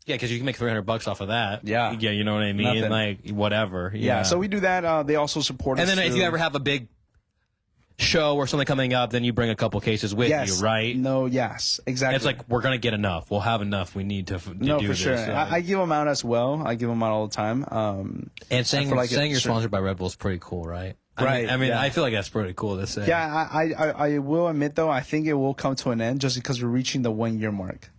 A: yeah, because you can make $300 off of that.
B: Yeah.
A: Yeah, you know what I mean?
B: Nothing.
A: Like, whatever.
B: Yeah, so we do that. They also support us.
A: And then if you ever have a big show or something coming up, then you bring a couple cases with you, right?
B: No, yes, exactly.
A: It's like, we're going to get enough. We'll have enough. We need to
B: no,
A: do
B: for
A: this.
B: sure.
A: So.
B: I give them out as well. I give them out all the time.
A: And saying,
B: like
A: saying you're
B: sure.
A: sponsored by Red Bull is pretty cool, right?
B: Right,
A: I mean,
B: yeah.
A: I feel like that's pretty cool to say.
B: Yeah, I will admit though, I think it will come to an end just because we're reaching the 1 year mark.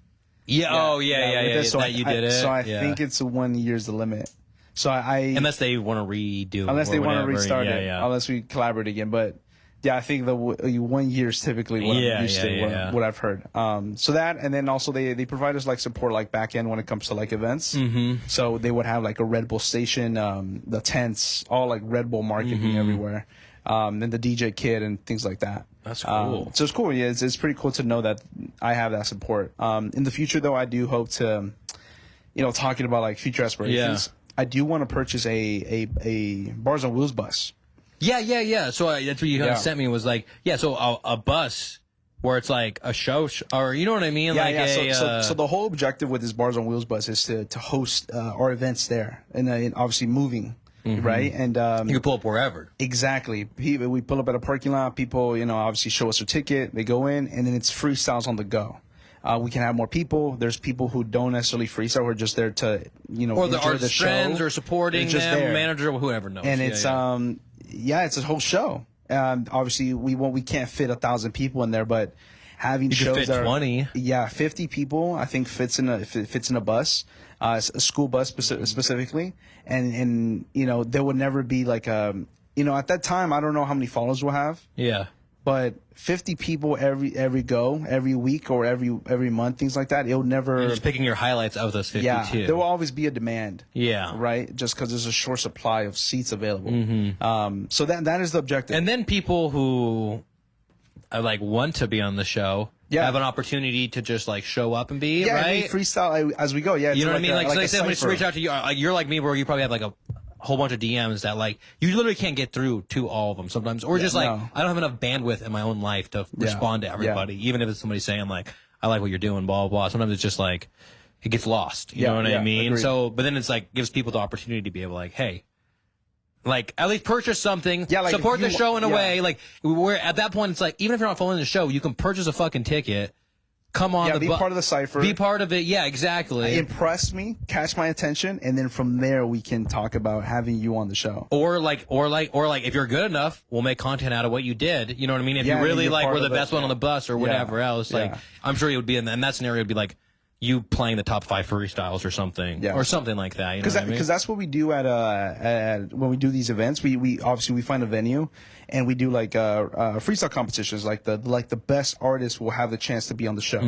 A: Yeah. Oh, yeah.
B: with this, so
A: that you did it.
B: So I
A: Yeah.
B: think it's 1 year's the limit. So
A: unless they want to redo,
B: unless they want to restart it,
A: yeah.
B: unless we collaborate again. But yeah, I think the 1 year is typically what I'm used to, what I've heard. So that, and then also they provide us like support, like back end when it comes to like events. Mm-hmm. So they would have like a Red Bull station, the tents, all like Red Bull marketing everywhere. Then the DJ kit and things like that.
A: That's cool.
B: So it's cool. Yeah, it's pretty cool to know that I have that support. In the future, though, I do hope to, talking about like future aspirations. I do want to purchase a BARZ on Wheels bus.
A: Yeah. So that's what you kind of sent me was like, so a bus where it's like a show, or you know what I mean?
B: So the whole objective with this BARZ on Wheels bus is to host our events there, and obviously moving. Mm-hmm. Right, and
A: you can pull up wherever.
B: Exactly. We pull up at a parking lot. People, obviously show us their ticket. They go in, and then it's freestyles on the go. We can have more people. There's people who don't necessarily freestyle. We're just there to,
A: or the
B: enjoy
A: artist
B: the show.
A: Friends or supporting
B: just
A: them,
B: there.
A: manager, whoever knows.
B: And it's it's a whole show. Obviously, we can't fit 1,000 people in there, but having
A: you
B: shows
A: could fit
B: that
A: 20.
B: 50 people, I think fits in a bus. A school bus specifically, and there would never be like at that time I don't know how many followers we'll have.
A: Yeah.
B: But 50 people every week or every month, things like that. It'll never.
A: You're just picking your highlights of those 52.
B: Yeah, there will always be a demand.
A: Yeah.
B: Right. Just because there's a short supply of seats available. Mm-hmm. So that is the objective.
A: And then people who want to be on the show.
B: Yeah.
A: Have an opportunity to just show up and be right.
B: I mean, freestyle as we go. Yeah,
A: you know what I mean. Like I said, when
B: cipher.
A: reach out to you, you're like me, where you probably have a whole bunch of DMs that you literally can't get through to all of them sometimes, or just I don't have enough bandwidth in my own life to respond to everybody, even if it's somebody saying I like what you're doing, blah blah blah. Sometimes it's just it gets lost. You know what I mean?
B: Agreed.
A: So, but then it's gives people the opportunity to be able hey. At least purchase something, support the show in a way. We're at that point, it's even if you're not following the show, you can purchase a fucking ticket, come on
B: be part of the cipher,
A: be part of it. Yeah, exactly.
B: Impress me, catch my attention, and then from there we can talk about having you on the show.
A: Or if you're good enough, we'll make content out of what you did. You know what I mean? If you really were the best one on the bus or whatever else, I'm sure it would be in that scenario. Would be you playing the top 5 freestyles or something, or something like that. You know what I mean?
B: Because that's what we do at when we do these events. We obviously find a venue and we do freestyle competitions. The best artists will have the chance to be on the show,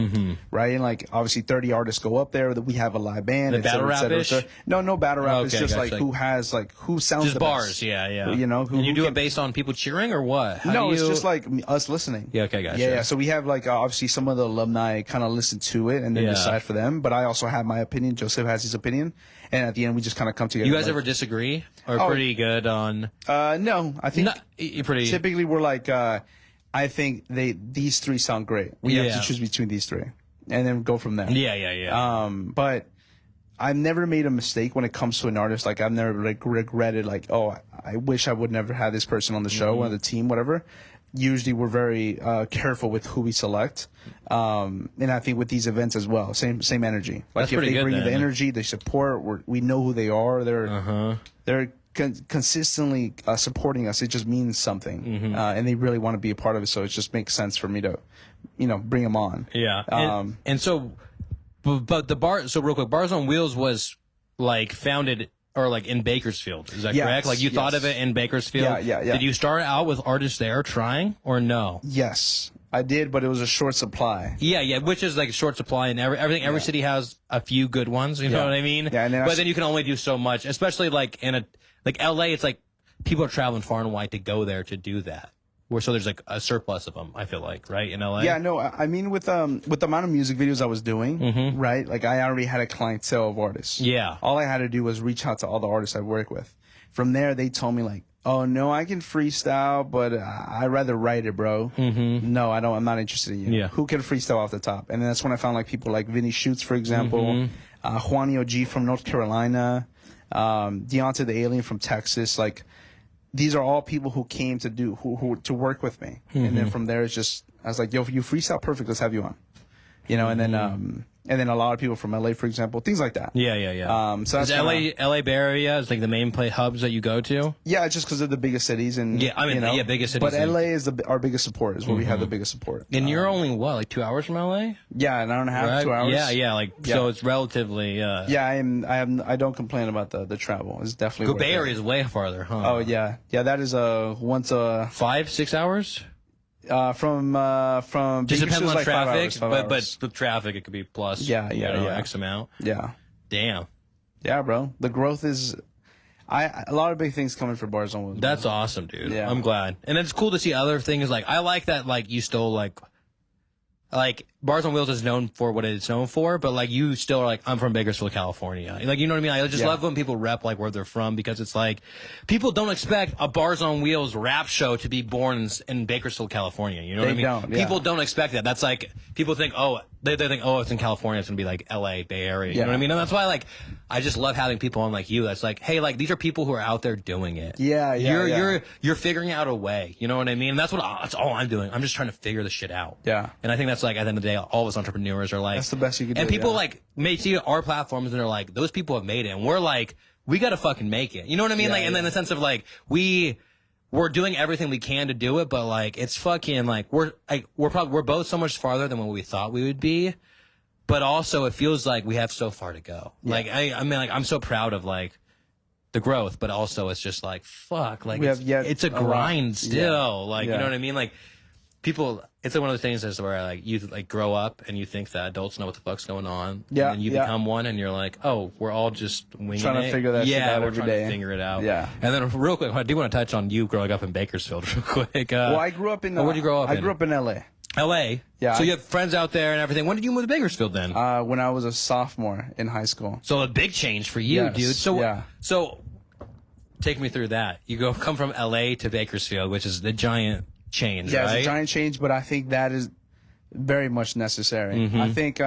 B: right? And obviously 30 artists go up there. We have a live band.
A: The battle rap-ish?
B: No battle rap. It's just
A: gotcha.
B: who has who sounds
A: just
B: the
A: bars.
B: best.
A: Yeah.
B: And you
A: do it based on people cheering or what?
B: It's just us listening.
A: Yeah. Okay. Gotcha.
B: Yeah. So we have obviously some of the alumni kind of listen to it and then decide for them. But I also have my opinion. Joseph has his opinion, and at the end we just kind of come together.
A: You guys ever disagree? Or pretty good on?
B: No, I think
A: you're pretty.
B: Typically, we're I think these 3 sound great. We have to choose between these 3, and then go from there.
A: Yeah.
B: But I've never made a mistake when it comes to an artist. I've never regretted I wish I would never have this person on the show or the team, whatever. Usually we're very careful with who we select, and I think with these events as well, same energy.
A: That's
B: if
A: pretty
B: they
A: good,
B: bring
A: then.
B: the energy, they support. We know who they are. They're consistently supporting us. It just means something, and they really want to be a part of it. So it just makes sense for me to, bring them on.
A: Yeah, and so, but the bar. So real quick, BARZ on Wheels was founded. Or in Bakersfield, is that correct? You thought of it in Bakersfield?
B: Yeah.
A: Did you start out with artists there trying, or no?
B: Yes, I did, but it was a short supply.
A: Yeah, which is short supply, and every city has a few good ones. You know what I mean?
B: Yeah, and then
A: but then you can only do so much, especially in LA. It's people are traveling far and wide to go there to do that. So there's a surplus of them, I feel right, in LA?
B: Yeah, no, I mean, with the amount of music videos I was doing, right, I already had a clientele of artists.
A: Yeah.
B: All I had to do was reach out to all the artists I work with. From there, they told me, Oh no, I can freestyle, but I'd rather write it, bro. No, I don't. I'm not interested in you.
A: Yeah.
B: Who can freestyle off the top? And then that's when I found like people like Vinny Schutz, for example, Juani OG from North Carolina, Deontay the Alien from Texas. Like these are all people who came to do who to work with me. And then from there, it's just I was like, yo, you freestyle perfect. Let's have you on. You know, and then a lot of people from LA, for example, things like that.
A: Yeah.
B: So
A: Is
B: that's
A: LA Bay Area is like the main hubs that you go to?
B: yeah, just because they're the biggest cities, and
A: Yeah, I mean,
B: you know,
A: yeah, biggest cities.
B: But LA is our biggest support. Is where we have the biggest support.
A: And you're only what, like 2 hours from LA?
B: Yeah, an hour and a half,
A: Right?
B: 2 hours.
A: Yeah, like so it's relatively.
B: Yeah, I don't complain about the travel. It's definitely
A: Go Bay Area is way farther, huh?
B: Oh yeah. That is once a
A: 5-6 hours.
B: from
A: Just depends on
B: like
A: traffic,
B: 5
A: but
B: hours.
A: the traffic it could be plus.
B: Yeah,
A: X amount.
B: Yeah.
A: Damn,
B: Yeah, bro. The growth is a lot of big things coming for Bars on Wheels.
A: that's awesome, dude.
B: Yeah.
A: I'm glad, and it's cool to see other things. Like I like that, like you still like Bars on Wheels is known for what it's known for, but like you still are like, I'm from Bakersfield, California. Like, you know what I mean? I just love when people rep like where they're from, because it's like people don't expect a Bars on Wheels rap show to be born in Bakersfield, California. You know what I mean?
B: Don't, yeah.
A: People don't expect that. That's like people think, oh, they think, oh, it's in California, it's gonna be like LA, Bay Area. You know what I mean? And that's why like I just love having people on like you. That's like, hey, like these are people who are out there doing it. You're figuring out a way. You know what I mean? And that's all I'm doing. I'm just trying to figure the shit out.
B: Yeah.
A: And I think that's like at the end of the day, all of us entrepreneurs are like,
B: That's the best you can do.
A: and people
B: yeah.
A: like may see our platforms and they're like, those people have made it, and we're like, we gotta fucking make it. You know what I mean?
B: Yeah,
A: like, and then in the sense of like we're doing everything we can to do it, but like it's fucking like we're both so much farther than what we thought we would be, but also it feels like we have so far to go. Yeah. Like I mean, like I'm so proud of like the growth, but also it's just like fuck, like it's a grind still. Like you know what I mean? Like people, it's like one of those things is where like you like grow up and you think that adults know what the fuck's going on.
B: Yeah.
A: And then you become one and you're like, oh, we're all just winging it.
B: Trying to figure that shit out
A: we're
B: every
A: trying
B: day.
A: to figure it out.
B: Yeah.
A: And then real quick, I do want to touch on you growing up in Bakersfield real quick.
B: Well, I grew up in.
A: where'd you grow up in?
B: I grew up in LA.
A: LA.
B: Yeah.
A: So you have friends out there and everything. When did you move to Bakersfield then?
B: When I was a sophomore in high school.
A: So a big change for you,
B: Yes,
A: dude. So
B: yeah.
A: So take me through that. You come from LA to Bakersfield, which is the giant change,
B: Yeah,
A: right?
B: it's a giant change, but I think that is very much necessary.
A: Mm-hmm.
B: I think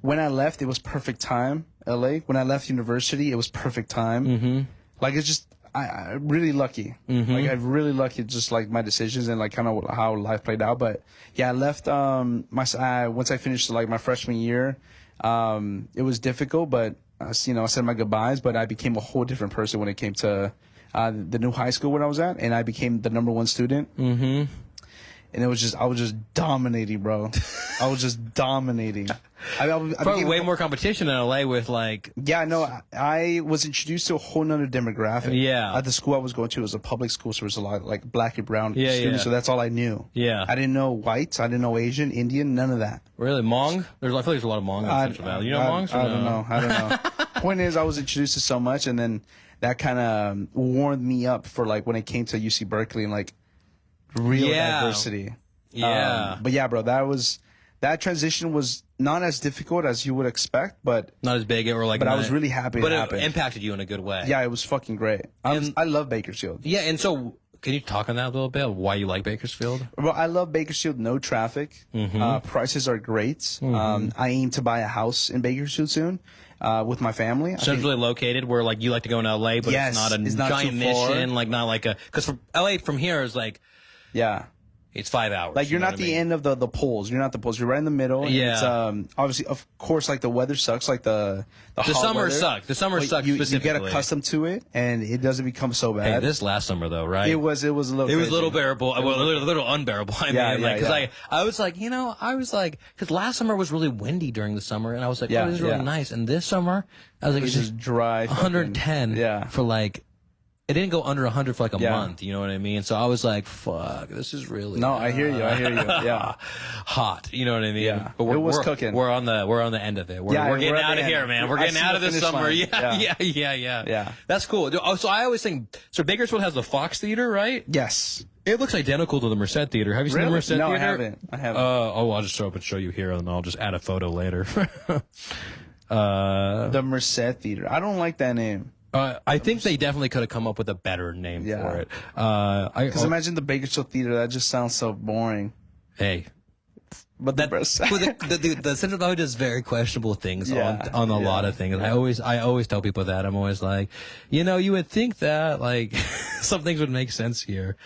B: when I left, it was perfect time. LA. When I left university, it was perfect time.
A: Mm-hmm.
B: Like it's just, I'm really lucky.
A: Mm-hmm.
B: Like I'm really lucky, just like my decisions and like kind of how life played out. But yeah, I left. Once I finished like my freshman year, it was difficult, but I said my goodbyes. But I became a whole different person when it came to the new high school when I was at, and I became the #1 student. Mm-hmm. And I was just dominating, bro. I was just dominating. I
A: Probably way more competition in LA with like.
B: Yeah, no, I was introduced to a whole nother demographic.
A: Yeah.
B: At the school I was going to, it was a public school, so there was a lot of like black and brown students.
A: Yeah.
B: So that's all I knew.
A: Yeah.
B: I didn't know whites. I didn't know Asian, Indian, none of that.
A: Really, Hmong? I feel like there's a lot of Hmong in Central Valley. You know Hmongs?
B: I don't know. Point is, I was introduced to so much, and then that kind of warmed me up for like when it came to UC Berkeley and like real diversity.
A: Yeah.
B: But yeah, bro, that transition was not as difficult as you would expect, but
A: not as big or like.
B: But I was really happy.
A: But
B: it
A: it
B: happened.
A: impacted you in a good way.
B: Yeah, it was fucking great. I love Bakersfield.
A: Yeah, and so can you talk on that a little bit? Why you like Bakersfield?
B: Well, I love Bakersfield. No traffic.
A: Mm-hmm.
B: Prices are great.
A: Mm-hmm.
B: I aim to buy a house in Bakersfield soon with my family.
A: Centrally located, where like you like to go in LA, but
B: Yes,
A: it's not giant mission, like not like a because from LA from here is like it's 5 hours.
B: Like you're not the end of the poles. You're not the poles. You're right in the middle. And
A: Yeah.
B: it's, obviously, of course, like the weather sucks. Like the hot
A: summer
B: weather.
A: sucks. The summer
B: But
A: sucks
B: You
A: specifically.
B: get accustomed to it, and it doesn't become so
A: Hey,
B: bad.
A: this last summer though, right?
B: It was a little.
A: It was
B: crazy.
A: a little bearable, well, a little unbearable. I mean, like, because I was like, because last summer was really windy during the summer, and I was like, oh, this is really nice. And this summer, I was like,
B: It was just dry.
A: 110 for like. It didn't go under 100 for like a month, you know what I mean? So I was like, fuck, this is really
B: No, I hear you. Yeah.
A: hot, you know what I mean?
B: Yeah.
A: But
B: It was cooking.
A: We're on the end of it. We're
B: Yeah,
A: getting
B: we're at
A: out
B: the
A: of
B: end.
A: here, man. We're
B: I
A: getting
B: see
A: out
B: the
A: of this
B: finish
A: summer.
B: line.
A: Yeah. That's cool. So I always think, so Bakersfield has the Fox Theater, right?
B: Yes.
A: It looks identical to the Merced Theater. Have you seen the Merced
B: No,
A: Theater?
B: I haven't.
A: I'll just show up and show you here, and I'll just add a photo later.
B: The Merced Theater. I don't like that name.
A: I think they definitely could have come up with a better name for it.
B: Because imagine the Bakersfield Theater. That just sounds so boring.
A: Hey.
B: But
A: the Central Valley does very questionable things on a lot of things. I always tell people that. I'm always like, you would think that like some things would make sense here.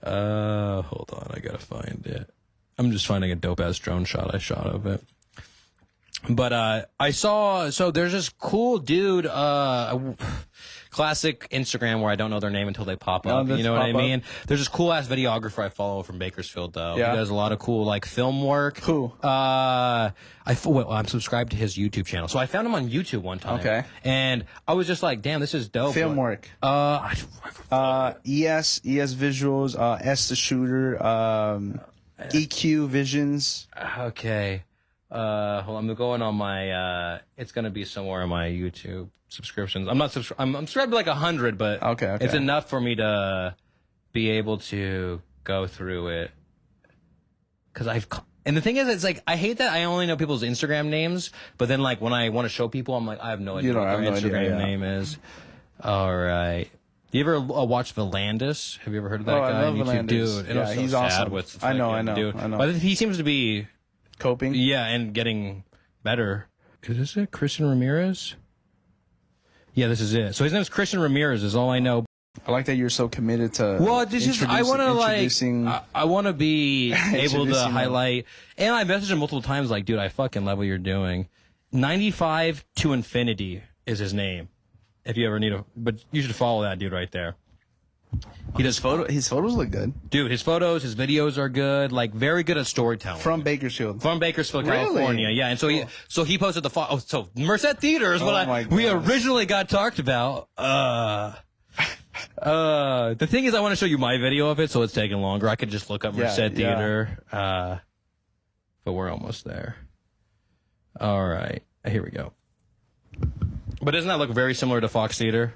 A: Hold on, I gotta find it. I'm just finding a dope ass drone shot I shot of it. But I saw, so there's this cool dude, classic Instagram where I don't know their name until they pop up. You know what I mean? There's this cool ass videographer I follow from Bakersfield though.
B: Yeah.
A: He does a lot of cool like film work.
B: Who?
A: I'm subscribed to his YouTube channel. So I found him on YouTube one time.
B: Okay.
A: And I was just like, damn, this is dope.
B: Film work. ES Visuals, S the Shooter, EQ Visions.
A: Okay. Hold on, I'm going on my, it's gonna be somewhere on my YouTube subscriptions. I'm subscribed to like 100, but
B: okay.
A: It's enough for me to be able to go through it. And the thing is, it's like, I hate that I only know people's Instagram names, but then like when I want to show people, I'm like, I have no idea what their Instagram name is. All right. You ever watch Valandis? Have you ever heard of that guy on YouTube? Dude,
B: yeah, he's awesome.
A: I know. But he seems to be
B: coping.
A: Yeah, and getting better. Is this it? Christian Ramirez? Yeah, this is it. So his name is Christian Ramirez is all I know.
B: I like that you're so committed to
A: I want to be able to highlight, and I messaged him multiple times like, dude, I fucking love what you're doing. 95 to Infinity is his name. If you ever but you should follow that dude right there.
B: His photos look good.
A: Dude, his photos, his videos are good, like very good at storytelling.
B: From Bakersfield,
A: California. Yeah, and so he posted so Merced Theater is what we originally got talked about. The thing is, I want to show you my video of it, so it's taking longer. I could just look up Merced Theater, but we're almost there. All right, here we go. But doesn't that look very similar to Fox Theater?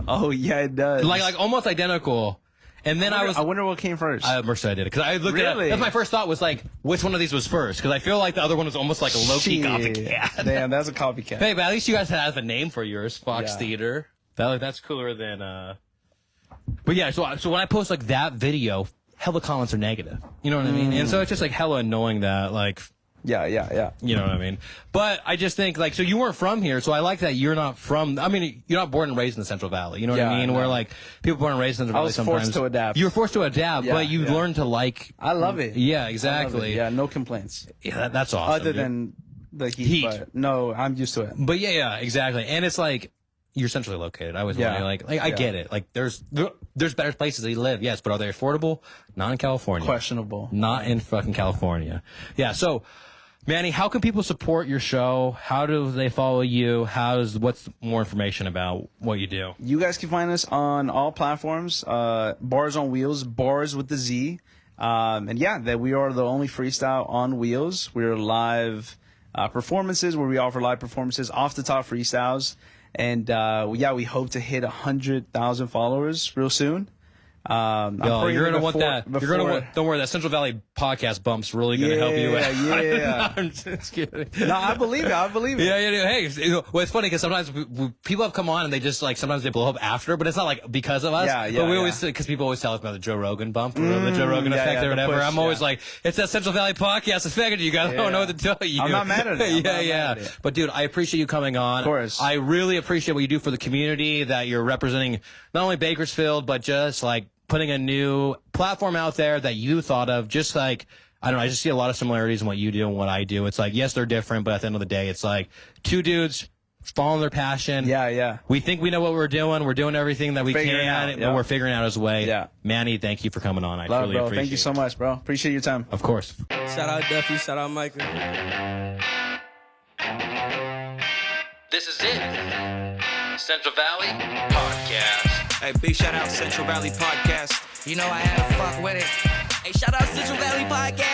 B: Oh yeah, it does.
A: Like almost identical. And then I
B: wonder what came first.
A: Merced did it because I looked at it. That's my first thought was like, which one of these was first? Because I feel like the other one was almost like a low-key copycat.
B: Damn, that's a copycat.
A: Hey, but at least you guys have a name for yours, Fox Theater. That's cooler than. But yeah, so when I post like that video, hella comments are negative. You know what I mean? And so it's just like hella annoying that like.
B: Yeah.
A: You know what I mean? But I just think, like, so you weren't from here, so I like that you're not from, I mean, you're not born and raised in the Central Valley. You know what I mean? Where, like, people born and raised in the Central Valley sometimes.
B: Forced to adapt.
A: You were forced to adapt, but you learned to like.
B: I love it.
A: Yeah, exactly.
B: Yeah, no complaints.
A: Yeah, that's awesome.
B: Other than the heat. But no, I'm used to it.
A: But yeah, exactly. And it's like, you're centrally located. I was wondering, like I get it. Like, there's better places that you live, yes, but are they affordable? Not in California.
B: Questionable.
A: Not in fucking California. Yeah, so. Manny, how can people support your show? How do they follow you? What's more information about what you do?
B: You guys can find us on all platforms. BARZ on Wheels, BARZ with the Z. And yeah, that we are the only freestyle on wheels. We're live performances where we offer live performances, off the top freestyles. And we hope to hit 100,000 followers real soon.
A: You're gonna want that. Don't worry, that Central Valley podcast bump's really gonna help you out.
B: Yeah.
A: I'm just kidding.
B: No, I believe it.
A: Yeah. Hey, well, it's funny because sometimes people have come on and they just like sometimes they blow up after, but it's not like because of us. But we always because people always tell us about the Joe Rogan bump, or the Joe Rogan effect, or whatever. I'm always like, it's that Central Valley podcast effect. You guys don't know what to tell you.
B: I'm not mad at it.
A: But dude, I appreciate you coming on. Of
B: course.
A: I really appreciate what you do for the community. That you're representing not only Bakersfield, but just like putting a new platform out there that you thought of. Just like, I don't know, I just see a lot of similarities in what you do and what I do. It's like, yes, they're different, but at the end of the day, it's like two dudes following their passion.
B: Yeah. We
A: think we know what we're doing. We're doing everything that we can, but we're figuring out his way.
B: Yeah.
A: Manny, thank you for coming on. I
B: Love,
A: truly
B: bro.
A: appreciate it.
B: Thank you so much, bro. Appreciate your time.
A: Of course.
C: Shout out Duffy, shout out Micah.
A: This is it. Central Valley Podcast.
C: Hey, big shout out Central Valley Podcast.
D: You know I had to fuck with it.
C: Hey, shout out Central Valley Podcast.